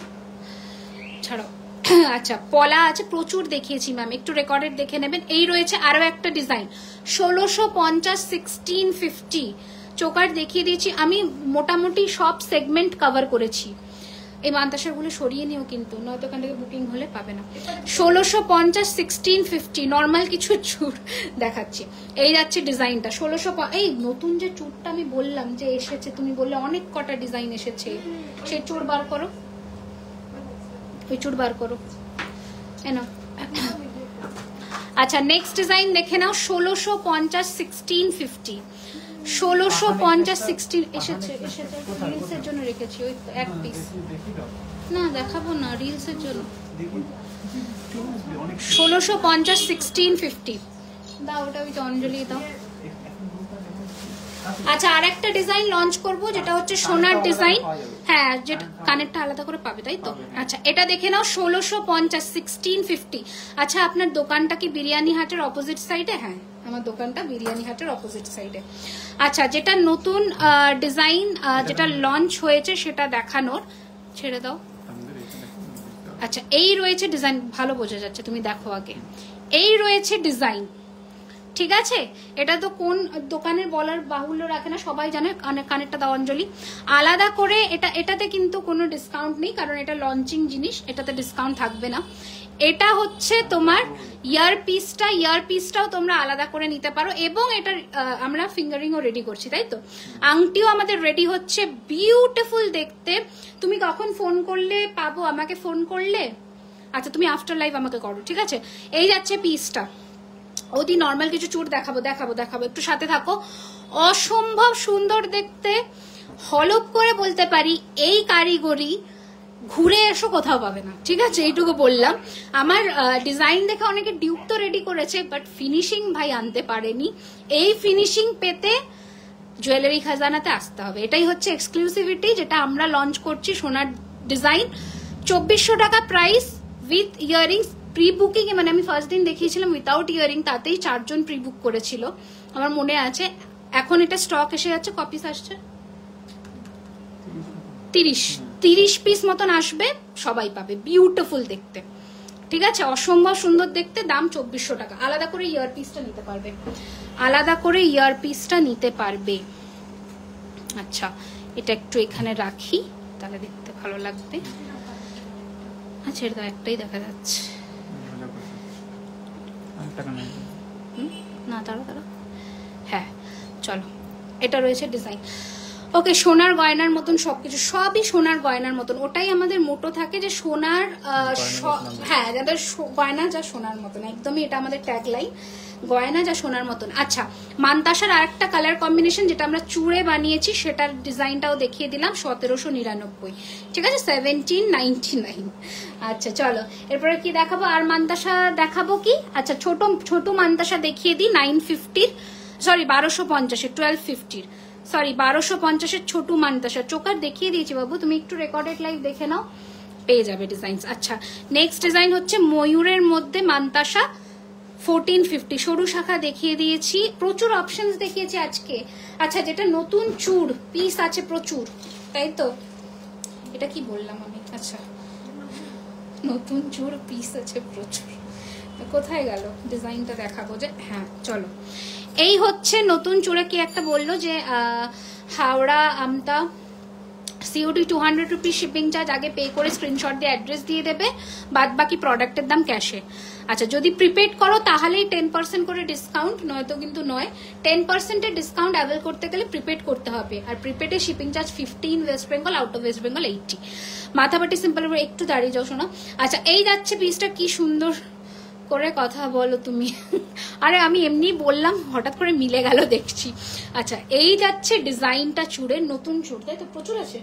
Speaker 1: ছাড়াও। আচ্ছা, পলা আছে, প্রচুর দেখিয়েছি ম্যাম, একটু রেকর্ডেড দেখে নেবেন। এই রয়েছে আরো একটা ডিজাইন 1650, 1650 চোকার দেখিয়ে দিয়েছি আমি, মোটামুটি সব সেগমেন্ট কভার করেছি। এই মান্তাসাগুলো সরিয়ে নিও কিন্তু, নয়তো ওখান থেকে বুকিং হলে পাবে না। 1650, 1650 নর্মাল কিছু চুর দেখাচ্ছি। এই যাচ্ছে ডিজাইনটা 1600। এই নতুন যে চুরটা আমি বললাম যে এসেছে, তুমি বললে অনেক কটা ডিজাইন এসেছে, সেই চুর বার করো, ওই চুর বার করো। আচ্ছা, নেক্সট ডিজাইন দেখে নাও 1650, 1650 1650, 16 এসেছে, রিলসের জন্য রেখেছি ওই এক পিস। না দেখাবো না, রিলসের জন্য। 1650, 1650 দাও, ওটা ওই অঞ্জলি দাও। আচ্ছা, আর একটা ডিজাইন লঞ্চ করব, যেটা হচ্ছে সোনার ডিজাইন। হ্যাঁ, যেটা কানেরটা আলাদা করে পাবে, তাই তো? আচ্ছা, এটা দেখে নাও 1650, 1650। আচ্ছা, আপনার দোকানটা কি বিরিয়ানি হাটের অপোজিট সাইডে? হ্যাঁ, আমার দোকানটা বিরিয়ানি হাটের অপোজিট সাইডে। আচ্ছা, যেটা নতুন ডিজাইন, যেটা লঞ্চ হয়েছে সেটা দেখানোর, ছেড়ে দাও। আচ্ছা, এই রয়েছে ডিজাইন, ভালো বোঝা যাচ্ছে, তুমি দেখো আগে। এই রয়েছে ডিজাইন, ঠিক আছে? এটা তো কোন দোকানের বলার বাহুল্য রাখে না, সবাই জানে। কানেরটা দাও অঞ্জলি। আলাদা করে এটাতে কিন্তু কোনো ডিসকাউন্ট নেই, কারণ এটা লঞ্চিং জিনিস, এটাতে ডিসকাউন্ট থাকবে না। এটা হচ্ছে তোমার ইয়ারপিসটাও তোমরা আলাদা করে নিতে পারো, এবং এটা আমরা ফিঙ্গারিংও রেডি করছি, তাই তো? আংটিও আমাদের রেডি হচ্ছে, বিউটিফুল দেখতে। তুমি কখন ফোন করলে পাবো? আমাকে ফোন করলে, আচ্ছা তুমি আফটার লাইভ আমাকে করো, ঠিক আছে? এই যাচ্ছে পিসটা। ওদি নর্মাল কিছু চুর দেখাবো, একটু সাথে থাকো। অসম্ভব সুন্দর দেখতে, হলপ করে বলতে পারি এই কারিগরি ঘুরে এসো কোথাও পাবে না, ঠিক আছে? এইটুকু বললাম। আমার ডিজাইন দেখে অনেকে ডিউক তো রেডি করেছে, বাট ফিনিশিং ভাই আনতে পারেনি। এই ফিনিশিং পেতে জুয়েলারি খাজানাতে আসতে হবে, এটাই হচ্ছে এক্সক্লুসিভিটি যেটা আমরা লঞ্চ করছি। সোনার ডিজাইন 2400 টাকা price, with earrings. Pre booking এ, মানে আমি ফার্স্ট দিন দেখিয়েছিলাম উইথাউট ইয়ারিং, তাতেই 4 জন প্রি বুক করেছিল, আমার মনে আছে। এখন এটা স্টক এসে যাচ্ছে, কপিস আসছে 30 পিস মতন আসবে, সবাই পাবে। বিউটিফুল দেখতে, ঠিক আছে? অসম্ভব সুন্দর দেখতে, দাম 2400 টাকা। আলাদা করে ইয়ারপিসটা নিতে পারবে, আচ্ছা, এটা একটু এখানে রাখি, তাহলে দেখতে ভালো লাগবে। আচ্ছা, এটা একটাই দেখা যাচ্ছে না, তারা হ্যাঁ, চলো। এটা রয়েছে ডিজাইন। ওকে, সোনার গয়নার মতন সবকিছু, সবই সোনার গয়নার মতন। ওটাই আমাদের মোটো থাকে যে সোনার, হ্যাঁ, যাদের গয়না যা সোনার মতন, একদমই এটা আমাদের ট্যাগ লাইন, গয়না যা সোনার মতন। আচ্ছা, মান্তাসার আরেকটা কালার কম্বিনেশন যেটা আমরা চুড়ে বানিয়েছি, সেটার ডিজাইনটাও দেখিয়ে দিলাম। 1799, ঠিক আছে? 1799। আচ্ছা, চলো এরপরে কি দেখাবো? আর মান্তাসা দেখাবো কি? আচ্ছা, ছোট মান্তাসা দেখিয়ে দিই 950, sorry 1250, 1250। Sorry 1250 Chhotu mantasha. Choker দেখিয়ে দিয়েছি বাবু, তুমি একটু রেকর্ডেড লাইভ দেখে নাও, পেয়ে যাবে ডিজাইন। আচ্ছা নেক্সট ডিজাইন হচ্ছে ময়ূরের মধ্যে মান্তাসা 1450 সরু শাখা দেখিয়ে দিয়েছি, প্রচুর অপশনস দেখিয়েছি আজকে। আচ্ছা যেটা নতুন চূড় পিস আছে প্রচুর, তাই তো? এটা কি বললাম আমি? আচ্ছা নতুন চূড় পিস আছে প্রচুর, কোথায় গেল ডিজাইনটা দেখাবো যে, হ্যাঁ চলো। এই হচ্ছে নতুন চূড়ে, কি একটা বললো যে হাওড়া আমতা সিওডি 200 রুপিস শিপিং চার্জ আগে পে করে স্ক্রিনশট দিয়ে অ্যাড্রেস দিয়ে দেবে, বাদ বাকি প্রোডাক্টের দাম ক্যাশে। আচ্ছা যদি প্রিপেড করো তাহলেই 10% করে ডিসকাউন্ট, নয়তো কিন্তু নয়। 10% ডিসকাউন্ট অ্যাভেল করতে গেলে প্রিপেড করতে হবে, আর প্রিপেডে shipping charge 15 West Bengal, out of West Bengal 80। মাথাপাটি সিম্পল একটু দাঁড়িয়ে যাও শোনো। আচ্ছা এই যাচ্ছে পিসটা, কি সুন্দর করে কথা বলো তুমি। আরে আমি এমনি বললাম, হঠাৎ করে মিলে গেল দেখছি। আচ্ছা এই যাচ্ছে ডিজাইনটা চূড়ের, নতুন চূড়, তাই তো? প্রচুর আছে।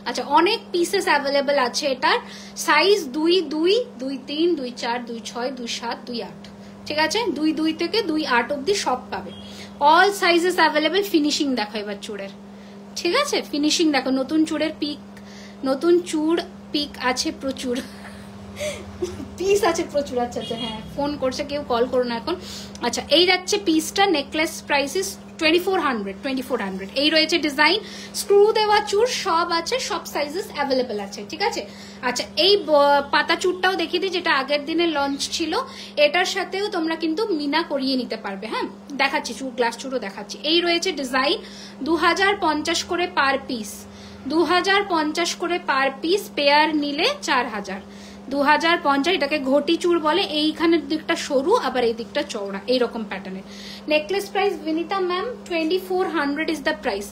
Speaker 1: আচ্ছা অনেক পিসেস অ্যাভেলেবেল আছে এটার, সাইজ 2, 2, 2, 3, 2, 4, 2, 6, 2, 7, 2, 8, ঠিক আছে? 2, 2 থেকে 2, 8 অব্দি সব পাবে, অল সাইজেস অ্যাভেলেবেল। ফিনিশিং দেখো এবার চূড়ের, ঠিক আছে? ফিনিশিং দেখো, নতুন চূড়ের পিক, নতুন চূড় পিক আছে প্রচুর, পিস আছে প্রচুর। আচ্ছা আচ্ছা হ্যাঁ ফোন করছে কেউ, কল করো না এখন। আচ্ছা এই যাচ্ছে পিসটা, নেকলেস প্রাইসেস 2400। এই রয়েছে ডিজাইন, স্ক্রু দেওয়া চূড় সব আছে, সব সাইজেস অ্যাভেলেবেল আছে, ঠিক আছে? আচ্ছা এই পাতা চূড়টাও দেখিয়ে দিই, যেটা আগের দিনে লঞ্চ ছিল, এটার সাথেও তোমরা কিন্তু মিনা করিয়ে নিতে পারবে। হ্যাঁ দেখাচ্ছি, চূড় গ্লাস চূড়ও দেখাচ্ছি। এই রয়েছে ডিজাইন, 2050 করে পার পিস, 2050 করে পার পিস, পেয়ার নিলে 4000, 2050। এটাকে ঘটি চূড় বলে, এইখানের দিকটা সরু আবার এই দিকটা চওড়া, এইরকম প্যাটার্নের। Necklace price Binita ma'am 2400 is the price.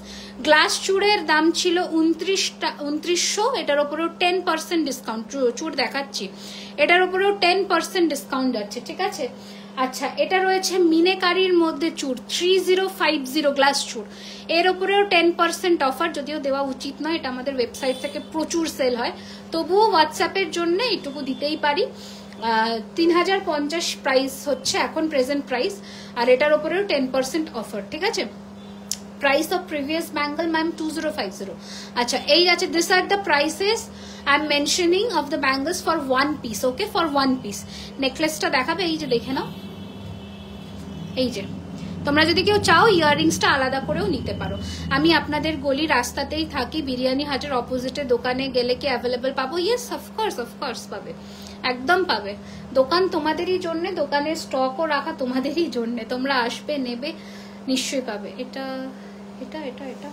Speaker 1: Glass চূড়ের দাম ছিল 2900, এটার উপরেও 10% ডিসকাউন্ট, চূড় দেখাচ্ছি, এটার উপরেও 10% ডিসকাউন্ট যাচ্ছে, ঠিক আছে? আচ্ছা এটা রয়েছে মিনেকারির মধ্যে চূড় 3050 গ্লাস চূড়, এর উপরেও 10% অফার, যদিও দেওয়া উচিত নয়, এটা আমাদের ওয়েবসাইট থেকে প্রচুর সেল হয়, তবুও হোয়াটসঅ্যাপের জন্য এইটুকু দিতেই পারি। 3050 প্রাইস হচ্ছে এখন প্রেজেন্ট প্রাইস, আর এটার উপরেও 10% অফার, ঠিক আছে? Price of previous bangle ma'am 2050। আচ্ছা এই আছে, this are the prices I am mentioning of the bangles for 1 piece, okay? For 1 piece. নেকলেসটা দেখাবে, এই যে দেখে নাও, এই যে তোমরা যদি কেউ চাও ইয়াররিংসটা আলাদা করেও নিতে পারো। আমি আপনাদের গলি রাস্তাতেই থাকি, বিরিয়ানি হাটের অপোজিটে দোকানে গেলে কি অ্যাভেলেবেল পাবো? ইয়েস অফকোর্স পাবে, একদম পাবে। দোকান তোমাদেরই জন্য, দোকানের স্টকও রাখা তোমাদেরই জন্য, তোমরা আসবে নেবে নিশ্চয়ই পাবে। এটা এটা এটা এটা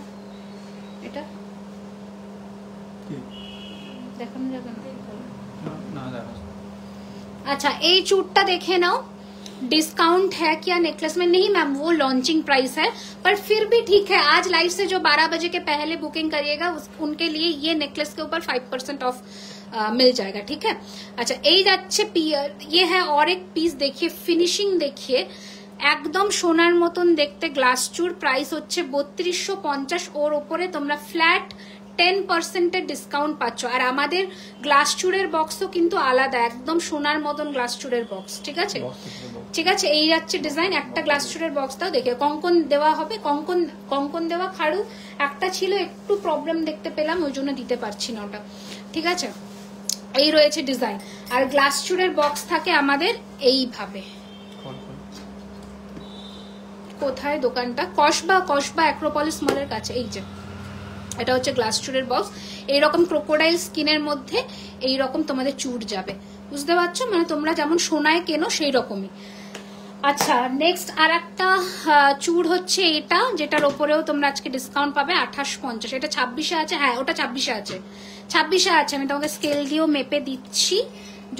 Speaker 1: এটা দেখানো যাবে না? अच्छा এই চূড়টা দেখে নাও, डिस्काउंट है क्या नेकलेस में? नहीं मैम वो लॉन्चिंग प्राइस है, पर फिर भी ठीक है। आज लाइव से जो 12 बजे के पहले बुकिंग करिएगा उनके लिए ये नेकलेस के ऊपर 5% ऑफ मिल जाएगा, ठीक है? अच्छा এই যাচ্ছে ये है, और एक पीस देखिए, फिनिशिंग देखिए, একদম সোনার মতন দেখতে গ্লাস চূড়, প্রাইস হচ্ছে 3250, ওর উপরে তোমরা ফ্ল্যাট 10% ডিসকাউন্ট পাচ্ছ। আর আমাদের গ্লাস চূড়ের বক্সও কিন্তু আলাদা, একদম সোনার মতন গ্লাস চূড়ের বক্স, ঠিক আছে? ঠিক আছে এই যাচ্ছে ডিজাইন, একটা গ্লাস চূড়ের বক্সটাও দেখে, কঙ্কন দেওয়া হবে, কঙ্কন দেওয়া খাড়ু একটা ছিল, একটু প্রবলেম দেখতে পেলাম, ওই জন্য দিতে পারছি না ওটা, ঠিক আছে? এই রয়েছে ডিজাইন, আর গ্লাস চূড়ের বক্স থাকে আমাদের এইভাবে। কোথায় দোকানটা? কসবা অ্যাক্রোপলিস মলের কাছে। এই যে এটা হচ্ছে গ্লাস চূড়ের বক্স, এইরকম ক্রোকোডাইল স্কিনের মধ্যে এইরকম তোমাদের চূড় যাবে, বুঝতে পারছো? মানে তোমরা যেমন সোনায় কেনো সেই রকমই। আচ্ছা নেক্সট আর একটা চূড় হচ্ছে এটা, যেটার ওপরেও তোমরা আজকে ডিসকাউন্ট পাবে 2850। এটা 26-এ আছে, হ্যাঁ ওটা 26-এ আছে, 26-এ আছে। আমি তোমাকে স্কেল দিয়েও মেপে দিচ্ছি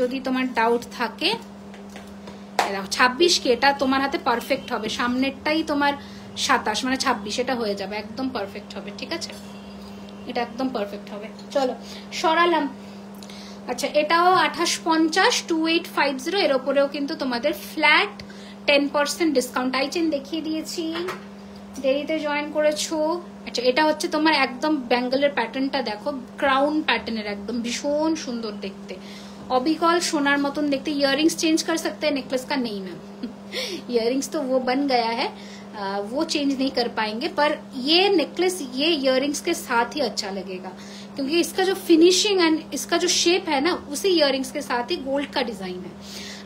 Speaker 1: যদি তোমার ডাউট থাকে। 26 কি, এটা তোমার হাতে পারফেক্ট হবে, সামনেরটাই তোমার 27 মানে 26, এটা হয়ে যাবে, একদম পারফেক্ট হবে, ঠিক আছে? এটা একদম পারফেক্ট হবে। চলো সরালাম। আচ্ছা এটাও 2850, 2850, এর ওপরেও কিন্তু তোমাদের ফ্ল্যাট 10% ডিসকাউন্ট। আইচেন দেখিয়ে দিয়েছি, দেরিতে জয়েন করেছো। আচ্ছা এটা হচ্ছে তোমার একদম ব্যাঙ্গলের প্যাটার্নটা দেখো, ক্রাউন প্যাটার্নের, একদম ভীষণ সুন্দর দেখতে, অবিকল সোনার মতন দেখতে। ইয়াररिंग्स चेंज कर सकते हैं, नेकलेस का नहीं मैम, ইয়াররিংস तो वो बन गया है। वो चेंज नहीं कर पाएंगे, पर ये नेकलेस ये इयररिंग्स के साथ ही अच्छा लगेगा, क्योंकि इसका जो फिनिशिंग एंड इसका जो शेप है ना, उसी इयररिंग्स के साथ ही गोल्ड का डिजाइन है।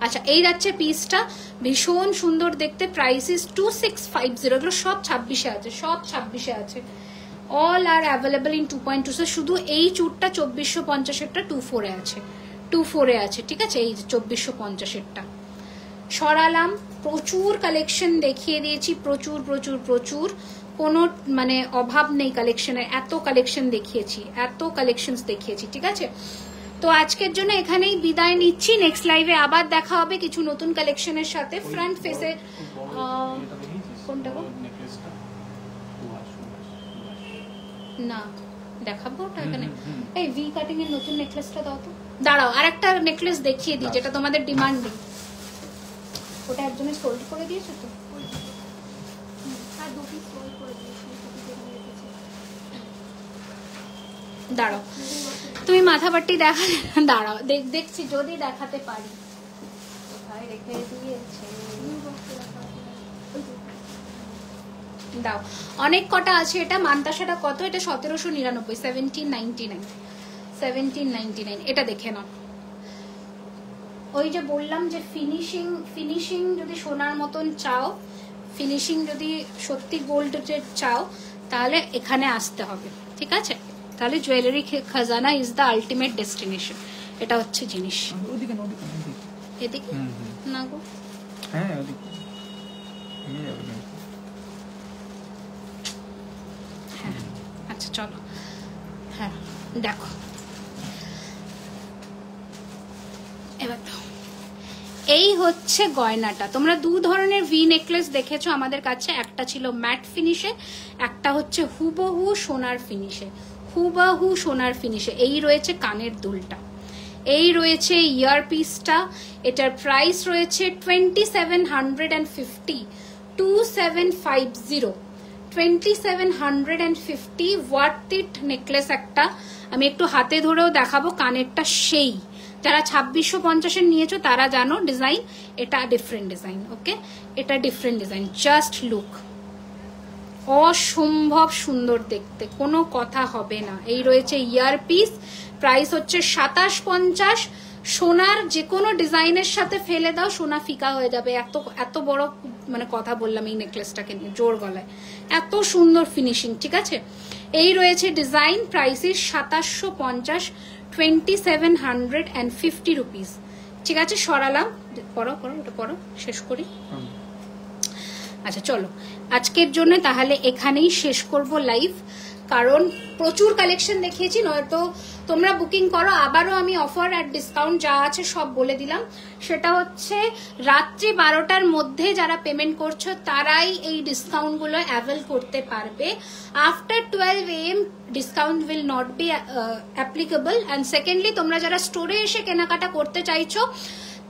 Speaker 1: আচ্ছা, এই যাচ্ছে পিসটা, ভীষণ সুন্দর দেখতে। Price is 2650। এগুলো সব 26-এ আছে, সব 26-এ আছে। All R available in 2.2। শুধু এই চুরটা 2450-এরটা 24-এ আছে, 24-এ আছে, ঠিক আছে। এই 2450-এরটা সরালাম। প্রচুর কালেকশন দেখিয়ে দিয়েছি, প্রচুর প্রচুর প্রচুর, কোনো মানে অভাব নেই কালেকশনের। এত কালেকশন দেখিয়েছি, এত কালেকশন দেখিয়েছি, ঠিক আছে। তো আজকের জন্য এখানেই বিদায় নিচ্ছি। নেক্সট লাইভে আবার দেখা হবে কিছু নতুন কালেকশনের সাথে। ফ্রন্ট ফেসে কোনটা গো? না দেখাবো ওটা এখানে। এই ভি কাটিং এর নতুন নেকলেসটা দাও তো। দাঁড়াও, আর একটা নেকলেস দেখিয়ে দিই যেটা তোমাদের ডিমান্ডিং। ওটা একজনের সোল্ড করে দিয়েছো তো? আর দু পিস সোল্ড করে দিয়েছি। দাঁড়াও, তুমি মাথাপাট্টি দেখা, দাঁড়াও দেখছি যদি দেখাতে পারি। কোথায় রেখে দিয়েছে? দাও, অনেক কটা আছে। এটা মান্তাসাটা কত? এটা 1799, 1799, 1799। এটা দেখে নাও। ওই যে বললাম যে ফিনিশিং যদি সোনার মতন চাও, ফিনিশিং যদি সত্যি গোল্ড চাও, তাহলে এখানে আসতে হবে, ঠিক আছে। তাহলে জুয়েলারি খাজানা ইজ দ্য আলটিমেট ডেস্টিনেশন। এটা হচ্ছে জিনিস। এদিকে না গো, হ্যাঁ আচ্ছা চলো। হ্যাঁ দেখো, এবার এই হচ্ছে গয়নাটা। তোমরা দু ধরনের ভি নেকলেস দেখেছো আমাদের কাছে, একটা ছিল ম্যাট ফিনিশে, একটা হচ্ছে হুবহু সোনার ফিনিশে। হুবহু সোনার ফিনিশে। এই রয়েছে কানের দুলটা, এই রয়েছে ইয়ার পিসটা। এটার প্রাইস রয়েছে 2750, 2750, 2750। ওয়ার্থ ইট নেকলেস একটা। আমি একটু হাতে ধরেও দেখাবো। কানেরটা সেই, যারা 2650-এর নিয়েছো তারা জানো ডিজাইন। এটা ডিফারেন্ট ডিজাইন, ওকে, এটা ডিফারেন্ট ডিজাইন। জাস্ট লুক, অসম্ভব সুন্দর দেখতে, কোনো কথা হবে না। এই রয়েছে ইয়ার পিস, প্রাইস হচ্ছে 2750। সোনার যে কোনো ডিজাইনের সাথে ফেলে দাও, সোনা ফিকা হয়ে যাবে। এত এত বড় মানে কথা বললাম এই নেকলেসটাকে নিয়ে জোর গলায়, এত সুন্দর ফিনিশিং, ঠিক আছে। এই রয়েছে ডিজাইন, প্রাইস ইজ 2750, 2750 রুপিস, ঠিক আছে। সরালাম। পড়ো পড়ো, ওটা পড়ো, শেষ করি। আচ্ছা চলো, আজকের জন্য তাহলে এখানেই শেষ করব লাইভ, কারণ প্রচুর কালেকশন দেখিয়েছি। নয়তো তোমরা বুকিং করো। আবারও আমি অফার আর ডিসকাউন্ট যা আছে সব বলে দিলাম। সেটা হচ্ছে রাত্রি 12টার মধ্যে যারা পেমেন্ট করছো তারাই এই ডিসকাউন্টগুলো অ্যাভেল করতে পারবে। After 12 AM discount will not be applicable. And secondly, তোমরা যারা স্টোরে এসে কেনাকাটা করতে চাইছো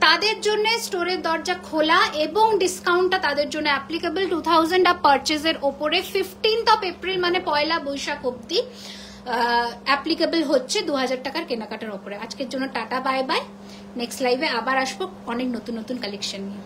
Speaker 1: তাদের জন্য স্টোরের দরজা খোলা এবং ডিসকাউন্টটা তাদের জন্য অ্যাপ্লিকেবল 2000 আপ পারচেজের ওপরে 15th এপ্রিল মানে পয়লা বৈশাখ অব্দি অ্যাপ্লিকেবল হচ্ছে 2000 টাকার কেনাকাটার ওপরে। আজকের জন্য টাটা, বাই বাই। নেক্সট লাইভে আবার আসবো অনেক নতুন নতুন কালেকশন নিয়ে।